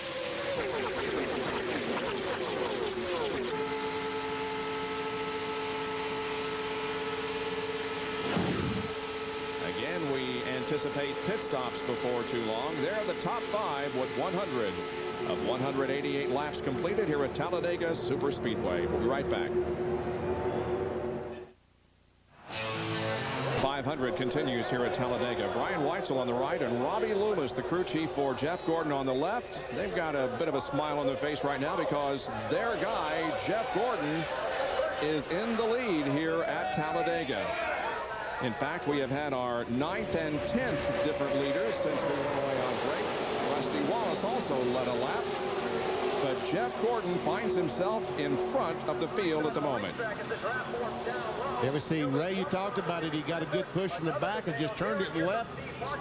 Again, we anticipate pit stops before too long. They're the top 5 with 100 of 188 laps completed here at Talladega Superspeedway. We'll be right back. 500 continues here at Talladega. Brian Weitzel on the right and Robbie Loomis, the crew chief for Jeff Gordon, on the left. They've got a bit of a smile on their face right now because their guy, Jeff Gordon, is in the lead here at Talladega. In fact, we have had our 9th and 10th different leaders since we went away on break. Rusty Wallace also led a lap. But Jeff Gordon finds himself in front of the field at the moment. There we see Ray, you talked about it. He got a good push from the back and just turned it left.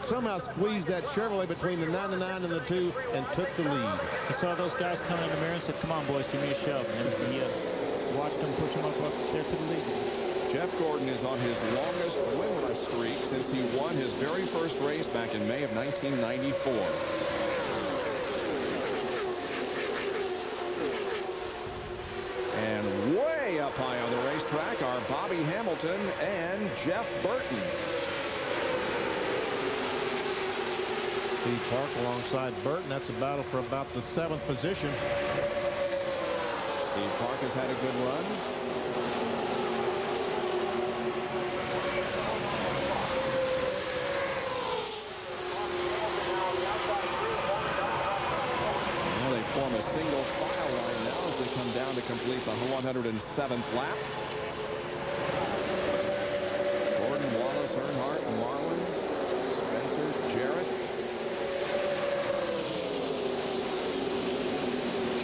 Somehow squeezed that Chevrolet between the 99 and the 2 and took the lead. I saw those guys coming in the mirror and said, come on, boys, give me a shove. And he watched them push him up there to the lead. Jeff Gordon is on his longest winless streak since he won his very first race back in May of 1994. And way up high on the racetrack are Bobby Hamilton and Jeff Burton. Steve Park alongside Burton. That's a battle for about the 7th position. Steve Park has had a good run. Form a single file line now as they come down to complete the 107th lap. Gordon, Wallace, Earnhardt, Marlin, Spencer, Jarrett,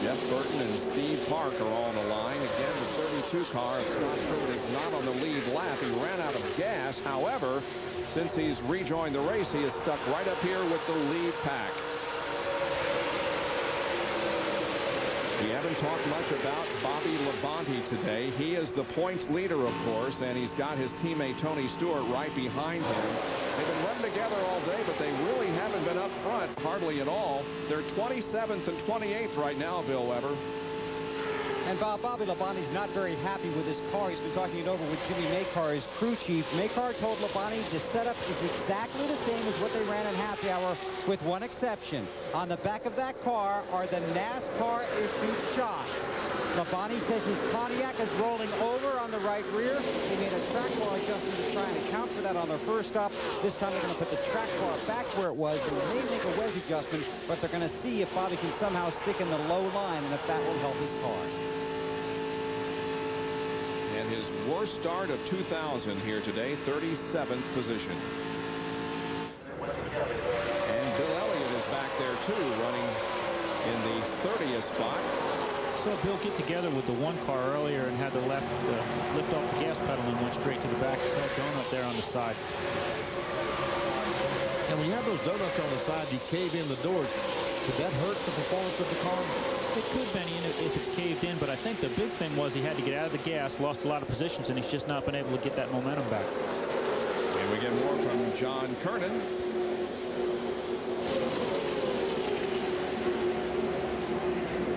Jeff Burton and Steve Park are all on the line. Again, the 32 car of Scott Pruitt is not on the lead lap. He ran out of gas. However, since he's rejoined the race, he is stuck right up here with the lead pack. We haven't talked much about Bobby Labonte today. He is the points leader, of course, and he's got his teammate Tony Stewart right behind him. They've been running together all day, but they really haven't been up front hardly at all. They're 27th and 28th right now, Bill Weber. And Bobby Labonte's not very happy with his car. He's been talking it over with Jimmy Makar, his crew chief. Makar told Labonte the setup is exactly the same as what they ran in happy hour, with one exception. On the back of that car are the NASCAR-issued shocks. Labonte says his Pontiac is rolling over on the right rear. He made a track bar adjustment to try and account for that on their first stop. This time they're going to put the track bar back where it was. They may make a wedge adjustment, but they're going to see if Bobby can somehow stick in the low line and if that will help his car. and his worst start of 2000 here today, 37th position. And Bill Elliott is back there too, running in the 30th spot. So Bill get together with the one car earlier and had the lift off the gas pedal and went straight to the back. Saw donut there on the side. And when you have those donuts on the side, you cave in the doors. Could that hurt the performance of the car? It could, Benny, if it's caved in, but I think the big thing was he had to get out of the gas, lost a lot of positions, and he's just not been able to get that momentum back. And we get more from John Kernan.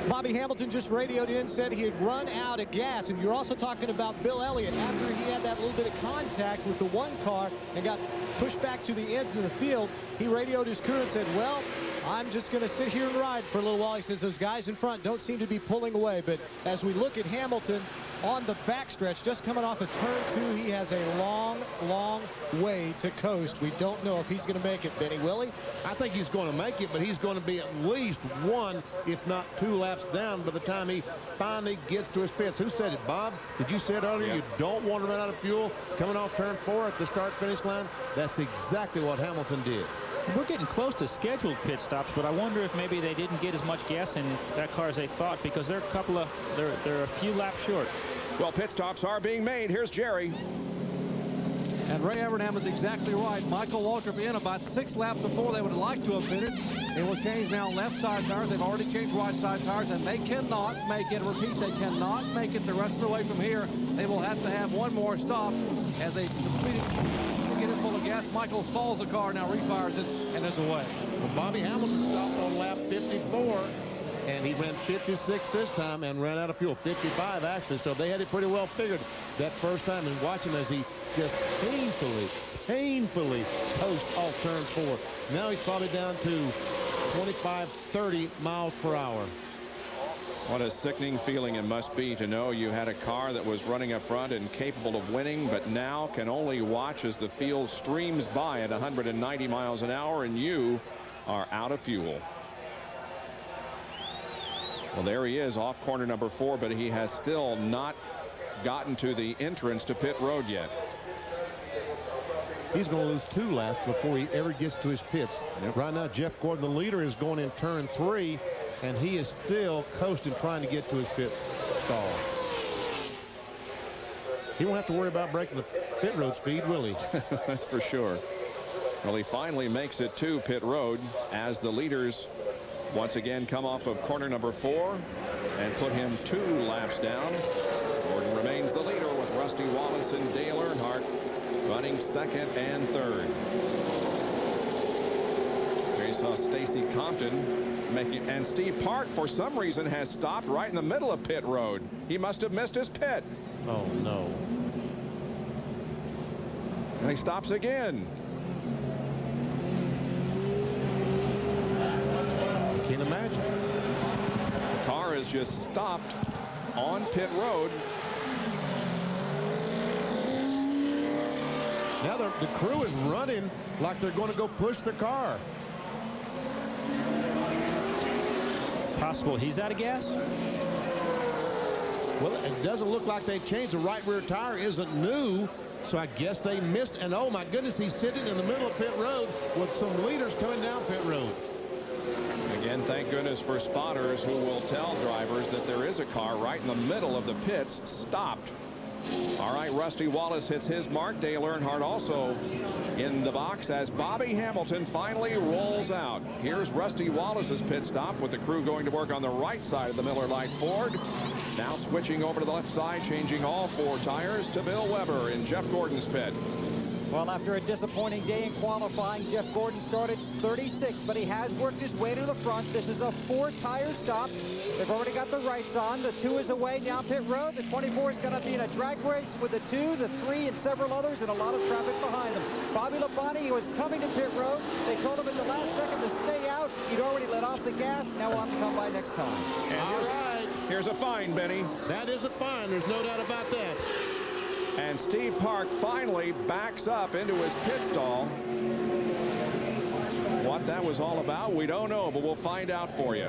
Bobby Hamilton just radioed in, said he had run out of gas. And you're also talking about Bill Elliott. After he had that little bit of contact with the one car and got pushed back to the edge of the field, he radioed his crew and said, well, I'm just going to sit here and ride for a little while. He says those guys in front don't seem to be pulling away. But as we look at Hamilton on the backstretch, just coming off of turn 2, he has a long, long way to coast. We don't know if he's going to make it, Benny. Will he? I think he's going to make it, but he's going to be at least 1, if not 2 laps down by the time he finally gets to his pits. Who said it, Bob? Did you say it earlier? You don't want to run out of fuel coming off turn 4 at the start-finish line? That's exactly what Hamilton did. We're getting close to scheduled pit stops, but I wonder if maybe they didn't get as much gas in that car as they thought, because they're a few laps short. Well, pit stops are being made. Here's Jerry. And Ray Evernham is exactly right. Michael Waltrip in about 6 laps before they would have liked to have pitted. They will change now left side tires. They've already changed right side tires, and they cannot make it. Repeat, they cannot make it the rest of the way from here. They will have to have one more stop as they completed. Get it full of gas. Michael stalls the car, now refires it, and is away. Well, Bobby Hamilton stopped on lap 54, and he ran 56 this time and ran out of fuel. 55 actually, so they had it pretty well figured that first time. And watch him as he just painfully coast off turn 4. Now he's probably down to 25, 30 miles per hour. What a sickening feeling it must be to know you had a car that was running up front and capable of winning, but now can only watch as the field streams by at 190 miles an hour and you are out of fuel. Well, there he is off corner number 4, but he has still not gotten to the entrance to pit road yet. He's going to lose 2 laps before he ever gets to his pits. Right now, Jeff Gordon, the leader, is going in turn 3. And he is still coasting, trying to get to his pit stall. He won't have to worry about breaking the pit road speed, will he? That's for sure. Well, he finally makes it to pit road as the leaders once again come off of corner number 4 and put him 2 laps down. Gordon remains the leader with Rusty Wallace and Dale Earnhardt running 2nd and 3rd. Here you saw Stacy Compton making, and Steve Park for some reason has stopped right in the middle of pit road. He must have missed his pit. Oh no. And he stops again. I can't imagine. The car has just stopped on pit road. Now the crew is running like they're going to go push the car. Possible he's out of gas? Well, it doesn't look like they changed. The right rear tire isn't new, so I guess they missed. And oh my goodness, he's sitting in the middle of pit road with some leaders coming down pit road. Again, thank goodness for spotters who will tell drivers that there is a car right in the middle of the pits stopped. All right, Rusty Wallace hits his mark. Dale Earnhardt also in the box as Bobby Hamilton finally rolls out. Here's Rusty Wallace's pit stop with the crew going to work on the right side of the Miller Lite Ford. Now switching over to the left side, changing all 4 tires to Bill Weber in Jeff Gordon's pit. Well, after a disappointing day in qualifying, Jeff Gordon started 36th, but he has worked his way to the front. This is a 4-tire stop. They've already got the rights on. The 2 is away down pit road. The 24 is going to be in a drag race with the 2, the 3, and several others, and a lot of traffic behind them. Bobby Labonte was coming to pit road. They told him at the last second to stay out. He'd already let off the gas. Now we'll have to come by next time. And here's a fine, Benny. That is a fine. There's no doubt about that. And Steve Park finally backs up into his pit stall. What that was all about, we don't know, but we'll find out for you.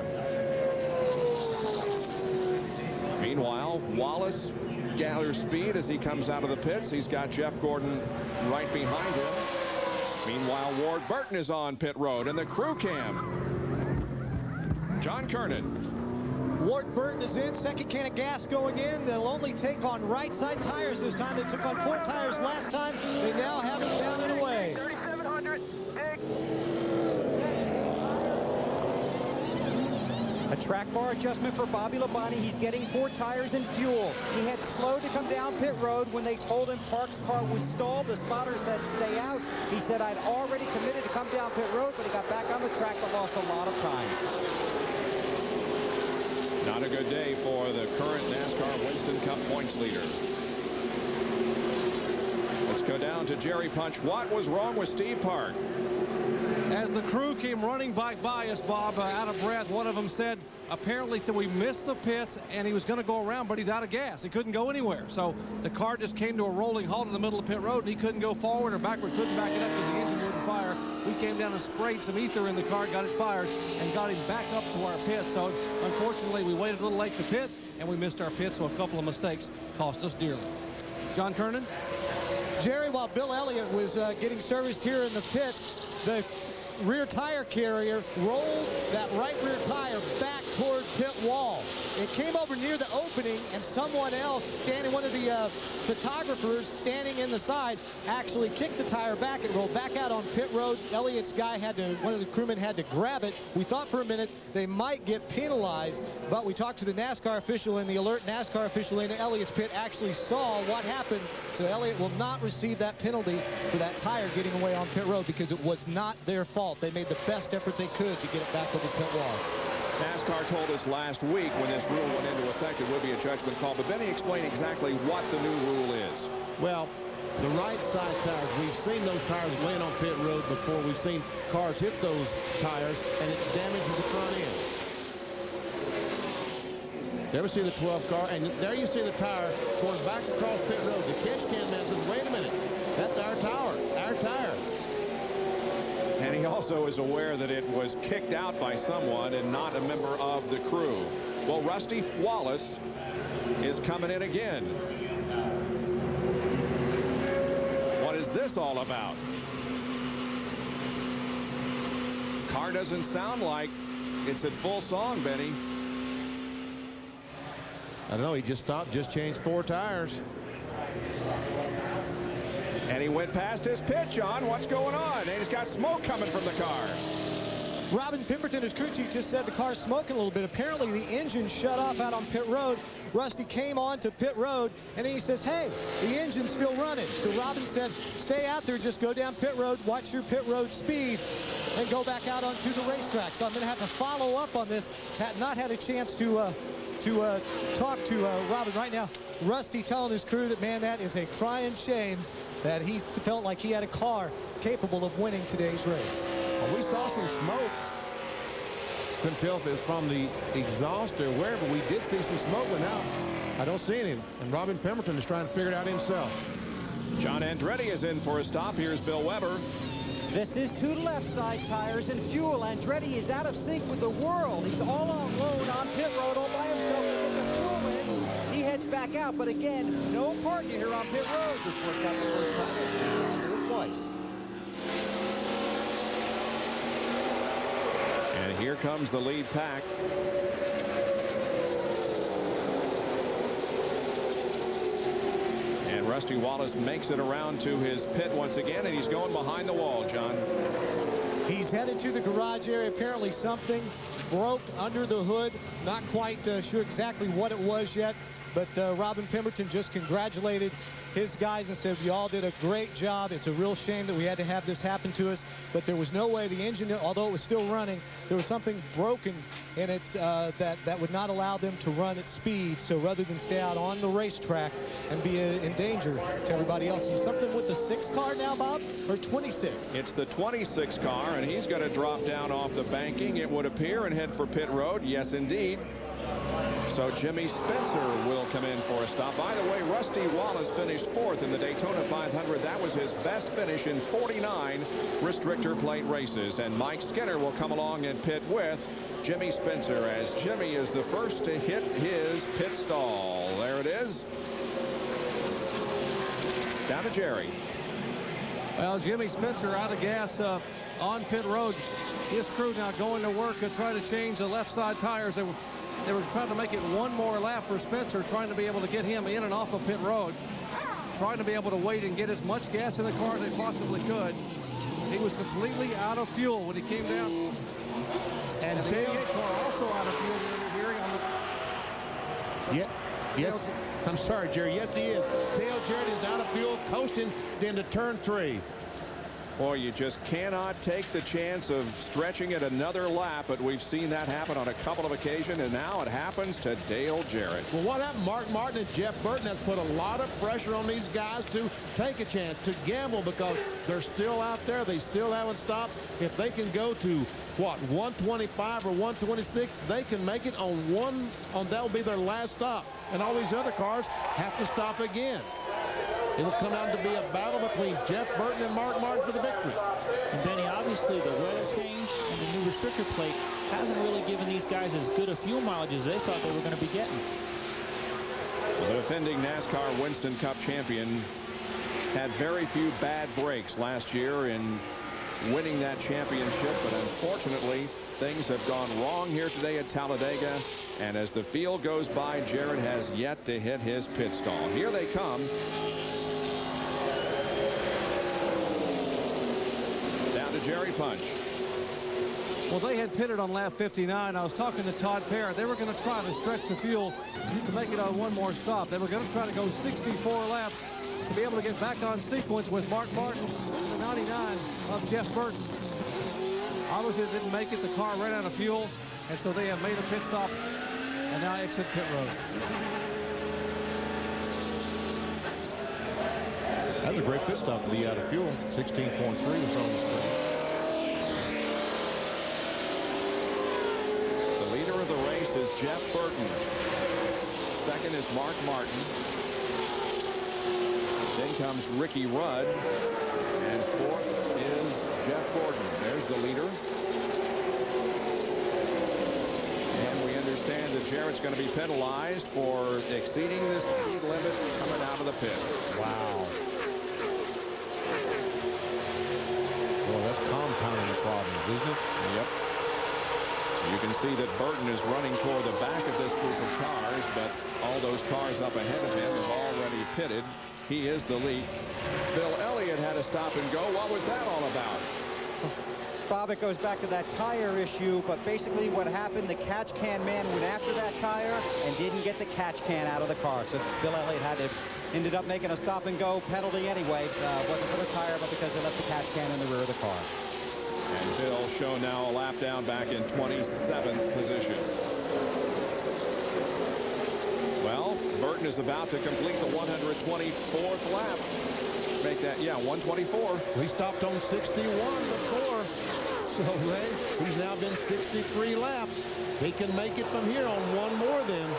Meanwhile, Wallace gather speed as he comes out of the pits. He's got Jeff Gordon right behind him. Meanwhile, Ward Burton is on pit road in the crew cam. John Kernan. Ward Burton is in, second can of gas going in. They'll only take on right side tires this time. They took on 4 tires last time. They now have it down and away. 3,700. A track bar adjustment for Bobby Labonte. He's getting 4 tires and fuel. He had slowed to come down pit road when they told him Park's car was stalled. The spotter said stay out. He said I'd already committed to come down pit road, but he got back on the track but lost a lot of time. Not a good day for the current NASCAR Winston Cup points leader. Let's go down to Jerry Punch. What was wrong with Steve Park? As the crew came running back by us, Bob, out of breath, one of them said, apparently said we missed the pits and he was going to go around, but he's out of gas. He couldn't go anywhere. So the car just came to a rolling halt in the middle of pit road and he couldn't go forward or backward, couldn't back it up because the engine wouldn't fire. We came down and sprayed some ether in the car, got it fired, and got him back up to our pit. So unfortunately, we waited a little late to pit and we missed our pit, so a couple of mistakes cost us dearly. John Kernan? Jerry, while Bill Elliott was getting serviced here in the pits, the rear tire carrier rolled that right rear tire back toward pit wall. It came over near the opening, and someone else standing, one of the photographers standing in the side, actually kicked the tire back and rolled back out on pit road. Elliott's guy had to, one of the crewmen had to grab it. We thought for a minute they might get penalized, but we talked to the NASCAR official, and the alert NASCAR official in Elliott's pit actually saw what happened. So Elliott will not receive that penalty for that tire getting away on pit road because it was not their fault. They made the best effort they could to get it back over pit wall. NASCAR told us last week when this rule went into effect it would be a judgment call, but Benny explained exactly what the new rule is. Well, the right side tires, we've seen those tires laying on pit road before. We've seen cars hit those tires and it damages the front end. You ever see the 12 car? And there you see the tire going back across pit road. The catch can man says, wait a minute, that's our tire, our tire. And he also is aware that it was kicked out by someone and not a member of the crew. Well, Rusty Wallace is coming in again. What is this all about? Car doesn't sound like it's at full song, Benny. I don't know, he just stopped, just changed 4 tires. And he went past his pit, John. What's going on? And he's got smoke coming from the car. Robin Pemberton, his crew chief, just said the car's smoking a little bit. Apparently the engine shut off out on pit road. Rusty came on to pit road and then he says, hey, the engine's still running. So Robin said, stay out there, just go down pit road, watch your pit road speed, and go back out onto the racetrack. So I'm going to have to follow up on this. Had not had a chance to talk to Robin right now. Rusty telling his crew that, man, that is a crying shame that he felt like he had a car capable of winning today's race. Well, we saw some smoke. Couldn't tell if it was from the exhaust or where, but we did see some smoke, but now I don't see any. And Robin Pemberton is trying to figure it out himself. John Andretti is in for a stop. Here's Bill Weber. This is 2 left side tires and fuel. Andretti is out of sync with the world. He's all alone on pit road all by himself to get the fuel in. He heads back out, but again, no parking here on pit road. This worked out the first time. Let's do it twice. And here comes the lead pack. And Rusty Wallace makes it around to his pit once again, and he's going behind the wall, John. He's headed to the garage area. Apparently something broke under the hood. Not quite sure exactly what it was yet, but Robin Pemberton just congratulated his guys and said, you all did a great job. It's a real shame that we had to have this happen to us, but there was no way the engine, although it was still running, there was something broken in it that would not allow them to run at speed. So rather than stay out on the racetrack and be in danger to everybody else. And something with the 6 car now, Bob, or 26? It's the 26 car, and he's going to drop down off the banking, it would appear, and head for pit road. Yes, indeed. So Jimmy Spencer will come in for a stop. By the way, Rusty Wallace finished 4th in the Daytona 500. That was his best finish in 49 restrictor plate races. And Mike Skinner will come along and pit with Jimmy Spencer, as Jimmy is the first to hit his pit stall. There it is. Down to Jerry. Well, Jimmy Spencer out of gas on pit road. His crew now going to work to try to change the left side tires. They were trying to make it one more lap for Spencer, trying to be able to get him in and off of pit road. Trying to be able to wait and get as much gas in the car as they possibly could. He was completely out of fuel when he came down. And the Dale car also out of fuel here on the... Yeah. Yes. I'm sorry, Jerry. Yes, he is. Dale Jarrett is out of fuel, coasting into turn 3. Boy, you just cannot take the chance of stretching it another lap, but we've seen that happen on a couple of occasions, and now it happens to Dale Jarrett. Well, what happened? Mark Martin and Jeff Burton has put a lot of pressure on these guys to take a chance, to gamble, because they're still out there. They still haven't stopped. If they can go to, what, 125 or 126, they can make it on that'll be their last stop. And all these other cars have to stop again. It'll come out to be a battle between Jeff Burton and Mark Martin for the victory. And Benny, obviously the weather change and the new restrictor plate hasn't really given these guys as good a fuel mileage as they thought they were going to be getting. The defending NASCAR Winston Cup champion had very few bad breaks last year in winning that championship, but unfortunately things have gone wrong here today at Talladega, and as the field goes by, Jarrett has yet to hit his pit stall. Here they come. Down to Jerry Punch. Well, they had pitted on lap 59. I was talking to Todd Parrott. They were going to try to stretch the field to make it on one more stop. They were going to try to go 64 laps to be able to get back on sequence with Mark Martin, the 99 of Jeff Burton. Obviously, it didn't make it. The car ran out of fuel, and so they have made a pit stop and now exit pit road. That was a great pit stop to be out of fuel. 16.3 was on the screen. The leader of the race is Jeff Burton. Second is Mark Martin. Then comes Ricky Rudd. And fourth is Jeff Gordon. There's the leader. And we understand that Jarrett's going to be penalized for exceeding the speed limit coming out of the pit. Wow. Well, that's compounding the problems, isn't it? Yep. You can see that Burton is running toward the back of this group of cars, but all those cars up ahead of him have already pitted. He is the lead. Bill Elliott had a stop and go. What was that all about? Bob, it goes back to that tire issue, but basically what happened, the catch can man went after that tire and didn't get the catch can out of the car. So Bill Elliott ended up making a stop and go penalty anyway. Wasn't for the tire, but because they left the catch can in the rear of the car. And Bill shown now a lap down back in 27th position. Well, Burton is about to complete the 124th lap. Make that, yeah, 124. We stopped on 61 before. So, Ray, he's now been 63 laps. He can make it from here on one more then.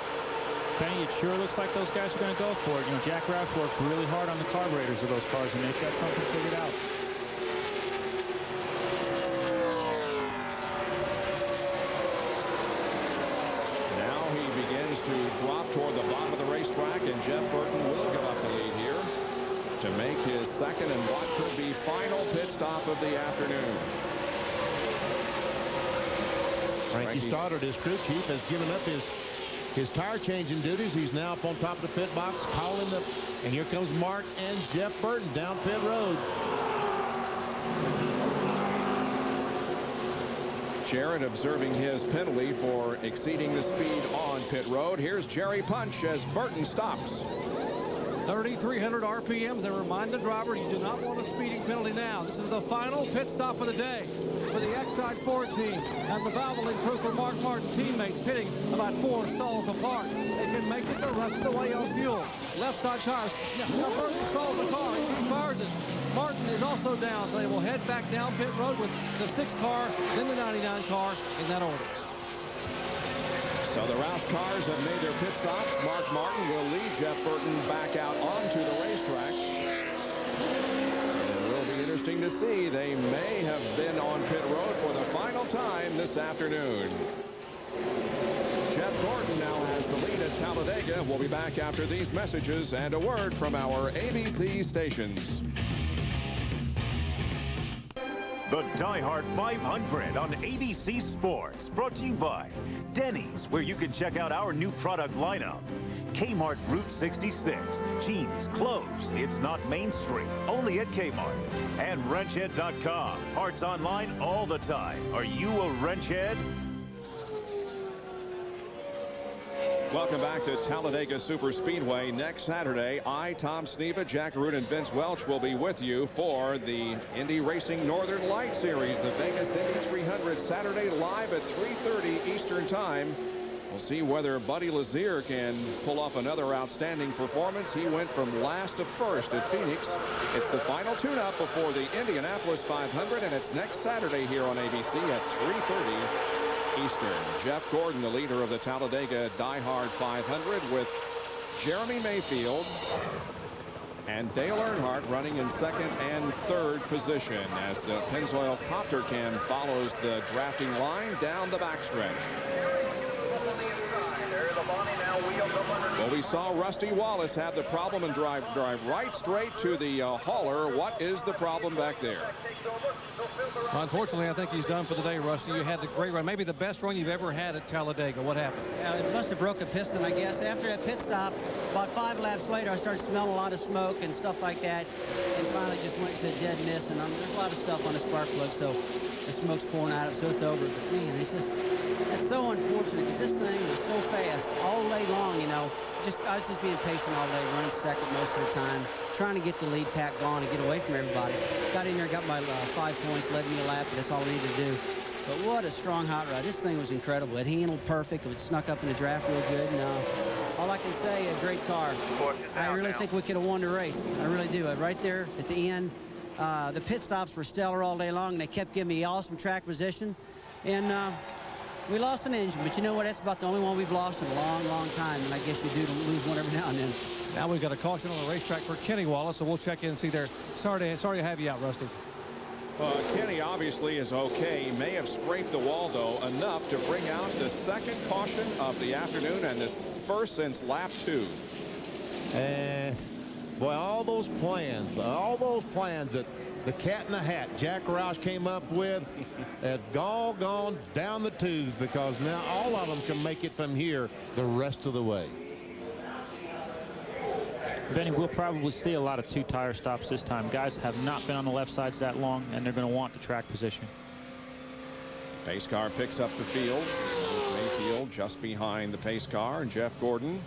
Benny, it sure looks like those guys are going to go for it. You know, Jack Roush works really hard on the carburetors of those cars, and they've got something figured out. Now he begins to drop toward the bottom of the racetrack, and Jeff Burton will give up the lead here to make his second and what could be final pit stop of the afternoon. Frankie Stoddard, his crew chief, has given up his tire changing duties. He's now up on top of the pit box calling the, and here comes Mark and Jeff Burton down pit road. Jarrett observing his penalty for exceeding the speed on pit road. Here's Jerry Punch as Burton stops. 3,300 RPMs. They remind the driver you do not want a speeding penalty now. This is the final pit stop of the day for the Exide Ford team. And the Valvoline crew for Mark Martin teammates pitting about 4 stalls apart. They can make it the rest of the way on fuel. Left side tires. Now Burton stalls the car. 18 cars. Martin is also down, so they will head back down pit road with the 6 car, then the 99 car in that order. So the Roush cars have made their pit stops. Mark Martin will lead Jeff Burton back out onto the racetrack. It will be interesting to see. They may have been on pit road for the final time this afternoon. Jeff Jeff Gordon now has the lead at Talladega. We'll be back after these messages and a word from our ABC stations. The Diehard 500 on ABC Sports, brought to you by Denny's, where you can check out our new product lineup. Kmart Route 66, jeans, clothes, it's not Main Street, only at Kmart. And wrenchhead.com, parts online all the time. Are you a wrench head? Welcome back to Talladega Superspeedway. Next Saturday, Tom Sneva, Jack Root, and Vince Welch will be with you for the Indy Racing Northern Light Series, the Vegas Indy 300, Saturday live at 3:30 Eastern Time. We'll see whether Buddy Lazier can pull off another outstanding performance. He went from last to first at Phoenix. It's the final tune-up before the Indianapolis 500, and it's next Saturday here on ABC at 3:30 Eastern. Jeff Gordon, the leader of the Talladega Diehard 500, with Jeremy Mayfield and Dale Earnhardt running in second and third position as the Pennzoil Copter Cam follows the drafting line down the backstretch. Well, we saw Rusty Wallace have the problem and drive right straight to the hauler. What is the problem back there? Well, unfortunately, I think he's done for the day, Rusty. You had a great run, maybe the best run you've ever had at Talladega. What happened? It must have broke a piston, I guess. After that pit stop, about 5 laps later, I started smelling a lot of smoke and stuff like that, and finally just went to a dead miss. And there's a lot of stuff on the spark plug, so the smoke's pouring out of it, so it's over. But man, that's so unfortunate because this thing was so fast all day long. You know, I was just being patient all day, running second most of the time, trying to get the lead pack gone and get away from everybody. Got in there, got my 5 points, led me a lap, but that's all I needed to do. But what a strong hot rod. This thing was incredible. It handled perfect. It snuck up in the draft real good. And all I can say, a great car. I really think we could have won the race. I really do. Right there at the end, the pit stops were stellar all day long, and they kept giving me awesome track position. And we lost an engine, but you know what? That's about the only one we've lost in a long, long time, and I guess you do lose one every now and then. Now we've got a caution on the racetrack for Kenny Wallace, so we'll check in and see there. Sorry to have you out, Rusty. Kenny obviously is okay. He may have scraped the wall, though, enough to bring out the second caution of the afternoon and the first since lap 2. And, boy, all those plans that the cat in the hat Jack Roush came up with have all gone down the tubes, because now all of them can make it from here the rest of the way. Benny, we'll probably see a lot of 2-tire stops this time. Guys have not been on the left sides that long, and they're going to want the track position. Pace car picks up the field. Mayfield just behind the pace car, and Jeff Gordon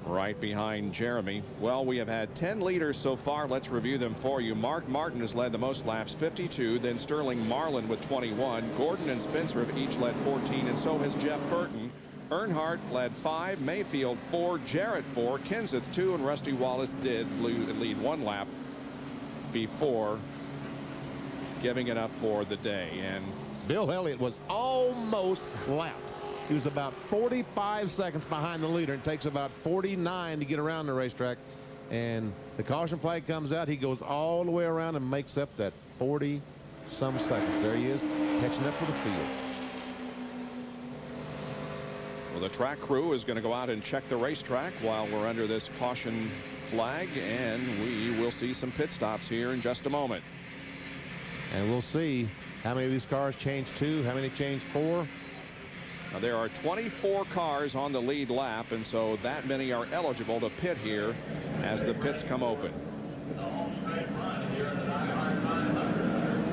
right behind Jeremy. Well, we have had 10 leaders so far. Let's review them for you. Mark Martin has led the most laps, 52. Then Sterling Marlin with 21. Gordon and Spencer have each led 14, and so has Jeff Burton. Earnhardt led 5, Mayfield 4, Jarrett 4, Kenseth 2, and Rusty Wallace did lead 1 lap before giving it up for the day. And Bill Elliott was almost lapped. He was about 45 seconds behind the leader. It takes about 49 to get around the racetrack. And the caution flag comes out. He goes all the way around and makes up that 40-some seconds. There he is, catching up with the field. Well, the track crew is going to go out and check the racetrack while we're under this caution flag, and we will see some pit stops here in just a moment. And we'll see how many of these cars change 2, how many change 4. Now, there are 24 cars on the lead lap, and so that many are eligible to pit here as the pits come open.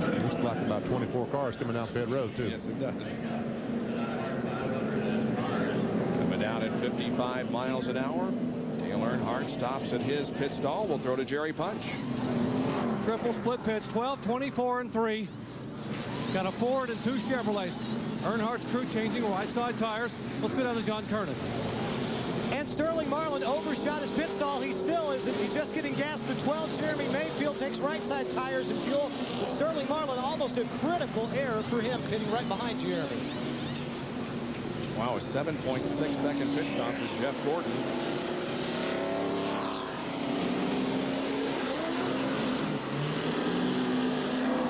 It looks like about 24 cars coming out pit road, too. Yes, it does. Coming down at 55 miles an hour. Dale Earnhardt stops at his pit stall. We'll throw to Jerry Punch. Triple split pits, 12, 24, and 3. Got a Ford and 2 Chevrolets. Earnhardt's crew changing right side tires. Let's go down to John Kernan. And Sterling Marlin overshot his pit stall. He still isn't. He's just getting gas to 12. Jeremy Mayfield takes right side tires and fuel. But Sterling Marlin, almost a critical error for him, pitting right behind Jeremy. Wow, a 7.6-second pit stop for Jeff Gordon.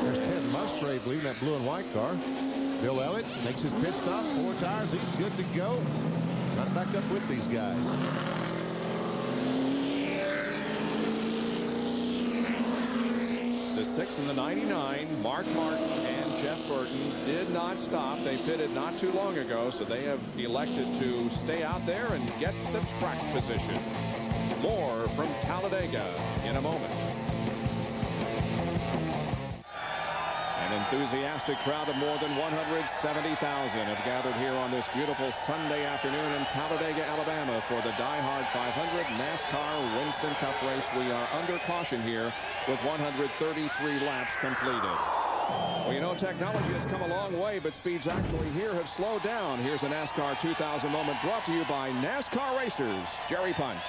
There's Ted Musgrave leaving that blue and white car. Bill Elliott makes his pit stop, 4 tires, he's good to go. Right back up with these guys. The 6 and the 99, Mark Martin and Jeff Burton did not stop. They pitted not too long ago, so they have elected to stay out there and get the track position. More from Talladega in a moment. An enthusiastic crowd of more than 170,000 have gathered here on this beautiful Sunday afternoon in Talladega, Alabama for the Diehard 500 NASCAR Winston Cup race. We are under caution here with 133 laps completed. Well, you know, technology has come a long way, but speeds actually here have slowed down. Here's a NASCAR 2000 moment brought to you by NASCAR Racers. Jerry Punch.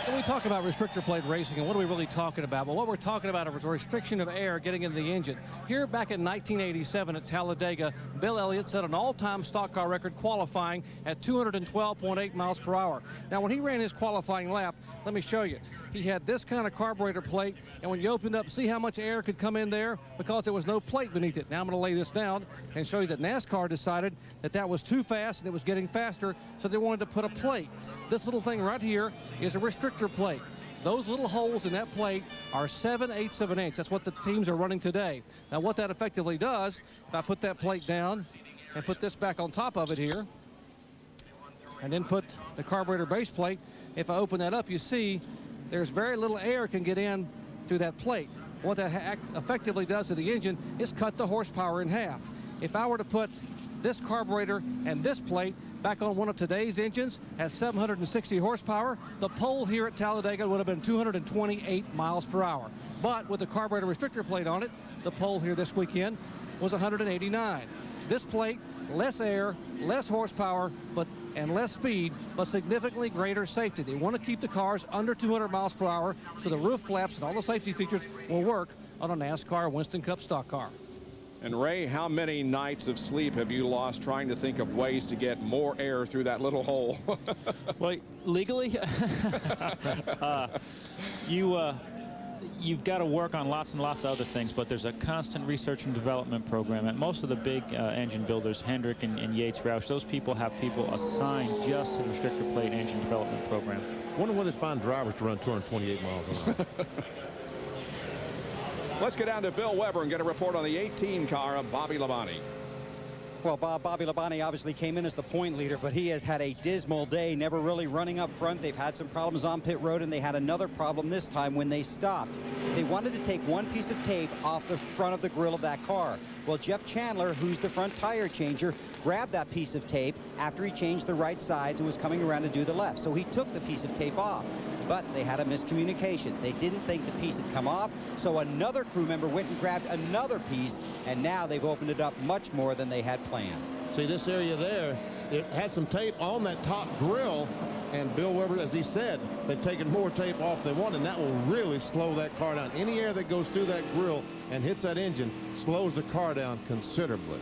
When we talk about restrictor plate racing, and what are we really talking about? Well, what we're talking about is a restriction of air getting into the engine. Here back in 1987 at Talladega, Bill Elliott set an all-time stock car record qualifying at 212.8 miles per hour. Now, when he ran his qualifying lap, let me show you. He had this kind of carburetor plate, and when you opened up, see how much air could come in there? Because there was no plate beneath it. Now I'm going to lay this down and show you that NASCAR decided that that was too fast and it was getting faster, so they wanted to put a plate. This little thing right here is a restrictor plate. Those little holes in that plate are 7/8 of an inch. That's what the teams are running today. Now what that effectively does, if I put that plate down and put this back on top of it here, and then put the carburetor base plate, if I open that up, you see there's very little air can get in through that plate. What that effectively does to the engine is cut the horsepower in half. If I were to put this carburetor and this plate back on one of today's engines at 760 horsepower, the pole here at Talladega would have been 228 miles per hour. But with the carburetor restrictor plate on it, the pole here this weekend was 189. This plate, less air, less horsepower, and less speed, but significantly greater safety. They want to keep the cars under 200 miles per hour so the roof flaps and all the safety features will work on a NASCAR Winston Cup stock car. And Ray, how many nights of sleep have you lost trying to think of ways to get more air through that little hole? Well, legally, you've got to work on lots and lots of other things, but there's a constant research and development program. And most of the big engine builders, Hendrick and Yates Roush, those people have people assigned just to the restrictor plate engine development program. Wonder when they'd find drivers to run 228 miles an hour. Let's get down to Bill Weber and get a report on the 18 car of Bobby Labonte. Well, Bobby Labonte obviously came in as the point leader, but he has had a dismal day, never really running up front. They've had some problems on pit road, and they had another problem this time when they stopped. They wanted to take one piece of tape off the front of the grill of that car. Well, Jeff Chandler, who's the front tire changer, grabbed that piece of tape after he changed the right sides and was coming around to do the left. So he took the piece of tape off. But they had a miscommunication. They didn't think the piece had come off, so another crew member went and grabbed another piece, and now they've opened it up much more than they had planned. See, this area there, it had some tape on that top grill, and Bill Weber, as he said, they've taken more tape off than they wanted, and that will really slow that car down. Any air that goes through that grill and hits that engine slows the car down considerably.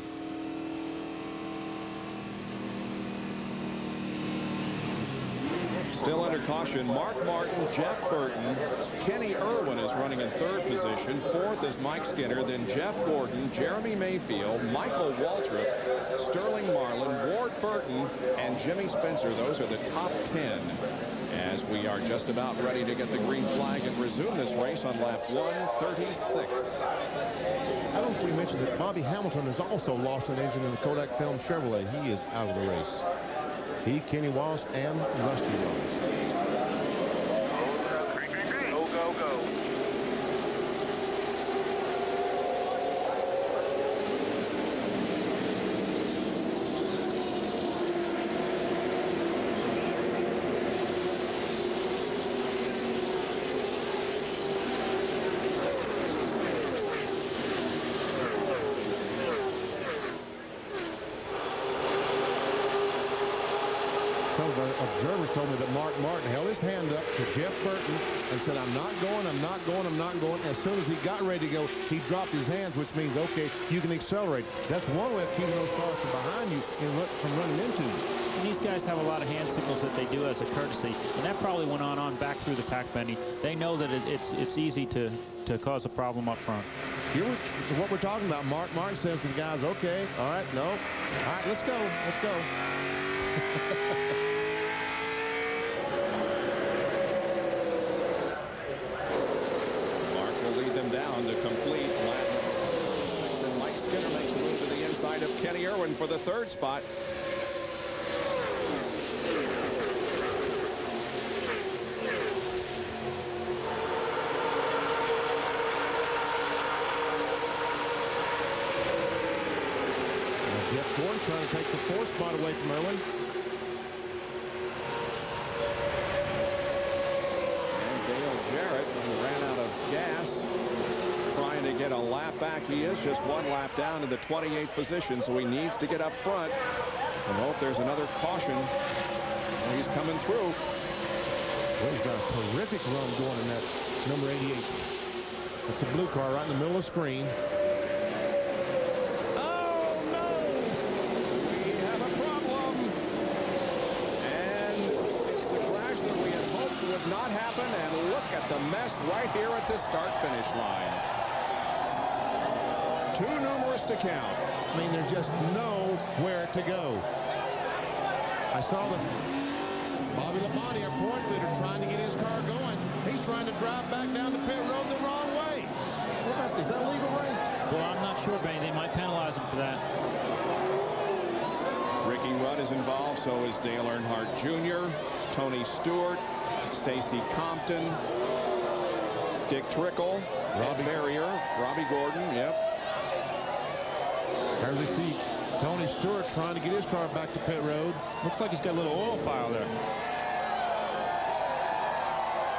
Still under caution, Mark Martin, Jeff Burton, Kenny Irwin is running in third position. Fourth is Mike Skinner, then Jeff Gordon, Jeremy Mayfield, Michael Waltrip, Sterling Marlin, Ward Burton, and Jimmy Spencer. Those are the top 10 as we are just about ready to get the green flag and resume this race on lap 136. I don't think we mentioned that Bobby Hamilton has also lost an engine in the Kodak Film Chevrolet. He is out of the race. He, Kenny Wallace, and Rusty Wallace. Go, go, go. Some of observers told me that Mark Martin held his hand up to Jeff Burton and said, I'm not going, I'm not going, I'm not going. As soon as he got ready to go, he dropped his hands, which means, okay, you can accelerate. That's one way of keeping those cars from behind you and from running into you. And these guys have a lot of hand signals that they do as a courtesy, and that probably went on back through the pack, Benny. They know that it's easy to cause a problem up front. Here so what we're talking about. Mark Martin says to the guys, okay, all right, no. All right, let's go, let's go. Mark will lead them down to complete lap. And Mike Skinner makes a move to the inside of Kenny Irwin for the third spot. Jeff Gordon trying to take the fourth spot away from Irwin. And Dale Jarrett, who ran out of gas, trying to get a lap back. He is just one lap down in the 28th position, so he needs to get up front. And hope there's another caution. And he's coming through. Well, he's got a terrific run going in that number 88. It's a blue car right in the middle of the screen. Not happen, and look at the mess right here at the start-finish line. Too numerous to count. I mean, there's just nowhere to go. I saw the Bobby Labonte, our point leader, trying to get his car going. He's trying to drive back down the pit road the wrong way. Is that legal, Ray? Well, I'm not sure, Benny. They might penalize him for that. Ricky Rudd is involved, so is Dale Earnhardt Jr., Tony Stewart, Stacy Compton, Dick Trickle, Robbie Barrier, Robbie Gordon, yep. There's we see Tony Stewart trying to get his car back to pit road. Looks like he's got a little oil file there.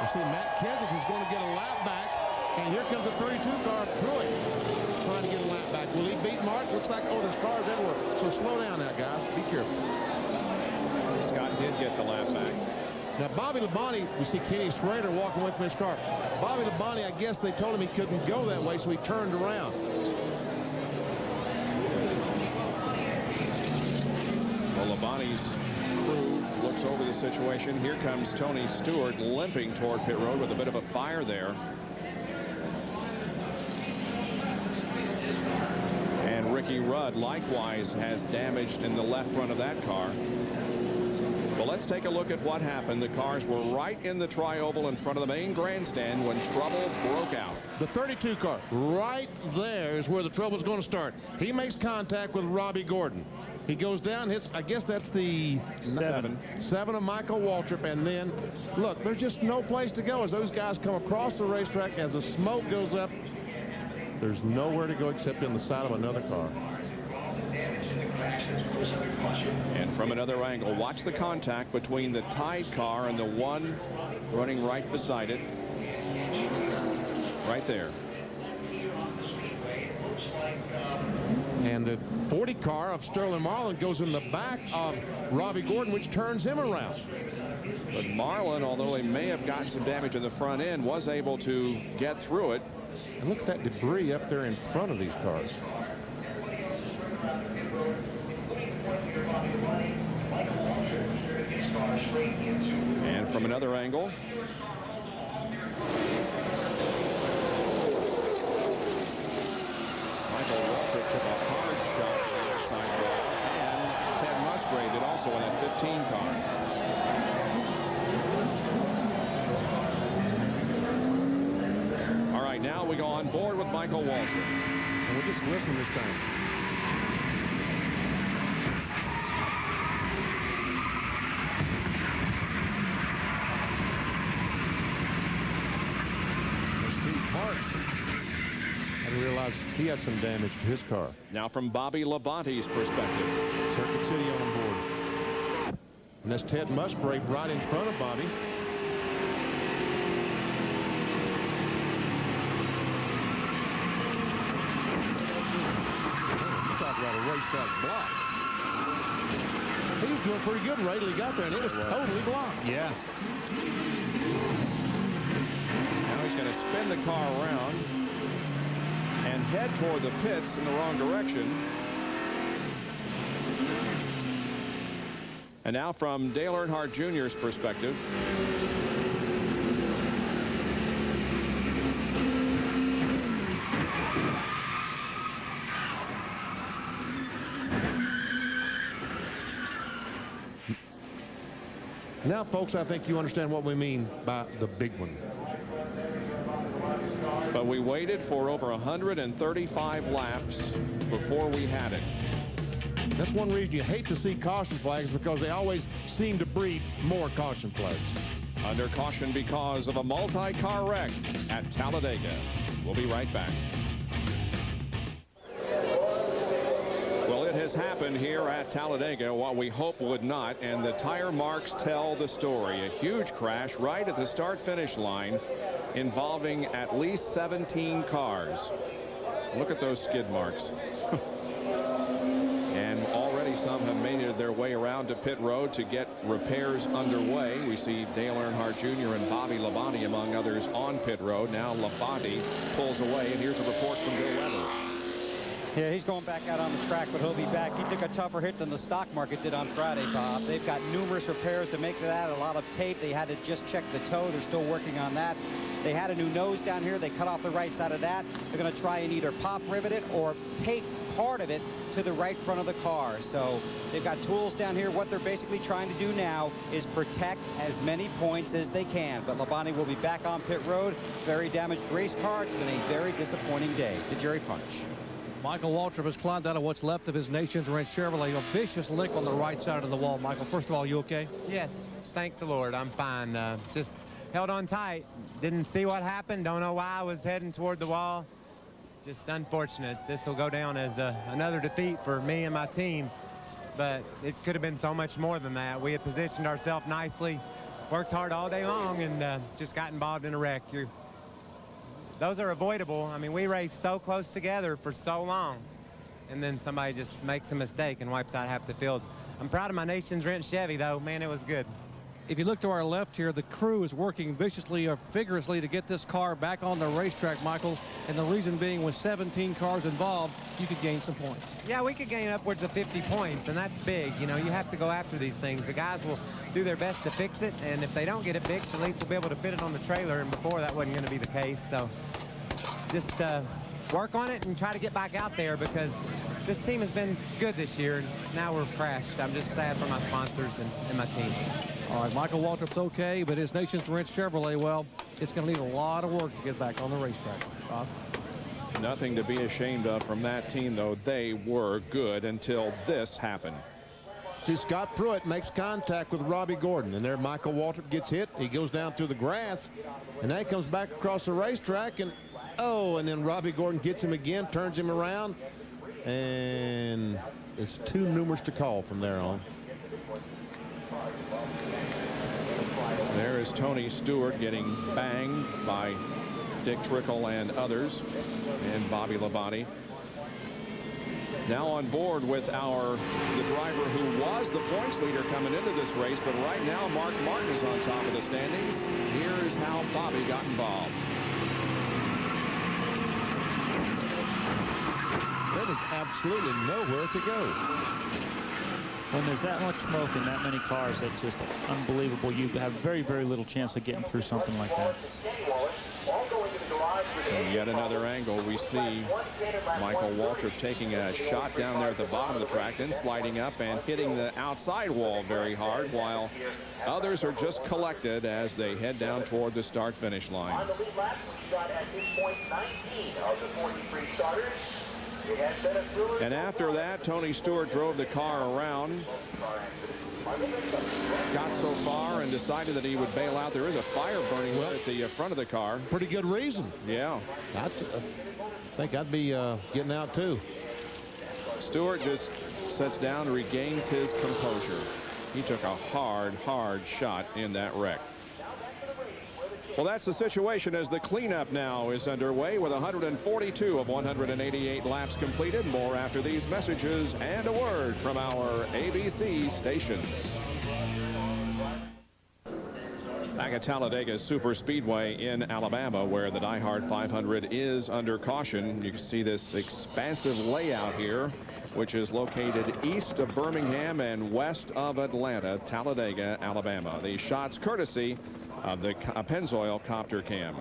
You see Matt Kenseth is going to get a lap back, and here comes the 32 car, Pruitt, trying to get a lap back. Will he beat Mark? Looks like, oh, there's cars everywhere. So slow down now, guys. Be careful. Scott did get the lap back. Now, Bobby Labonte, we see Kenny Schrader walking with his car. Bobby Labonte, I guess they told him he couldn't go that way, so he turned around. Well, Labonte's crew looks over the situation. Here comes Tony Stewart limping toward pit road with a bit of a fire there. And Ricky Rudd likewise has damaged in the left front of that car. Well, let's take a look at what happened. The cars were right in the tri-oval in front of the main grandstand when trouble broke out. The 32 car, right there is where the trouble's going to start. He makes contact with Robbie Gordon. He goes down, hits, I guess that's the 7 of Michael Waltrip, and then, look, there's just no place to go as those guys come across the racetrack. As the smoke goes up, there's nowhere to go except in the side of another car. And from another angle, watch the contact between the tied car and the one running right beside it. Right there. And the 40 car of Sterling Marlin goes in the back of Robbie Gordon, which turns him around. But Marlin, although he may have gotten some damage in the front end, was able to get through it. And look at that debris up there in front of these cars. And from another angle, Michael Waltrip took a hard shot to the outside wall, and Ted Musgrave did also in that 15 car. All right, now we go on board with Michael Waltrip. And we'll just listen this time. He had some damage to his car. Now from Bobby Labonte's perspective. Circuit City on board. And that's Ted Musgrave right in front of Bobby. You talk about a racetrack block. He's doing pretty good right till he got there, and it was totally blocked. Yeah. Now he's going to spin the car around and head toward the pits in the wrong direction. And now from Dale Earnhardt Jr.'s perspective. Now, folks, I think you understand what we mean by the big one. But we waited for over 135 laps before we had it. That's one reason you hate to see caution flags, because they always seem to breed more caution flags. Under caution because of a multi-car wreck at Talladega. We'll be right back. Well, it has happened here at Talladega, what we hope would not, and the tire marks tell the story. A huge crash right at the start-finish line involving at least 17 cars. Look at those skid marks. And already some have made their way around to pit road to get repairs underway. We see Dale Earnhardt Jr. and Bobby Labonte, among others, on pit road. Now Labonte pulls away, and here's a report from Bill Weathers. Yeah, he's going back out on the track, but he'll be back. He took a tougher hit than the stock market did on Friday, Bob. They've got numerous repairs to make to that, a lot of tape. They had to just check the toe. They're still working on that. They had a new nose down here. They cut off the right side of that. They're going to try and either pop rivet it or tape part of it to the right front of the car. So they've got tools down here. What they're basically trying to do now is protect as many points as they can. But Labonte will be back on pit road. Very damaged race car. It's been a very disappointing day. To Jerry Punch. Michael Waltrip has climbed out of what's left of his Nations Ranch Chevrolet. A vicious lick on the right side of the wall. Michael, first of all, you okay? Yes, thank the Lord. I'm fine. Just held on tight. Didn't see what happened. Don't know why I was heading toward the wall. Just unfortunate. This will go down as another defeat for me and my team. But it could have been so much more than that. We had positioned ourselves nicely, worked hard all day long, and just got involved in a wreck. Those are avoidable. I mean, we raced so close together for so long, and then somebody just makes a mistake and wipes out half the field. I'm proud of my Nations Rent Chevy, though. Man, it was good. If you look to our left here, the crew is working viciously or vigorously to get this car back on the racetrack, Michael. And the reason being, with 17 cars involved, you could gain some points. Yeah, we could gain upwards of 50 points, and that's big. You know, you have to go after these things. The guys will do their best to fix it, and if they don't get it fixed, at least we'll be able to fit it on the trailer, and before that wasn't going to be the case. So just work on it and try to get back out there, because this team has been good this year, and now we're crashed. I'm just sad for my sponsors and my team. All right, Michael Waltrip's okay, but his Nations Ranch Chevrolet, well, it's going to need a lot of work to get back on the racetrack. Bob? Nothing to be ashamed of from that team, though. They were good until this happened. See, Scott Pruitt makes contact with Robbie Gordon, and there Michael Waltrip gets hit. He goes down through the grass, and then he comes back across the racetrack, and and then Robbie Gordon gets him again, turns him around, and it's too numerous to call from there on. There is Tony Stewart getting banged by Dick Trickle and others, and Bobby Labonte. Now on board with the driver who was the points leader coming into this race, but right now Mark Martin is on top of the standings. Here's how Bobby got involved. There was absolutely nowhere to go. When there's that much smoke and that many cars, it's just unbelievable. You have very, very little chance of getting through something like that. And yet another angle. We see Michael Waltrip taking a shot down there at the bottom of the track, then sliding up and hitting the outside wall very hard, while others are just collected as they head down toward the start-finish line. And after that, Tony Stewart drove the car around, got so far, and decided that he would bail out. There is a fire burning at the front of the car. Pretty good reason. Yeah. I think I'd be getting out too. Stewart just sits down and regains his composure. He took a hard shot in that wreck. Well, that's the situation as the cleanup now is underway with 142 of 188 laps completed. More after these messages and a word from our ABC stations. Back at Talladega Superspeedway in Alabama, where the Diehard 500 is under caution. You can see this expansive layout here, which is located east of Birmingham and west of Atlanta, Talladega, Alabama. These shots courtesy of the Pennzoil Copter Cam.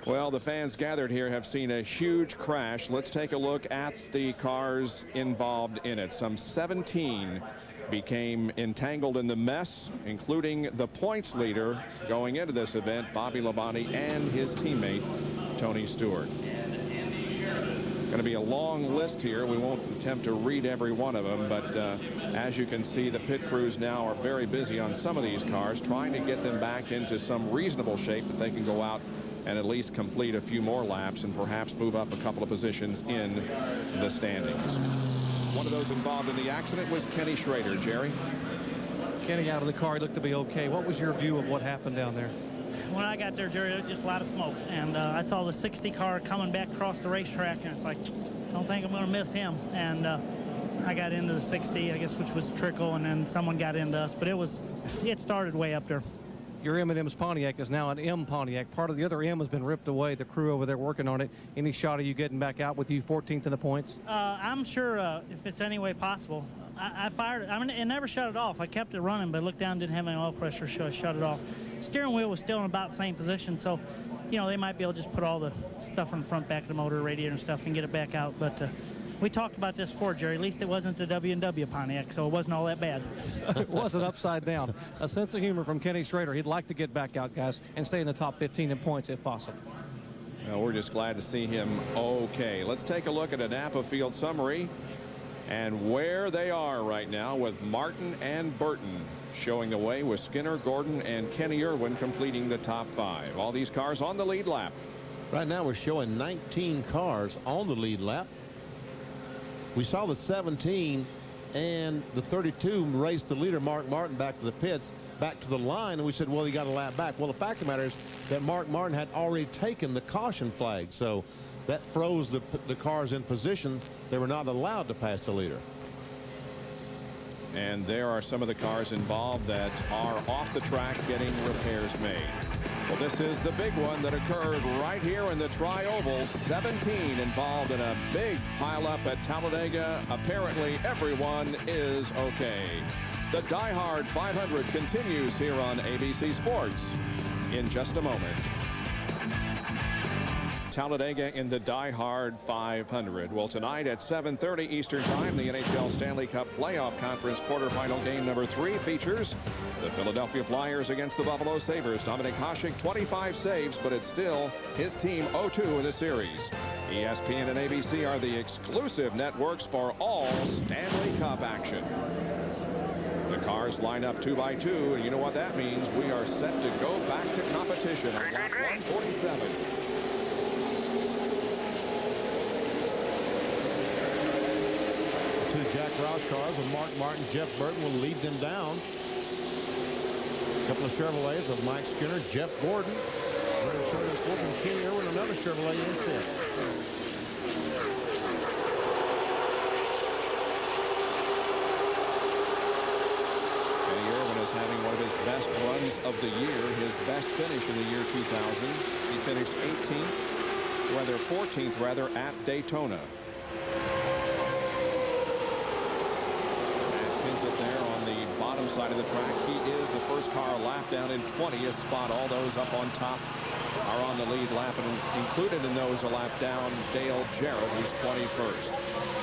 Well, the fans gathered here have seen a huge crash. Let's take a look at the cars involved in it. Some 17 became entangled in the mess, including the points leader going into this event, Bobby Labonte, and his teammate, Tony Stewart. Going to be a long list here. We won't attempt to read every one of them, but as you can see, the pit crews now are very busy on some of these cars, trying to get them back into some reasonable shape that they can go out and at least complete a few more laps and perhaps move up a couple of positions in the standings. One of those involved in the accident was Kenny Schrader. Jerry? Kenny out of the car. He looked to be okay. What was your view of what happened down there? When I got there, Jerry, there was just a lot of smoke. And I saw the 60 car coming back across the racetrack, and it's like, don't think I'm going to miss him. And I got into the 60, I guess, which was Trickle, and then someone got into us. But it started way up there. Your M&M's Pontiac is now an M Pontiac. Part of the other M has been ripped away. The crew over there working on it. Any shot of you getting back out with you 14th in the points? I'm sure if it's any way possible. I fired it. I mean, it never shut it off. I kept it running, but looked down, didn't have any oil pressure, so I shut it off. Steering wheel was still in about the same position, so, you know, they might be able to just put all the stuff in the front back of the motor, radiator and stuff, and get it back out. But we talked about this before, Jerry. At least it wasn't the W&W Pontiac, so it wasn't all that bad. It wasn't upside down. A sense of humor from Kenny Schrader. He'd like to get back out, guys, and stay in the top 15 in points if possible. Well, we're just glad to see him okay. Let's take a look at a Napa field summary and where they are right now with Martin and Burton showing the way, with Skinner, Gordon, and Kenny Irwin completing the top 5. All these cars on the lead lap. Right now we're showing 19 cars on the lead lap. We saw the 17 and the 32 race the leader, Mark Martin, back to the pits, back to the line, and we said, well, he got a lap back. Well, the fact of the matter is that Mark Martin had already taken the caution flag, so that froze the cars in position. They were not allowed to pass the leader. And there are some of the cars involved that are off the track getting repairs made. Well, this is the big one that occurred right here in the Tri-Oval. 17 involved in a big pileup at Talladega. Apparently, everyone is okay. The Diehard 500 continues here on ABC Sports in just a moment. Talladega in the Diehard 500. Well, tonight at 7:30 Eastern Time, the NHL Stanley Cup Playoff Conference quarterfinal game number 3 features the Philadelphia Flyers against the Buffalo Sabres. Dominik Hasek, 25 saves, but it's still his team 0-2 in the series. ESPN and ABC are the exclusive networks for all Stanley Cup action. The cars line up 2 by 2, and you know what that means. We are set to go back to competition on lap 147. Two Jack Roush cars with Mark Martin, Jeff Burton will lead them down. A couple of Chevrolets of Mike Skinner, Jeff Gordon. And Kenny Irwin, another Chevrolet in 5th. Kenny Irwin is having one of his best runs of the year, his best finish in the year 2000. He finished 14th rather, at Daytona. There on the bottom side of the track. He is the first car lap down in 20th spot. All those up on top are on the lead lap, and included in those a lap down Dale Jarrett, who's 21st.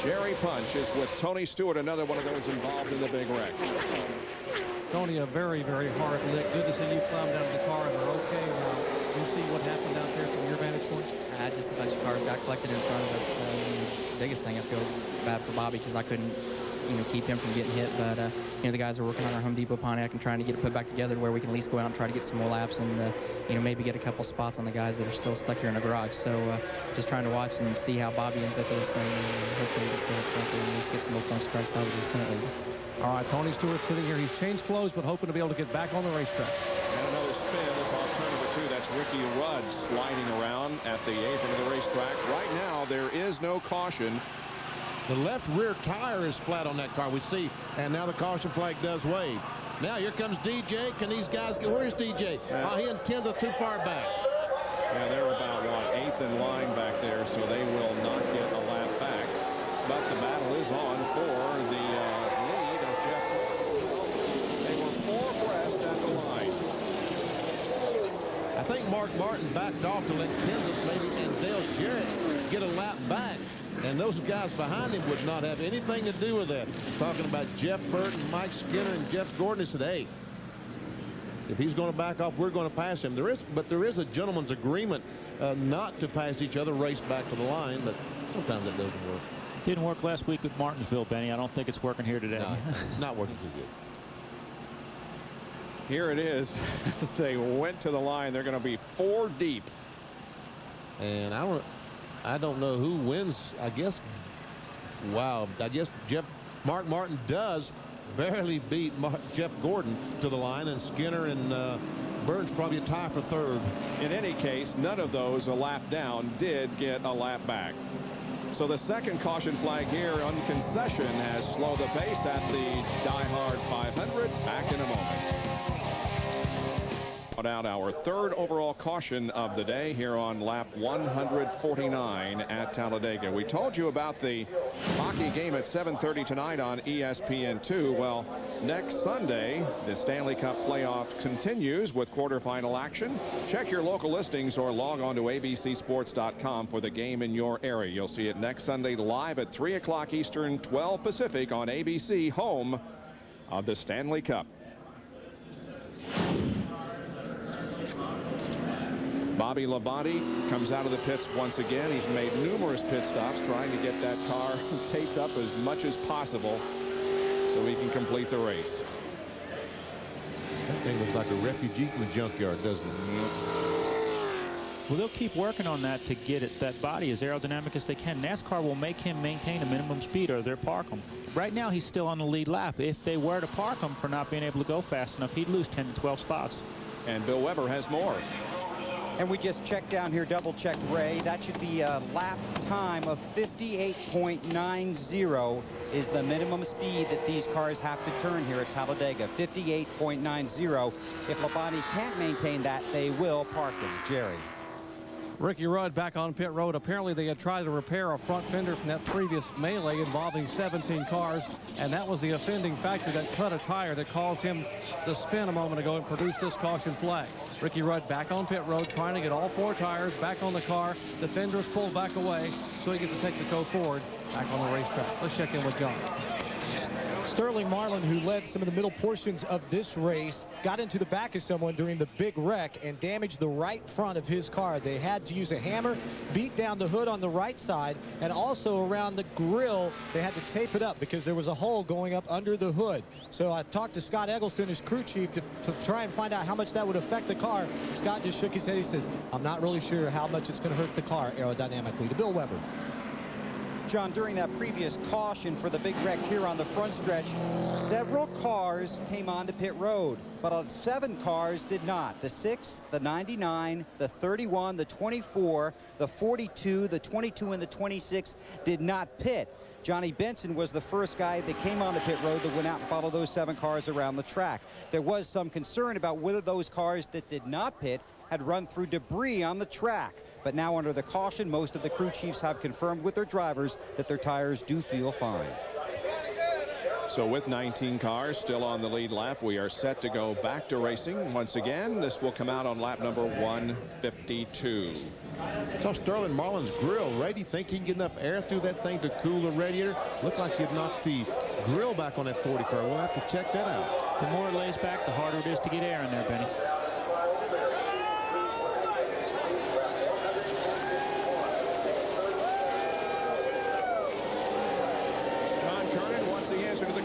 Jerry Punch is with Tony Stewart, another one of those involved in the big wreck. Tony, a very, very hard lick. Good to see you climb down to the car and are okay. You see what happened out there from your vantage point? Just a bunch of cars got collected in front of us. The biggest thing, I feel bad for Bobby because I couldn't, keep him from getting hit. But, the guys are working on our Home Depot Pontiac and trying to get it put back together where we can at least go out and try to get some more laps and, maybe get a couple spots on the guys that are still stuck here in the garage. So just trying to watch and see how Bobby ends up with this thing, and hopefully we can stay up front and at least get some more points to try to salvage his pennant lead. All right, Tony Stewart sitting here. He's changed clothes, but hoping to be able to get back on the racetrack. And another spin. This off turn number 2 Ricky Rudd sliding around at the apron of the racetrack. Right now, there is no caution. The left rear tire is flat on that car, we see, and now the caution flag does wave. Now here comes DJ. Can these guys get, where's DJ? He and Ken's are too far back. Yeah, they're about, what, 8th in line back there, so they will not get a lap back. But the battle is on for the lead of Jeff. They were 4 abreast at the line. I think Mark Martin backed off to let Kenseth maybe and Dale Jarrett get a lap back. And those guys behind him would not have anything to do with that. Talking about Jeff Burton, Mike Skinner, and Jeff Gordon. He said, hey, if he's going to back off, we're going to pass him. There is a gentleman's agreement not to pass each other, race back to the line, but sometimes that doesn't work. Didn't work last week at Martinsville, Benny. I don't think it's working here today. No, not working too good. Here it is. As they went to the line, they're going to be 4 deep. And I don't know who wins. I guess, wow, I guess Mark Martin does barely beat Jeff Gordon to the line, and Skinner and Burns probably a tie for 3rd. In any case, none of those a lap down did get a lap back. So the second caution flag here on concession has slowed the pace at the Diehard 500. Back in a moment. Out our 3rd overall caution of the day here on lap 149 at Talladega. We told you about the hockey game at 7:30 tonight on ESPN2. Well, next Sunday, the Stanley Cup playoff continues with quarterfinal action. Check your local listings or log on to abcsports.com for the game in your area. You'll see it next Sunday live at 3 o'clock Eastern, 12 Pacific on ABC, home of the Stanley Cup. Bobby Labonte comes out of the pits once again. He's made numerous pit stops trying to get that car taped up as much as possible so he can complete the race. That thing looks like a refugee from the junkyard, doesn't it? Well, they'll keep working on that to get that body as aerodynamic as they can. NASCAR will make him maintain a minimum speed or they'll park him. Right now, he's still on the lead lap. If they were to park him for not being able to go fast enough, he'd lose 10 to 12 spots. And Bill Weber has more. And we just checked down here, double checked, Ray. That should be a lap time of 58.90 is the minimum speed that these cars have to turn here at Talladega. 58.90. If Labonte can't maintain that, they will park him. Jerry. Ricky Rudd back on pit road. Apparently they had tried to repair a front fender from that previous melee involving 17 cars, and that was the offending factor that cut a tire that caused him to spin a moment ago and produce this caution flag. Ricky Rudd back on pit road trying to get all 4 tires back on the car. The fender is pulled back away so he gets to take the go forward back on the racetrack. Let's check in with John. Sterling Marlin, who led some of the middle portions of this race, got into the back of someone during the big wreck and damaged the right front of his car. They had to use a hammer, beat down the hood on the right side, and also around the grill, they had to tape it up because there was a hole going up under the hood. So I talked to Scott Eggleston, his crew chief, to try and find out how much that would affect the car. Scott just shook his head. He says, I'm not really sure how much it's going to hurt the car aerodynamically. To Bill Weber. John, during that previous caution for the big wreck here on the front stretch, several cars came onto pit road, but 7 cars did not. The 6, the 99, the 31, the 24, the 42, the 22, and the 26 did not pit. Johnny Benson was the first guy that came on the pit road that went out and followed those 7 cars around the track. There was some concern about whether those cars that did not pit had run through debris on the track. But now under the caution, most of the crew chiefs have confirmed with their drivers that their tires do feel fine. So with 19 cars still on the lead lap, we are set to go back to racing. Once again, this will come out on lap number 152. So Sterling Marlin's grill. Ray, do you think he can get enough air through that thing to cool the radiator? Looked like he'd knocked the grill back on that 40 car. We'll have to check that out. The more it lays back, the harder it is to get air in there, Benny.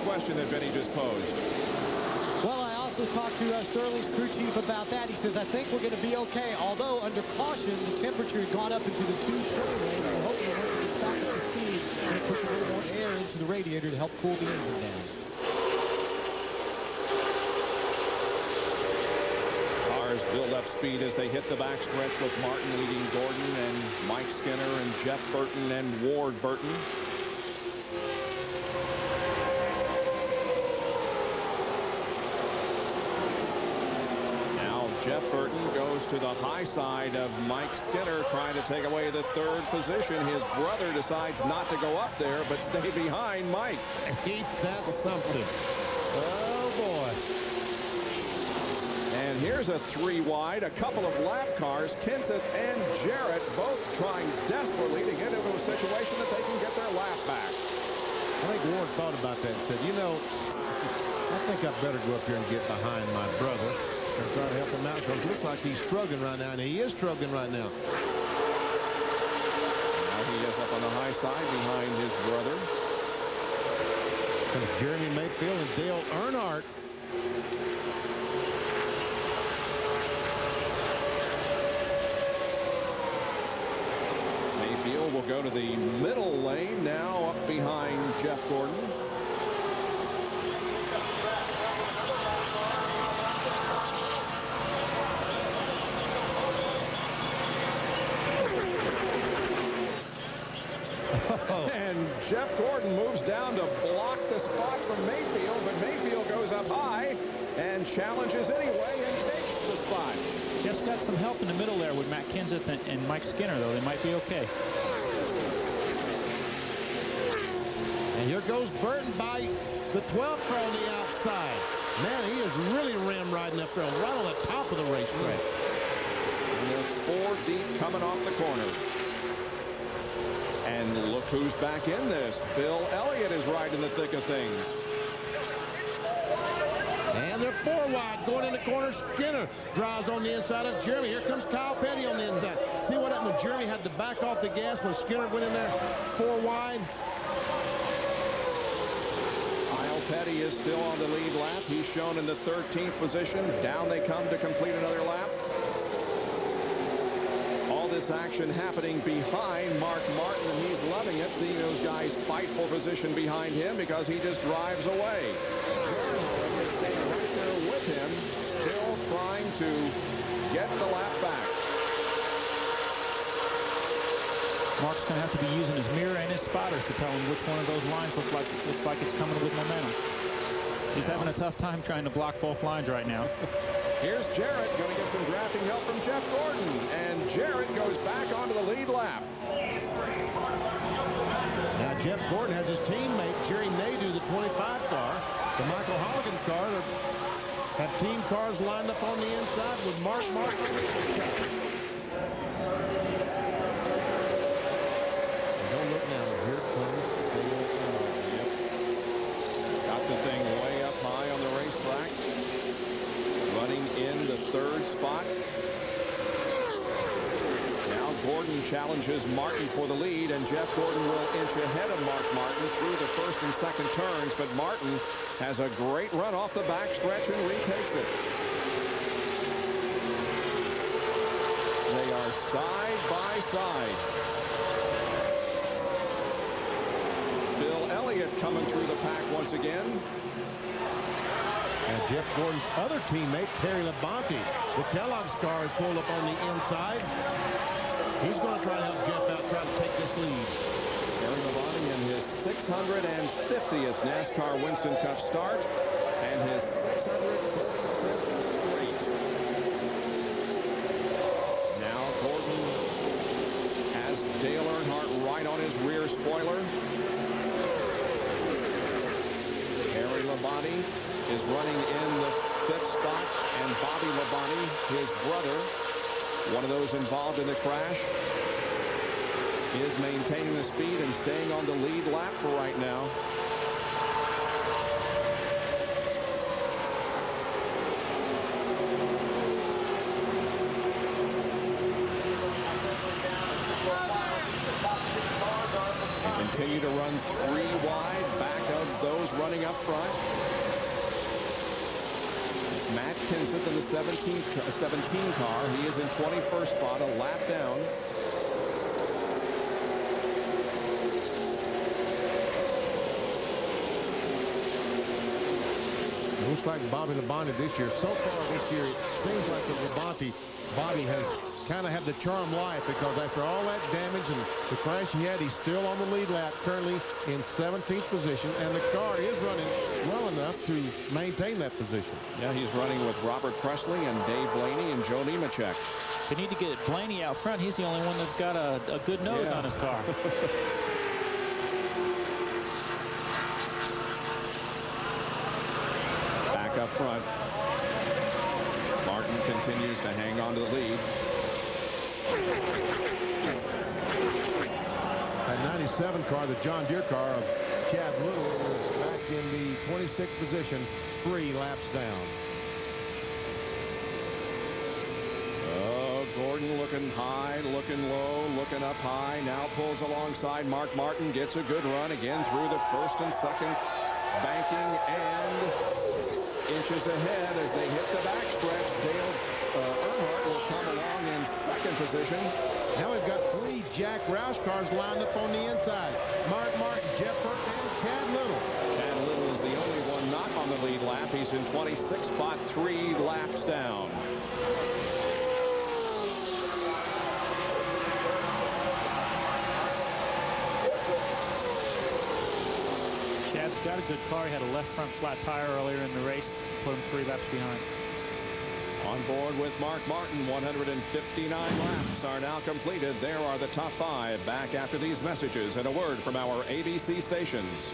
Question that Benny just posed. Well, I also talked to Sterling's crew chief about that. He says, I think we're going to be okay. Although under caution, the temperature had gone up into the 220 range. We're hoping once it gets back up to speed, it's going to push a little more air into the radiator to help cool the engine down. Cars build up speed as they hit the backstretch with Martin leading Gordon and Mike Skinner and Jeff Burton and Ward Burton. Now Jeff Burton goes to the high side of Mike Skinner, trying to take away the third position. His brother decides not to go up there but stay behind Mike. Ain't that something? Oh boy. And here's a 3 wide, a couple of lap cars. Kenseth and Jarrett both trying desperately to get into a situation that they can get their lap back. I think Ward thought about that and said, you know, I think I better go up here and get behind my brother and try to help him out, because it looks like he's struggling right now, and he is struggling right now. Now he is up on the high side behind his brother. Comes Jeremy Mayfield and Dale Earnhardt. Mayfield will go to the middle lane now, up behind Jeff Gordon. And Jeff Gordon moves down to block the spot from Mayfield, but Mayfield goes up high and challenges anyway and takes the spot. Jeff's got some help in the middle there with Matt Kenseth and Mike Skinner, though. They might be okay. And here goes Burton by the 12th car on the outside. Man, he is really ram riding up there right on the top of the racetrack. And they're 4 deep coming off the corner. And look who's back in this. Bill Elliott is right in the thick of things. And they're 4 wide going in the corner. Skinner drives on the inside of Jeremy. Here comes Kyle Petty on the inside. See what happened when Jeremy had to back off the gas when Skinner went in there 4 wide? Kyle Petty is still on the lead lap. He's shown in the 13th position. Down they come to complete another lap. All this action happening behind Mark Martin, and he's loving it, seeing those guys fight for position behind him because he just drives away. Staying right there with him, still trying to get the lap back. Mark's going to have to be using his mirror and his spotters to tell him which one of those lines looks like it's coming with momentum. He's having a tough time trying to block both lines right now. Here's Jarrett going to get some drafting help from Jeff Gordon, and Jarrett goes back onto the lead lap. Now Jeff Gordon has his teammate Jerry Nadeau, the 25 car. The Michael Holligan car have team cars lined up on the inside with Mark Martin on the outside. And don't look now. Here comes Dale Earnhardt. Yep. Got the thing way up high on the racetrack. Running in the 3rd spot. Now Gordon challenges Martin for the lead, and Jeff Gordon will inch ahead of Mark Martin through the 1st and 2nd turns, but Martin has a great run off the backstretch and retakes it. They are side by side. Bill Elliott coming through the pack once again. And Jeff Gordon's other teammate, Terry Labonte, the Kellogg's car is pulled up on the inside. He's going to try to help Jeff out, try to take this lead. Terry Labonte in his 650th NASCAR Winston Cup start and his 645th straight. Now Gordon has Dale Earnhardt right on his rear spoiler. Terry Labonte is running in the 5th spot, and Bobby Labonte, his brother, one of those involved in the crash, is maintaining the speed and staying on the lead lap for right now. They continue to run 3 wide back of those running up front. It's Matt Kenseth in the 17 car. He is in 21st spot, a lap down. Looks like Bobby Labonte this year. So far this year, it seems like the Bobby has kind of had the charm life, because after all that damage and the crash he had, he's still on the lead lap, currently in 17th position, and the car is running well enough to maintain that position. Yeah, he's running with Robert Presley and Dave Blaney and Joe Nemechek. They need to get Blaney out front. He's the only one that's got a good nose on his car. Back up front. Martin continues to hang on to the lead. That 97 car, the John Deere car of Chad Little, is back in the 26th position, 3 laps down. Oh, Gordon looking high, looking low, looking up high. Now pulls alongside Mark Martin, gets a good run again through the first and second banking, and inches ahead as they hit the backstretch. Dale Earnhardt will come along in second position. Now we've got 3 Jack Roush cars lined up on the inside. Mark Martin, Jeff Burke, and Chad Little. Chad Little is the only one not on the lead lap. He's in 26th spot, 3 laps down. Chad's got a good car. He had a left front flat tire earlier in the race. Put him 3 laps behind. On board with Mark Martin, 159 laps are now completed. There are the top 5. Back after these messages and a word from our ABC stations.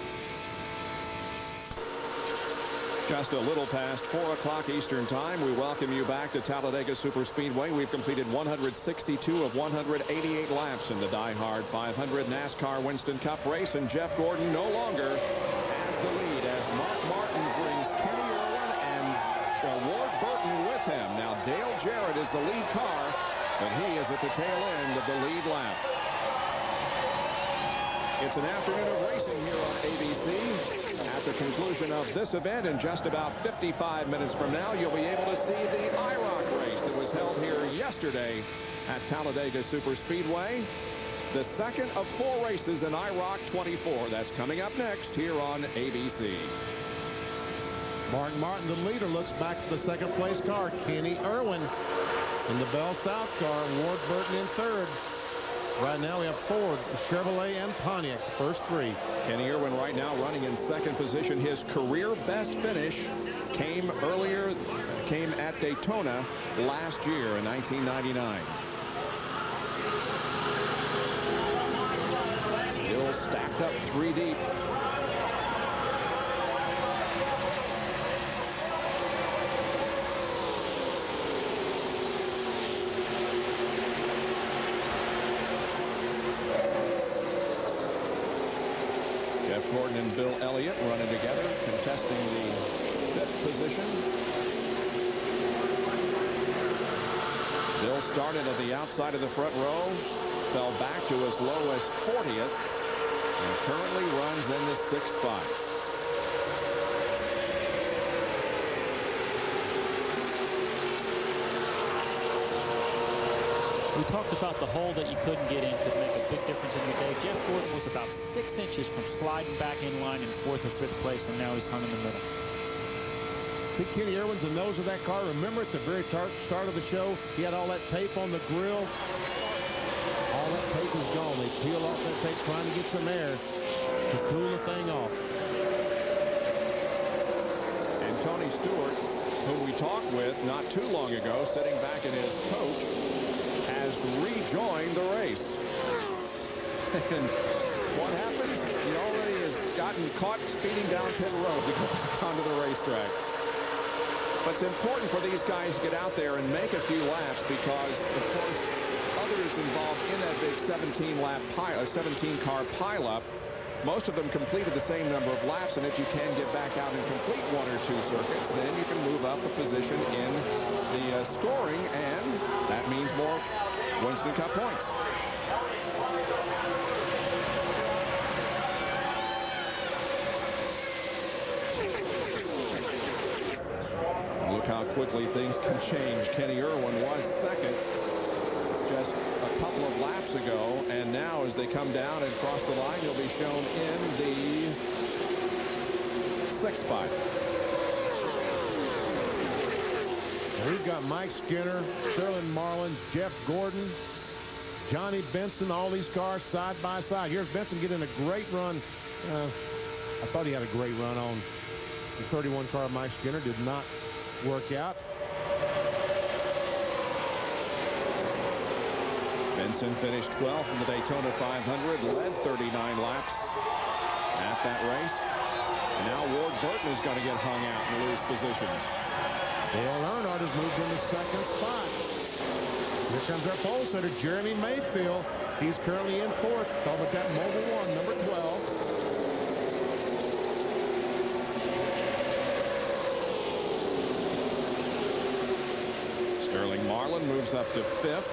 Just a little past 4 o'clock Eastern Time. We welcome you back to Talladega Superspeedway. We've completed 162 of 188 laps in the Die-Hard 500 NASCAR Winston Cup race, and Jeff Gordon no longer has the lead as Mark Martin brings Kenny Irwin and Ward Burton with him. Now Dale Jarrett is the lead car, but he is at the tail end of the lead lap. It's an afternoon of racing here on ABC. At the conclusion of this event, in just about 55 minutes from now, you'll be able to see the IROC race that was held here yesterday at Talladega Superspeedway. The second of 4 races in IROC 24. That's coming up next here on ABC. Mark Martin, the leader, looks back at the second place car. Kenny Irwin in the Bell South car. Ward Burton in third. Right now we have Ford, Chevrolet, and Pontiac, the first 3. Kenny Irwin right now running in second position. His career best finish came at Daytona last year in 1999. Still stacked up 3 deep. Jeff Gordon and Bill Elliott running together, contesting the 5th position. Bill started at the outside of the front row, fell back to as low as 40th, and currently runs in the 6th spot. We talked about the hole that you couldn't get in could make a big difference in your day. Jeff Gordon was about 6 inches from sliding back in line in 4th or 5th place, and now he's hung in the middle. I think Kenny Irwin's the nose of that car. Remember at the very start of the show, he had all that tape on the grills. All that tape is gone. They peel off that tape trying to get some air to cool the thing off. And Tony Stewart, who we talked with not too long ago, sitting back in his coach, has rejoined the race. And what happens? He already has gotten caught speeding down pit road to go back onto the racetrack. But it's important for these guys to get out there and make a few laps because, of course, others involved in that big 17-car pileup, most of them completed the same number of laps, and if you can get back out and complete 1 or 2 circuits, then you can move up a position in the scoring, and that means more Winston Cup points. Look how quickly things can change. Kenny Irwin was second just a couple of laps ago, and now as they come down and cross the line, he'll be shown in the 6th spot. We've got Mike Skinner, Sterling Marlin, Jeff Gordon, Johnny Benson, all these cars side by side. Here's Benson getting a great run. I thought he had a great run on the 31 car. Mike Skinner did not work out. Benson finished 12th in the Daytona 500, led 39 laps at that race. And now Ward Burton is going to get hung out and lose positions. Dale Earnhardt has moved into second spot. Here comes our pole setter, Jeremy Mayfield. He's currently in fourth. Talk about that Mobil 1, number 12. Sterling Marlin moves up to 5th.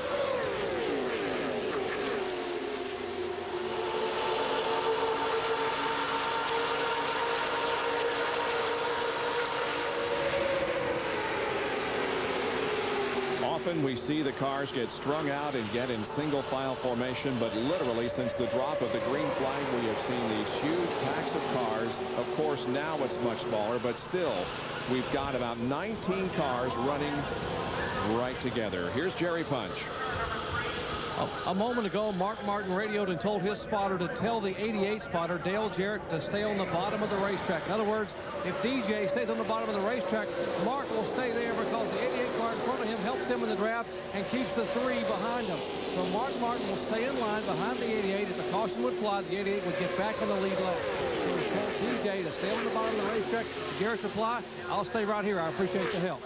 Often we see the cars get strung out and get in single file formation, but literally since the drop of the green flag we have seen these huge packs of cars. Of course now it's much smaller, but still we've got about 19 cars running right together. Here's Jerry Punch. A moment ago, Mark Martin radioed and told his spotter to tell the 88 spotter, Dale Jarrett, to stay on the bottom of the racetrack. In other words, if DJ stays on the bottom of the racetrack, Mark will stay there because the 88 car in front of him helps him in the draft and keeps the 3 behind him. So Mark Martin will stay in line behind the 88. If the caution would fly, the 88 would get back on the lead lap. So he told DJ to stay on the bottom of the racetrack. Jarrett's reply, I'll stay right here. I appreciate the help.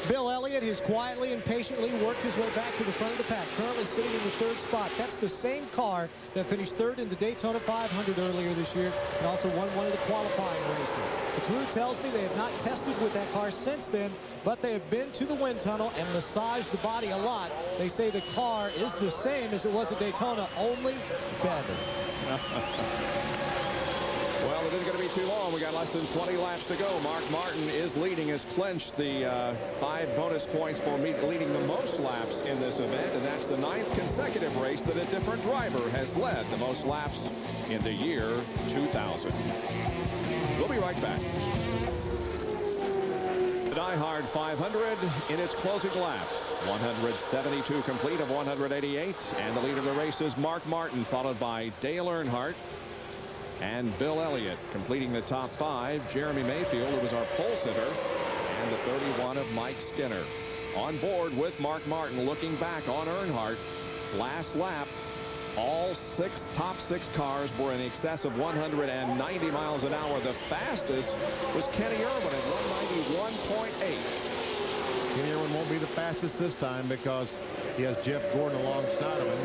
Bill Elliott has quietly and patiently worked his way back to the front of the pack, currently sitting in the 3rd spot. That's the same car that finished 3rd in the Daytona 500 earlier this year and also won one of the qualifying races. The crew tells me they have not tested with that car since then, but they have been to the wind tunnel and massaged the body a lot. They say the car is the same as it was at Daytona, only better. Well, it isn't going to be too long. We got less than 20 laps to go. Mark Martin is leading, has clinched the 5 bonus points for leading the most laps in this event, and that's the 9th consecutive race that a different driver has led the most laps in the year 2000. We'll be right back. The Diehard 500 in its closing laps. 172 complete of 188, and the leader of the race is Mark Martin, followed by Dale Earnhardt and Bill Elliott. Completing the top 5, Jeremy Mayfield, who was our pole sitter, and the 31 of Mike Skinner. On board with Mark Martin, looking back on Earnhardt. Last lap, all top 6 cars were in excess of 190 miles an hour. The fastest was Kenny Irwin at 191.8. Kenny Irwin won't be the fastest this time because he has Jeff Gordon alongside of him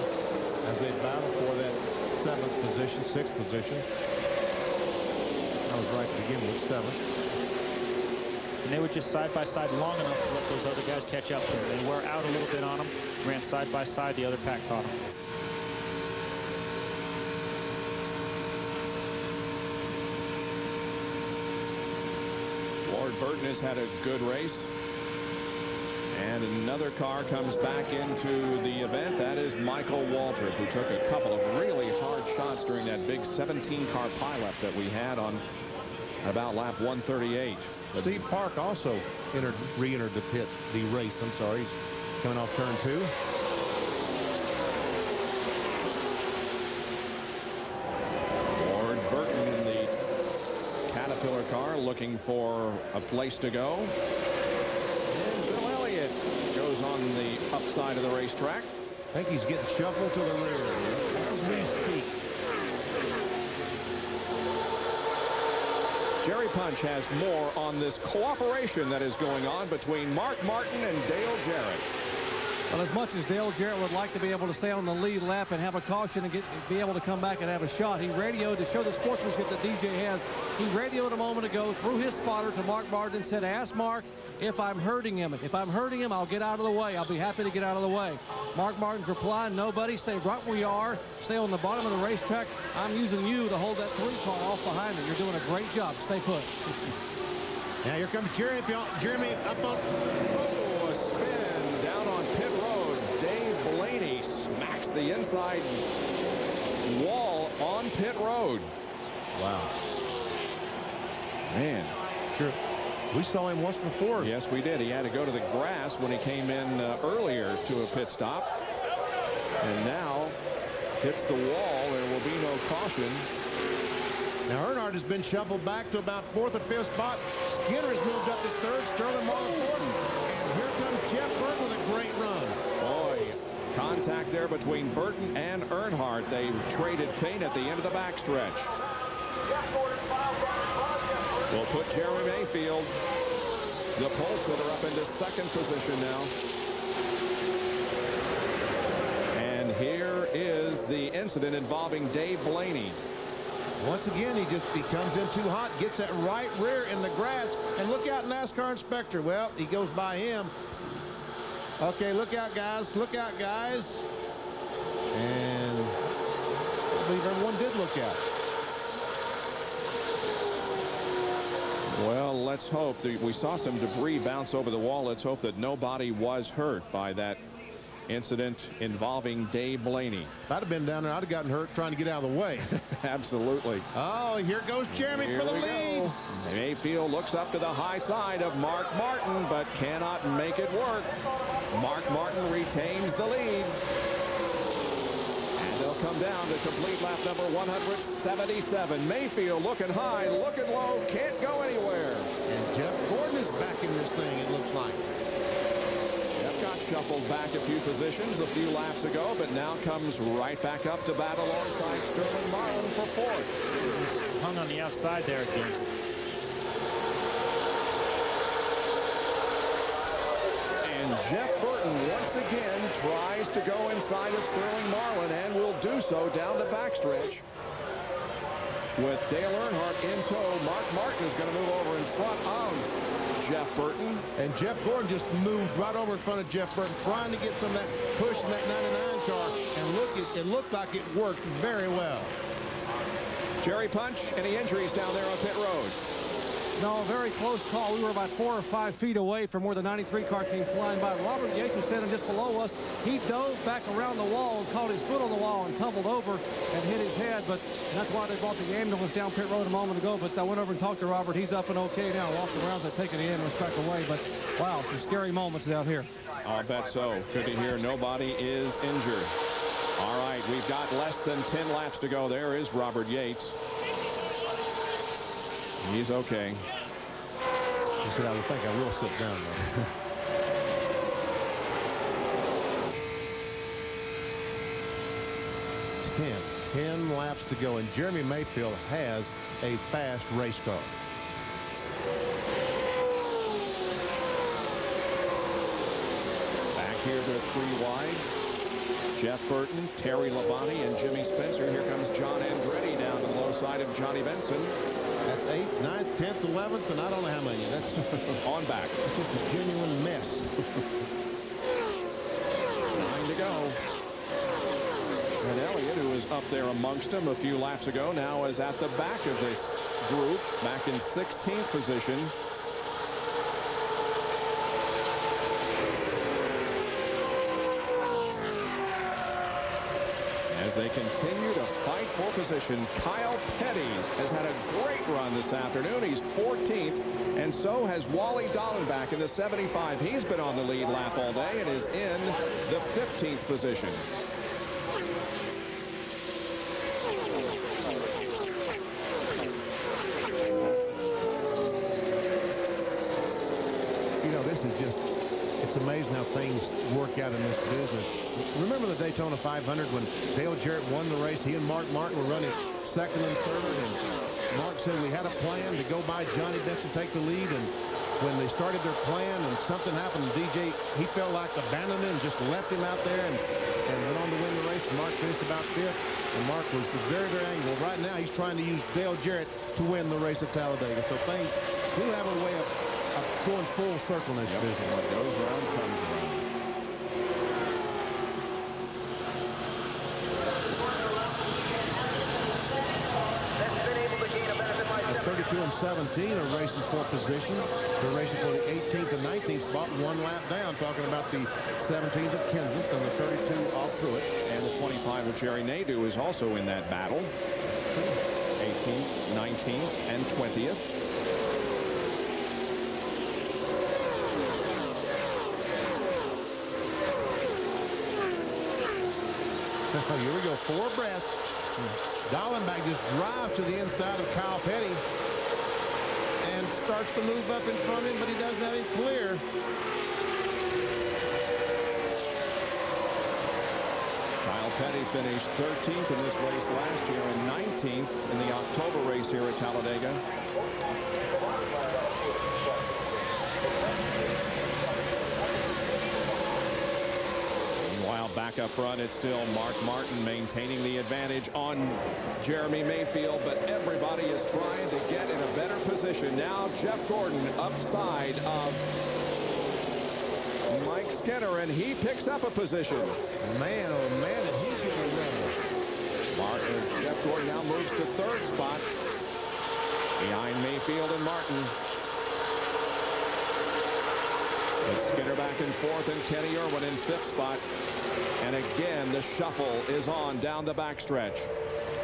as they battle for that 7th position, 6th position. I was right to begin with, 7th. And they were just side by side long enough to let those other guys catch up to them. They were out a little bit on them, ran side by side. The other pack caught them. Ward Burton has had a good race. And another car comes back into the event. That is Michael Waltrip, who took a couple of really hard shots during that big 17-car pileup that we had on about lap 138. Steve Park also re-entered the race. I'm sorry, he's coming off turn 2. Ward Burton in the Caterpillar car looking for a place to go. Goes on the upside of the racetrack. I think he's getting shuffled to the rear as we speak. Jerry Punch has more on this cooperation that is going on between Mark Martin and Dale Jarrett. Well, as much as Dale Jarrett would like to be able to stay on the lead lap and have a caution and be able to come back and have a shot, he radioed to show the sportsmanship that DJ has. He radioed a moment ago through his spotter to Mark Martin and said, ask Mark if I'm hurting him. If I'm hurting him, I'll get out of the way. I'll be happy to get out of the way. Mark Martin's reply, nobody, stay right where you are. Stay on the bottom of the racetrack. I'm using you to hold that 3 car off behind me. You're doing a great job. Stay put. Now here comes Jeremy up on. Oh, a spin down on pit road. Dave Blaney smacks the inside wall on pit road. Wow. Man. Sure. We saw him once before. Yes, we did. He had to go to the grass when he came in earlier to a pit stop. And now hits the wall. There will be no caution. Now Earnhardt has been shuffled back to about 4th or 5th spot. Skinner has moved up to 3rd. Sterling Marlin 4th. And here comes Jeff Burton with a great run. Boy, contact there between Burton and Earnhardt. They traded paint at the end of the backstretch. We'll put Jeremy Mayfield, the pole sitter, up into 2nd position now. And here is the incident involving Dave Blaney. Once again, he comes in too hot, gets that right rear in the grass, and look out, NASCAR inspector. Well, he goes by him. Okay, look out, guys. Look out, guys. And I believe everyone did look out. Well, let's hope that we saw some debris bounce over the wall. Let's hope that nobody was hurt by that incident involving Dave Blaney. If I'd have been down there, I'd have gotten hurt trying to get out of the way. Absolutely. Oh, here goes Jeremy for the lead. Go. Mayfield looks up to the high side of Mark Martin, but cannot make it work. Mark Martin retains the lead. And they'll come down to complete lap number 177. Mayfield looking high, looking low, can't go anywhere. And Jeff Gordon is back in this thing, it looks like. Got shuffled back a few positions a few laps ago, but now comes right back up to bat alongside Sterling Marlin for 4th. Hung on the outside there again. And Jeff Burton once again tries to go inside of Sterling Marlin and will do so down the backstretch. With Dale Earnhardt in tow, Mark Martin is going to move over in front of Jeff Burton. And Jeff Gordon just moved right over in front of Jeff Burton, trying to get some of that push in that 99 car. And look, it looked like it worked very well. Jerry Punch, any injuries down there on pit road? No, very close call. We were about 4 or 5 feet away from where the 93 car came flying by. Robert Yates is standing just below us. He dove back around the wall and caught his foot on the wall and tumbled over and hit his head. But that's why they brought the ambulance down pit road a moment ago. But I went over and talked to Robert. He's up and okay now. Walked around to taking the ambulance back away. But wow, some scary moments down here. I'll bet so. Good to hear nobody is injured. All right, we've got less than 10 laps to go. There is Robert Yates. He's okay. He said, I would think I will sit down though. 10 laps to go, and Jeremy Mayfield has a fast race car. Back here to 3 wide. Jeff Burton, Terry Labonte, and Jimmy Spencer. Here comes John Andretti down to the low side of Johnny Benson. That's 8th, 9th, 10th, 11th, and I don't know how many. That's on back. It's just a genuine mess. 9 to go. And Elliott, who was up there amongst them a few laps ago, now is at the back of this group, back in 16th position. As they continue to fight for position, Kyle Petty has had a great run this afternoon. He's 14th, and so has Wally Dallenbach in the 75. He's been on the lead lap all day and is in the 15th position. You know, this is just, it's amazing how things work out in this business. Remember the Daytona 500 when Dale Jarrett won the race? He and Mark Martin were running 2nd and 3rd, and Mark said we had a plan to go by Johnny Benson, take the lead, and when they started their plan and something happened, DJ, he felt like abandoned him, just left him out there and went on to win the race. Mark finished about 5th, and Mark was very, very angry. Well, right now he's trying to use Dale Jarrett to win the race at Talladega. So things do have a way of going full circle in this business. What goes around comes around. The 32 and 17 are racing for position. They're racing for the 18th and 19th spot, 1 lap down, talking about the 17th of Kansas and the 32 off through it. And the 25 of Jerry Nadeau is also in that battle. 18th, 19th, and 20th. Here we go, 4 abreast. Dallenbach just drives to the inside of Kyle Petty and starts to move up in front of him, but he doesn't have him clear. Kyle Petty finished 13th in this race last year and 19th in the October race here at Talladega. Meanwhile, back up front, it's still Mark Martin maintaining the advantage on Jeremy Mayfield, but everybody is trying to get in a better position. Now Jeff Gordon upside of Mike Skinner, and he picks up a position. Man, oh man, and he's going to run. Jeff Gordon now moves to 3rd spot behind Mayfield and Martin. With Skinner back in 4th and Kenny Irwin in 5th spot. And again, the shuffle is on down the backstretch.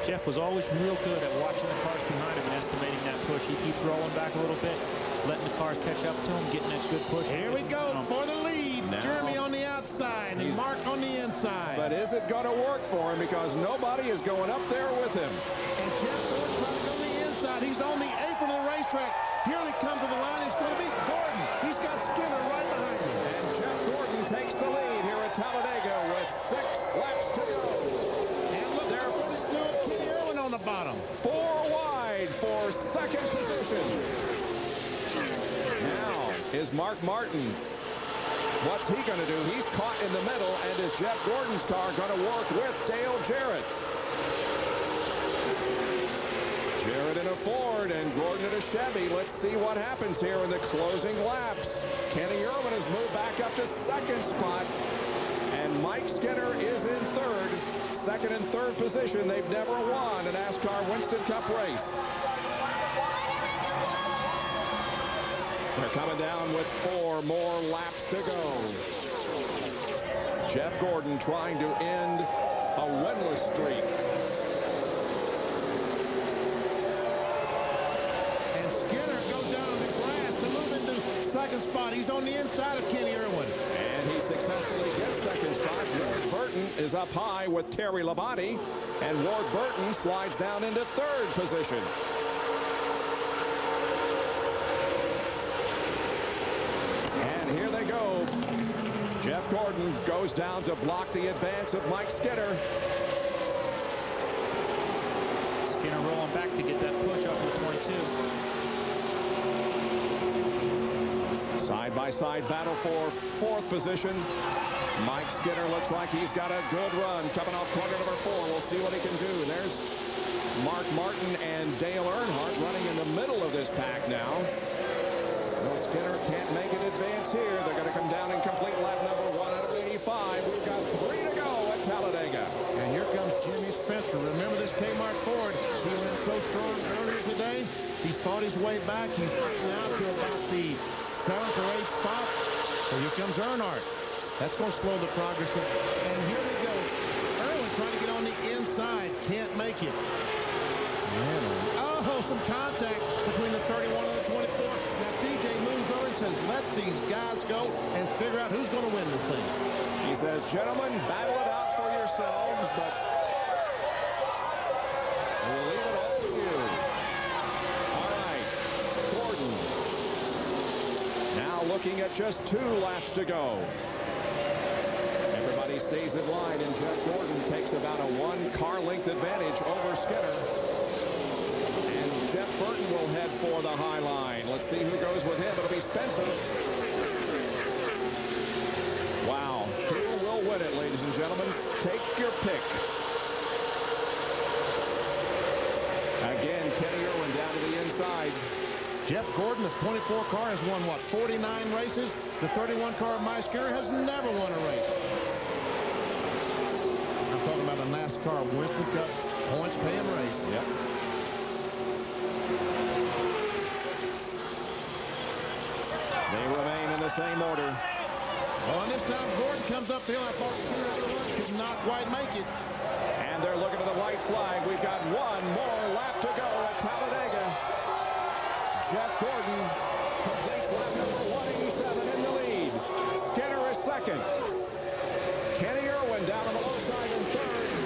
Jeff was always real good at watching the cars behind him and estimating that push. He keeps rolling back a little bit, letting the cars catch up to him, getting that good push. Here we go for the lead. Now, Jeremy on the outside and Mark on the inside. But is it going to work for him? Because nobody is going up there with him. And Jeff Gordon trying to go on the inside. He's on the apron of the racetrack. Here they come to the line. It's going to be Gordon. He's got Skinner right behind him. And Jeff Gordon takes the lead here at Talladega with 6 laps to go. And look there, still Kenny Irwin on the bottom. 4 wide for 2nd position. Now is Mark Martin. What's he going to do? He's caught in the middle, and is Jeff Gordon's car going to work with Dale Jarrett? Jarrett in a Ford and Gordon in a Chevy. Let's see what happens here in the closing laps. Kenny Irwin has moved back up to 2nd spot, and Mike Skinner is in 3rd. 2nd and 3rd position. They've never won a NASCAR Winston Cup race. They're coming down with 4 more laps to go. Jeff Gordon trying to end a winless streak. And Skinner goes down on the grass to move into 2nd spot. He's on the inside of Kenny Irwin. And he successfully gets 2nd spot. Ward Burton is up high with Terry Labonte, and Ward Burton slides down into 3rd position. Here they go. Jeff Gordon goes down to block the advance of Mike Skinner. Skinner rolling back to get that push off of the 22. Side-by-side battle for 4th position. Mike Skinner looks like he's got a good run coming off corner number 4. We'll see what he can do. And there's Mark Martin and Dale Earnhardt running in the middle of this pack now. Well, Skinner can't make an advance here. They're going to come down and complete lap number 185. We've got 3 to go at Talladega. And here comes Jimmy Spencer. Remember this Kmart Ford? He went so strong earlier today. He's fought his way back. He's now to about the 7th or 8th spot. Well, here comes Earnhardt. That's going to slow the progress. And here they go. Irwin trying to get on the inside. Can't make it. Man, oh, some contact between the 31 and the 24. Now, TJ moves over and says, let these guys go and figure out who's going to win this thing. He says, gentlemen, battle it out for yourselves, but we'll leave it all to you. All right, Gordon. Now looking at just 2 laps to go. Everybody stays in line, and Jeff Gordon takes about a 1-car length advantage over Skinner. Jeff Burton will head for the high line. Let's see who goes with him. It'll be Spencer. Wow. Who will win it, ladies and gentlemen? Take your pick. Again, Kenny Irwin down to the inside. Jeff Gordon, the 24 car, has won, what, 49 races? The 31 car of Mike Skinner has never won a race. I'm talking about a NASCAR Winston Cup points paying race. Yep. They remain in the same order. Well, and this time Gordon comes up the hill. I thought Skinner could not quite make it. And they're looking at the white flag. We've got 1 more lap to go at Talladega. Jeff Gordon completes lap number 187 in the lead. Skinner is 2nd. Kenny Irwin down on the low side in 3rd.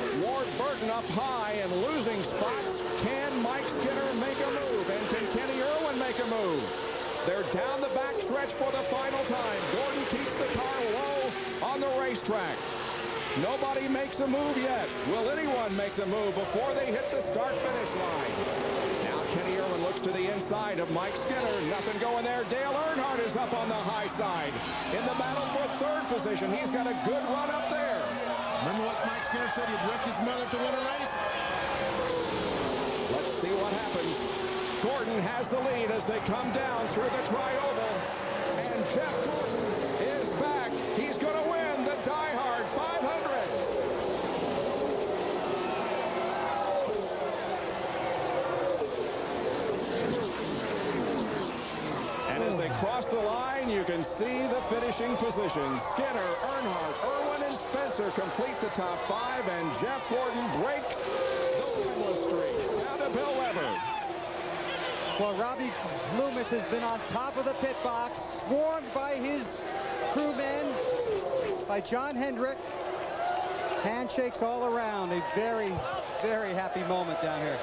up high and losing spots. Can Mike Skinner make a move? And can Kenny Irwin make a move? They're down the back stretch for the final time. Gordon keeps the car low on the racetrack. Nobody makes a move yet. Will anyone make the move before they hit the start-finish line? Now Kenny Irwin looks to the inside of Mike Skinner. Nothing going there. Dale Earnhardt is up on the high side. In the battle for third position. He's got a good run up there. Remember what Mike Skinner said? He'd wreck his mother to win a race? Let's see what happens. Gordon has the lead as they come down through the tri-oval. And Jeff Gordon is back. He's going to win the Diehard 500. And as they cross the line, you can see the finishing positions. Skinner, Earnhardt, Irwin, and Spencer complete the top 5, and Jeff Gordon breaks the winless streak. Down to Bill Weber. Well, Robbie Loomis has been on top of the pit box, swarmed by his crewmen, by John Hendrick. Handshakes all around. A very, very happy moment down here.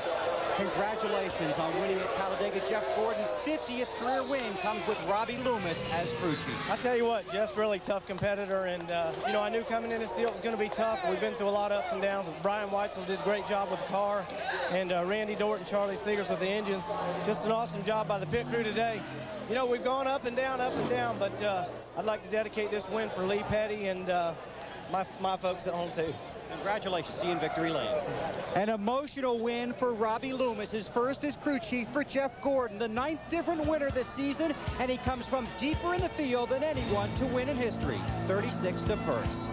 Congratulations on winning at Talladega. Jeff Gordon's 50th career win comes with Robbie Loomis as crew chief. I tell you what, Jeff's really tough competitor, and you know, I knew coming in this deal it was going to be tough. We've been through a lot of ups and downs. Brian Weitzel did a great job with the car, and Randy Dort and Charlie Seegers with the engines. Just an awesome job by the pit crew today. You know, we've gone up and down, but I'd like to dedicate this win for Lee Petty and my folks at home too. Congratulations. See you in victory lane. An emotional win for Robbie Loomis. His first as crew chief for Jeff Gordon, the 9th different winner this season, and he comes from deeper in the field than anyone to win in history. 36 to first.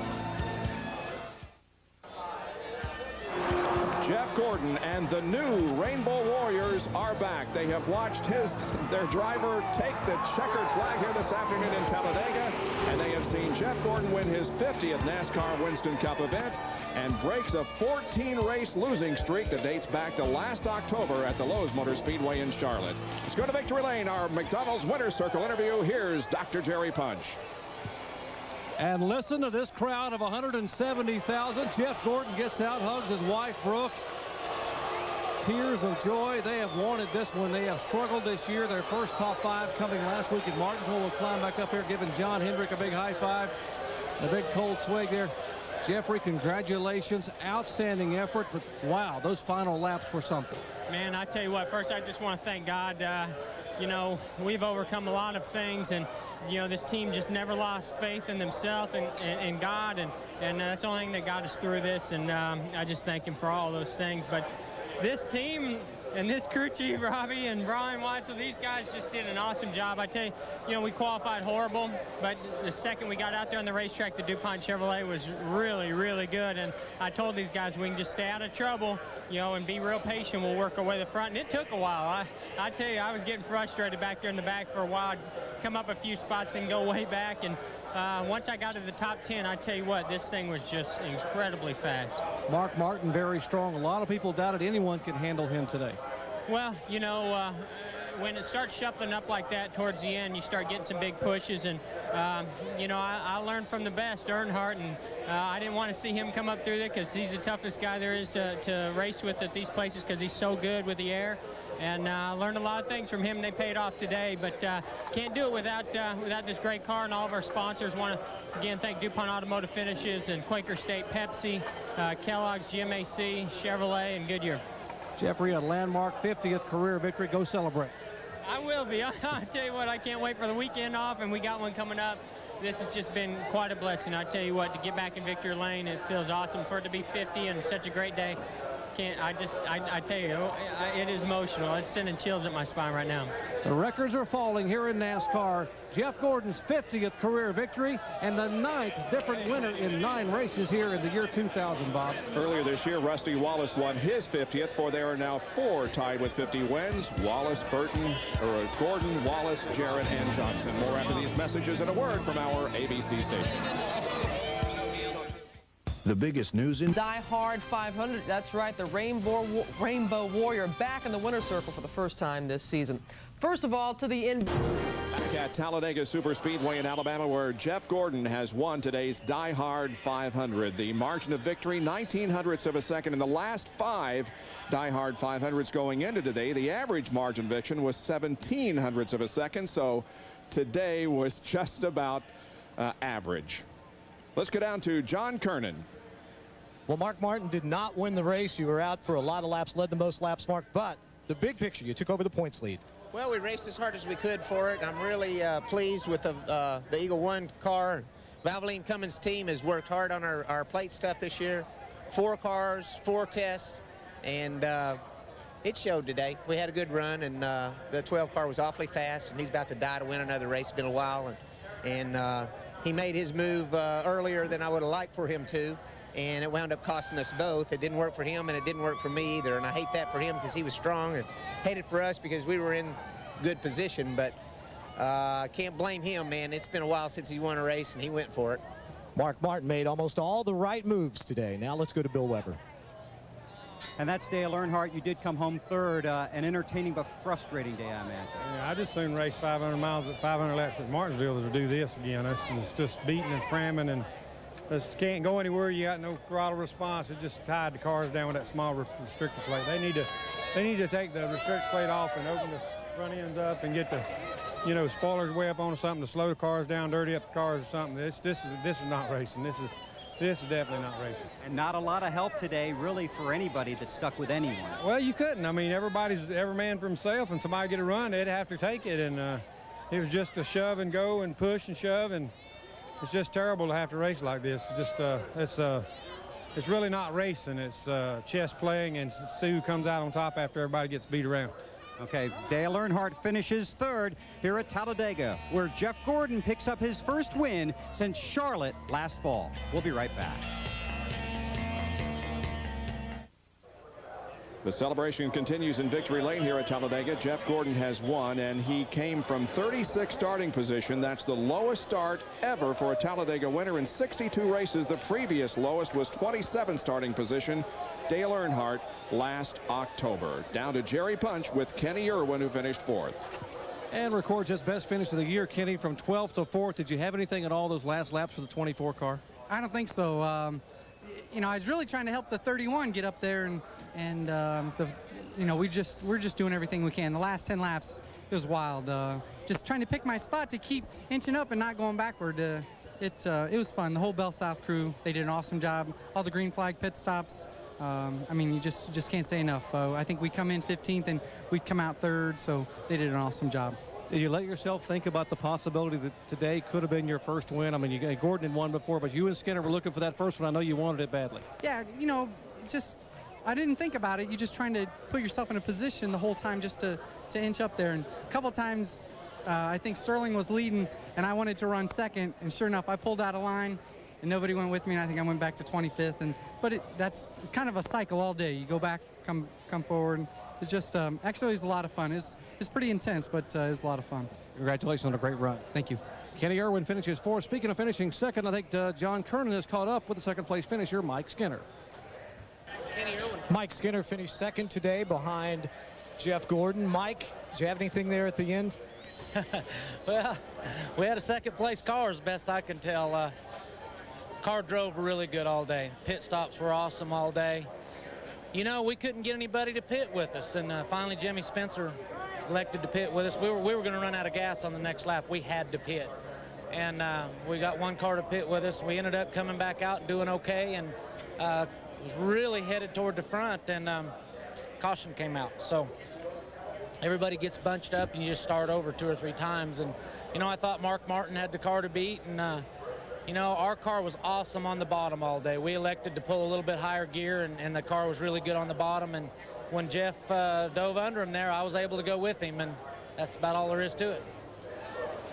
Jeff Gordon and the new Rainbow Warriors are back. They have watched their driver take the checkered flag here this afternoon in Talladega, and they have seen Jeff Gordon win his 50th NASCAR Winston Cup event and breaks a 14-race losing streak that dates back to last October at the Lowe's Motor Speedway in Charlotte. Let's go to victory lane. Our McDonald's Winner's Circle interview. Here's Dr. Jerry Punch. And listen to this crowd of 170,000. Jeff Gordon gets out, hugs his wife, Brooke. Tears of joy. They have wanted this one. They have struggled this year. Their first top 5 coming last week in Martinsville. Will climb back up here, giving John Hendrick a big high five. A big cold swig there. Jeffrey, congratulations. Outstanding effort. But, wow, those final laps were something. Man, I tell you what, first I just want to thank God. You know, we've overcome a lot of things, and you know, this team just never lost faith in themselves and God, and that's the only thing that got us through this, and I just thank him for all those things. But this team and this crew chief, Robbie and Brian Weitzel, these guys just did an awesome job. I tell you, you know, we qualified horrible, but the second we got out there on the racetrack, the DuPont Chevrolet was really, really good, and I told these guys we can just stay out of trouble, you know, and be real patient. We'll work our way to the front, and it took a while. I tell you, I was getting frustrated back there in the back for a while. I'd come up a few spots and go way back, and once I got to the top 10, I tell you what, this thing was just incredibly fast. Mark Martin, very strong. A lot of people doubted anyone could handle him today. Well, you know, when it starts shuffling up like that towards the end, you start getting some big pushes, and you know, I learned from the best, Earnhardt, and I didn't want to see him come up through there because he's the toughest guy there is to race with at these places because he's so good with the air. And I learned a lot of things from him. They paid off today, but can't do it without this great car. And all of our sponsors want to, again, thank DuPont Automotive Finishes and Quaker State Pepsi, Kellogg's, GMAC, Chevrolet, and Goodyear. Jeffrey, a landmark 50th career victory. Go celebrate. I will be. I'll tell you what, I can't wait for the weekend off, and we got one coming up. This has just been quite a blessing. I tell you what, to get back in victory lane, it feels awesome. For it to be 50 and such a great day, I tell you, it is emotional. It's sending chills up my spine right now. The records are falling here in NASCAR. Jeff Gordon's 50th career victory and the 9th different winner in 9 races here in the year 2000, Bob. Earlier this year, Rusty Wallace won his 50th, for there are now 4 tied with 50 wins. Wallace, Gordon, Wallace, Jarrett, and Johnson. More after these messages and a word from our ABC stations. The biggest news in Diehard 500. That's right, the Rainbow Warrior back in the winner's circle for the first time this season. First of all, to the end. Back at Talladega Superspeedway in Alabama, where Jeff Gordon has won today's Diehard 500. The margin of victory, 1900ths of a second in the last 5 Diehard 500s going into today. The average margin of victory was 1700ths of a second, so today was just about average. Let's go down to John Kernan. Well, Mark Martin did not win the race. You were out for a lot of laps, led the most laps, Mark, but the big picture, you took over the points lead. Well, we raced as hard as we could for it. I'm really pleased with the Eagle One car. Valvoline Cummins' team has worked hard on our plate stuff this year. 4 cars, 4 tests, and it showed today. We had a good run, and the 12 car was awfully fast, and he's about to die to win another race. It's been a while, and he made his move earlier than I would have liked for him to, and it wound up costing us both. It didn't work for him, and it didn't work for me either, and I hate that for him because he was strong, and hate it for us because we were in good position, but can't blame him, man. It's been a while since he won a race, and he went for it. Mark Martin made almost all the right moves today. Now let's go to Bill Weber. And that's Dale Earnhardt. You did come home third. An entertaining but frustrating day, I imagine. Yeah, I just soon race 500 miles at 500 laps at Martinsville to do this again. It's just beating and cramming, and just can't go anywhere. You got no throttle response. It just tied the cars down with that small restrictor plate. They need to take the restrictor plate off and open the front ends up and get the, you know, spoilers way up on something to slow the cars down, dirty up the cars or something. This is not racing. This is definitely not racing. And not a lot of help today, really, for anybody that stuck with anyone. Well, you couldn't. I mean, every man for himself, and somebody get a run, they'd have to take it, and it was just a shove and go and push and shove, and it's just terrible to have to race like this. It's just it's really not racing. It's chess playing, and see who comes out on top after everybody gets beat around. Okay, Dale Earnhardt finishes third here at Talladega, where Jeff Gordon picks up his first win since Charlotte last fall. We'll be right back. The celebration continues in victory lane here at Talladega. Jeff Gordon has won, and he came from 36th starting position. That's the lowest start ever for a Talladega winner in 62 races. The previous lowest was 27th starting position. Dale Earnhardt last October. Down to Jerry Punch with Kenny Irwin, who finished 4th. And records his best finish of the year, Kenny, from 12th to 4th. Did you have anything at all those last laps for the 24 car? I don't think so. You know, I was really trying to help the 31 get up there, and you know, we're just doing everything we can. The last 10 laps, it was wild. Just trying to pick my spot to keep inching up and not going backward. It was fun. The whole Bell South crew, they did an awesome job. All the green flag pit stops. I mean, you just can't say enough. I think we come in 15th and we come out 3rd, so they did an awesome job. Did you let yourself think about the possibility that today could have been your first win? I mean, Gordon had won before, but you and Skinner were looking for that first one. I know you wanted it badly. Yeah, you know, I didn't think about it. You're just trying to put yourself in a position the whole time just to inch up there. And a couple times, I think Sterling was leading, and I wanted to run second. And sure enough, I pulled out of line, and nobody went with me. And I think I went back to 25th. But it's kind of a cycle all day. You go back, come forward. It's just actually it's a lot of fun. It's pretty intense, but it's a lot of fun. Congratulations on a great run. Thank you. Kenny Irwin finishes 4th. Speaking of finishing second, I think John Kernan has caught up with the second place finisher, Mike Skinner. Mike Skinner finished second today behind Jeff Gordon. Mike, did you have anything there at the end? Well, we had a second place car as best I can tell. Car drove really good all day. Pit stops were awesome all day. You know, we couldn't get anybody to pit with us, and finally Jimmy Spencer elected to pit with us. We were going to run out of gas on the next lap. We had to pit, and we got one car to pit with us. We ended up coming back out and doing okay, and was really headed toward the front, and caution came out. So everybody gets bunched up, and you just start over 2 or 3 times. And you know, I thought Mark Martin had the car to beat, and you know, our car was awesome on the bottom all day. We elected to pull a little bit higher gear, and the car was really good on the bottom. And when Jeff dove under him there, I was able to go with him, and that's about all there is to it.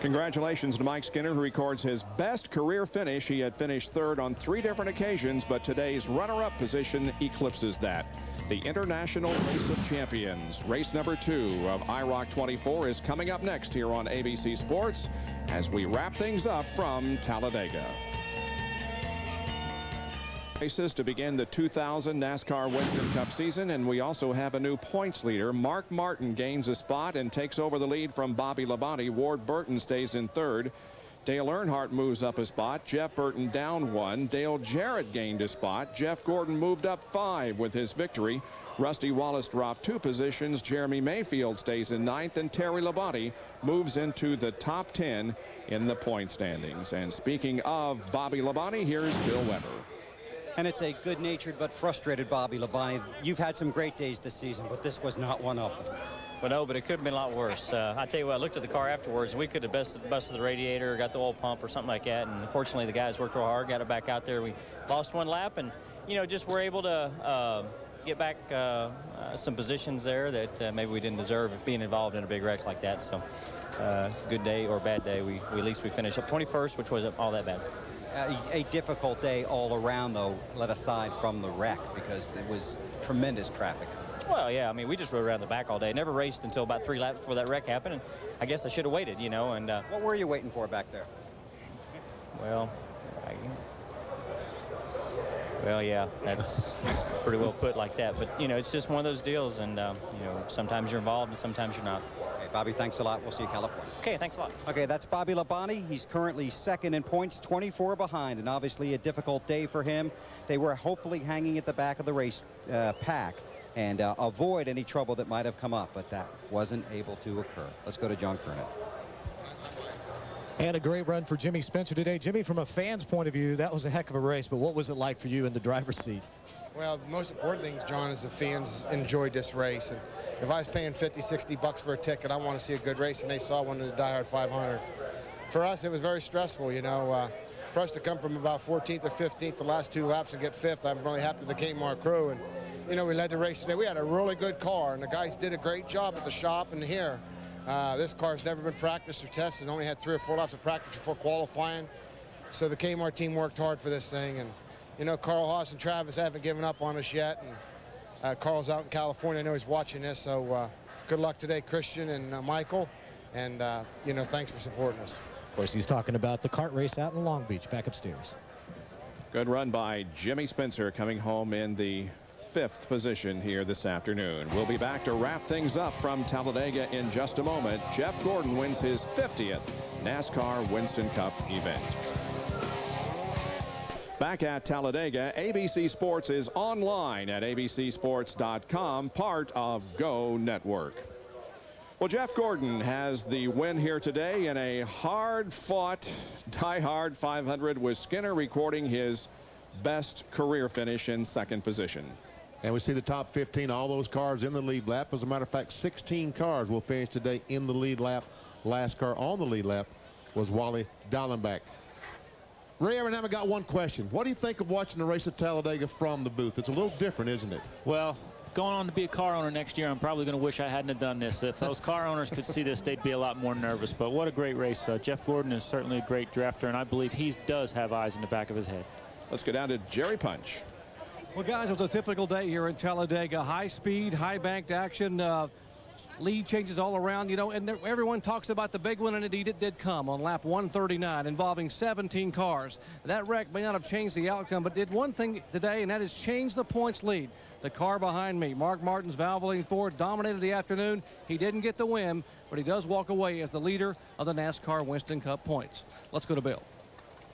Congratulations to Mike Skinner, who records his best career finish. He had finished 3rd on 3 different occasions, but today's runner-up position eclipses that. The International Race of Champions, race number 2 of IROC 24, is coming up next here on ABC Sports as we wrap things up from Talladega. Races to begin the 2000 NASCAR Winston Cup season, and we also have a new points leader. Mark Martin gains a spot and takes over the lead from Bobby Labonte. Ward Burton stays in third. Dale Earnhardt moves up a spot. Jeff Burton down one. Dale Jarrett gained a spot. Jeff Gordon moved up 5 with his victory. Rusty Wallace dropped 2 positions. Jeremy Mayfield stays in 9th, and Terry Labonte moves into the top 10 in the point standings. And speaking of Bobby Labonte, here's Bill Weber. And it's a good-natured but frustrated Bobby Labonte. You've had some great days this season, but this was not one of them. Well, no, but it could have been a lot worse. I tell you what, I looked at the car afterwards. We could have busted the radiator, got the oil pump or something like that. And unfortunately, the guys worked real hard, got it back out there. We lost 1 lap and, you know, just were able to get back some positions there that maybe we didn't deserve being involved in a big wreck like that. So good day or bad day, at least we finished up 21st, which wasn't all that bad. A difficult day all around, though, let aside from the wreck, because there was tremendous traffic. Well, yeah, I mean, we just rode around the back all day. Never raced until about 3 laps before that wreck happened, and I guess I should have waited, you know. And what were you waiting for back there? Well, yeah, that's pretty well put like that. But, you know, it's just one of those deals, and, you know, sometimes you're involved and sometimes you're not. Okay, Bobby, thanks a lot. We'll see you in California. Okay, thanks a lot. Okay, that's Bobby Labonte. He's currently 2nd in points, 24 behind, and obviously a difficult day for him. They were hopefully hanging at the back of the race pack and avoid any trouble that might have come up, but that wasn't able to occur. Let's go to John Kernan. And a great run for Jimmy Spencer today. Jimmy, from a fan's point of view, that was a heck of a race, but what was it like for you in the driver's seat? Well, the most important thing, John, is the fans enjoyed this race. And if I was paying 50, 60 bucks for a ticket, I want to see a good race, and they saw one in the Diehard 500. For us, it was very stressful, you know. For us to come from about 14th or 15th the last 2 laps and get 5th, I'm really happy with the Kmart crew. And, you know, we led the race today. We had a really good car, and the guys did a great job at the shop and here. This car's never been practiced or tested. Only had 3 or 4 laps of practice before qualifying. So the Kmart team worked hard for this thing. And, you know, Carl Haas and Travis haven't given up on us yet. And Carl's out in California. I know he's watching this. So good luck today, Christian and Michael. And, you know, thanks for supporting us. Of course, he's talking about the kart race out in Long Beach, back upstairs. Good run by Jimmy Spencer, coming home in the 5th position here this afternoon. We'll be back to wrap things up from Talladega in just a moment. Jeff Gordon wins his 50th NASCAR Winston Cup event. Back at Talladega, ABC Sports is online at abcsports.com, part of Go Network. Well, Jeff Gordon has the win here today in a hard-fought Diehard 500, with Skinner recording his best career finish in 2nd position. And we see the top 15, all those cars in the lead lap. As a matter of fact, 16 cars will finish today in the lead lap. Last car on the lead lap was Wally Dallenbach. Ray Evernham, I got one question. What do you think of watching the race at Talladega from the booth? It's a little different, isn't it? Well, going on to be a car owner next year, I'm probably going to wish I hadn't have done this. If those car owners could see this, they'd be a lot more nervous. But what a great race. Jeff Gordon is certainly a great drafter, and I believe he does have eyes in the back of his head. Let's go down to Jerry Punch. Well, guys, it was a typical day here in Talladega. High speed, high banked action. Lead changes all around, you know, and everyone talks about the big one, and indeed it did come on lap 139, involving 17 cars. That wreck may not have changed the outcome, but did one thing today, and that is change the points lead. The car behind me, Mark Martin's Valvoline Ford, dominated the afternoon. He didn't get the win, but he does walk away as the leader of the NASCAR Winston Cup points. Let's go to Bill.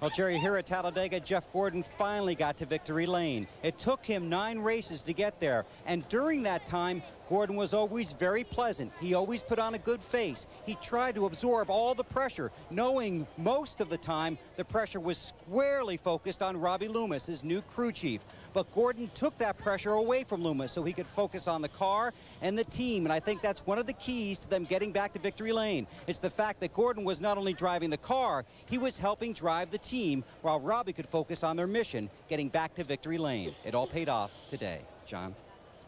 Well, Jerry, here at Talladega, Jeff Gordon finally got to victory lane. It took him 9 races to get there, and during that time, Gordon was always very pleasant. He always put on a good face. He tried to absorb all the pressure, knowing most of the time the pressure was squarely focused on Robbie Loomis, his new crew chief. But Gordon took that pressure away from Loomis so he could focus on the car and the team, and I think that's one of the keys to them getting back to victory lane. It's the fact that Gordon was not only driving the car, he was helping drive the team while Robbie could focus on their mission, getting back to victory lane. It all paid off today. John?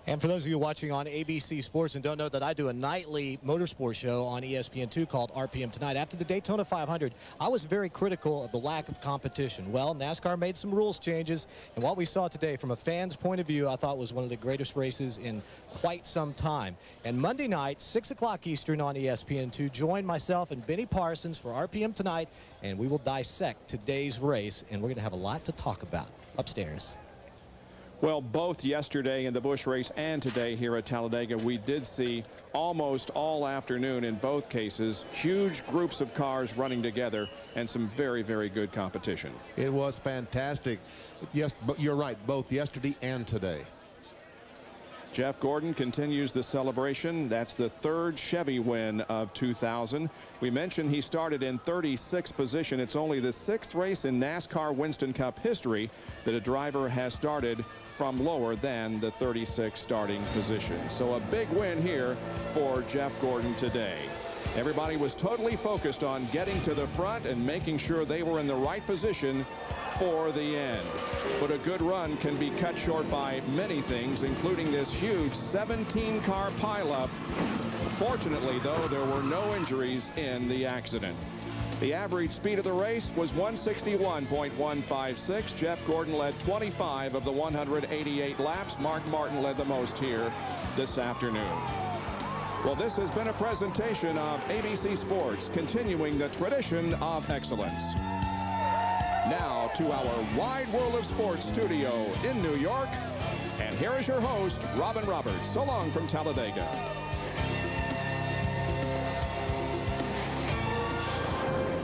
And for those of you watching on ABC Sports and don't know that I do a nightly motorsport show on ESPN2 called RPM Tonight. After the Daytona 500, I was very critical of the lack of competition. Well, NASCAR made some rules changes, and what we saw today from a fan's point of view, I thought was one of the greatest races in quite some time. And Monday night, 6 o'clock Eastern on ESPN2, join myself and Benny Parsons for RPM Tonight, and we will dissect today's race, and we're going to have a lot to talk about upstairs. Well, both yesterday in the Busch race and today here at Talladega, we did see almost all afternoon in both cases huge groups of cars running together and some very, very good competition. It was fantastic. Yes, but you're right, both yesterday and today. Jeff Gordon continues the celebration. That's the third Chevy win of 2000. We mentioned he started in 36th position. It's only the 6th race in NASCAR Winston Cup history that a driver has started from lower than the 36th starting position. So a big win here for Jeff Gordon today. Everybody was totally focused on getting to the front and making sure they were in the right position for the end. But a good run can be cut short by many things, including this huge 17-car pileup. Fortunately, though, there were no injuries in the accident. The average speed of the race was 161.156. Jeff Gordon led 25 of the 188 laps. Mark Martin led the most here this afternoon. Well, this has been a presentation of ABC Sports, continuing the tradition of excellence. Now to our Wide World of Sports studio in New York. And here is your host, Robin Roberts. So long from Talladega.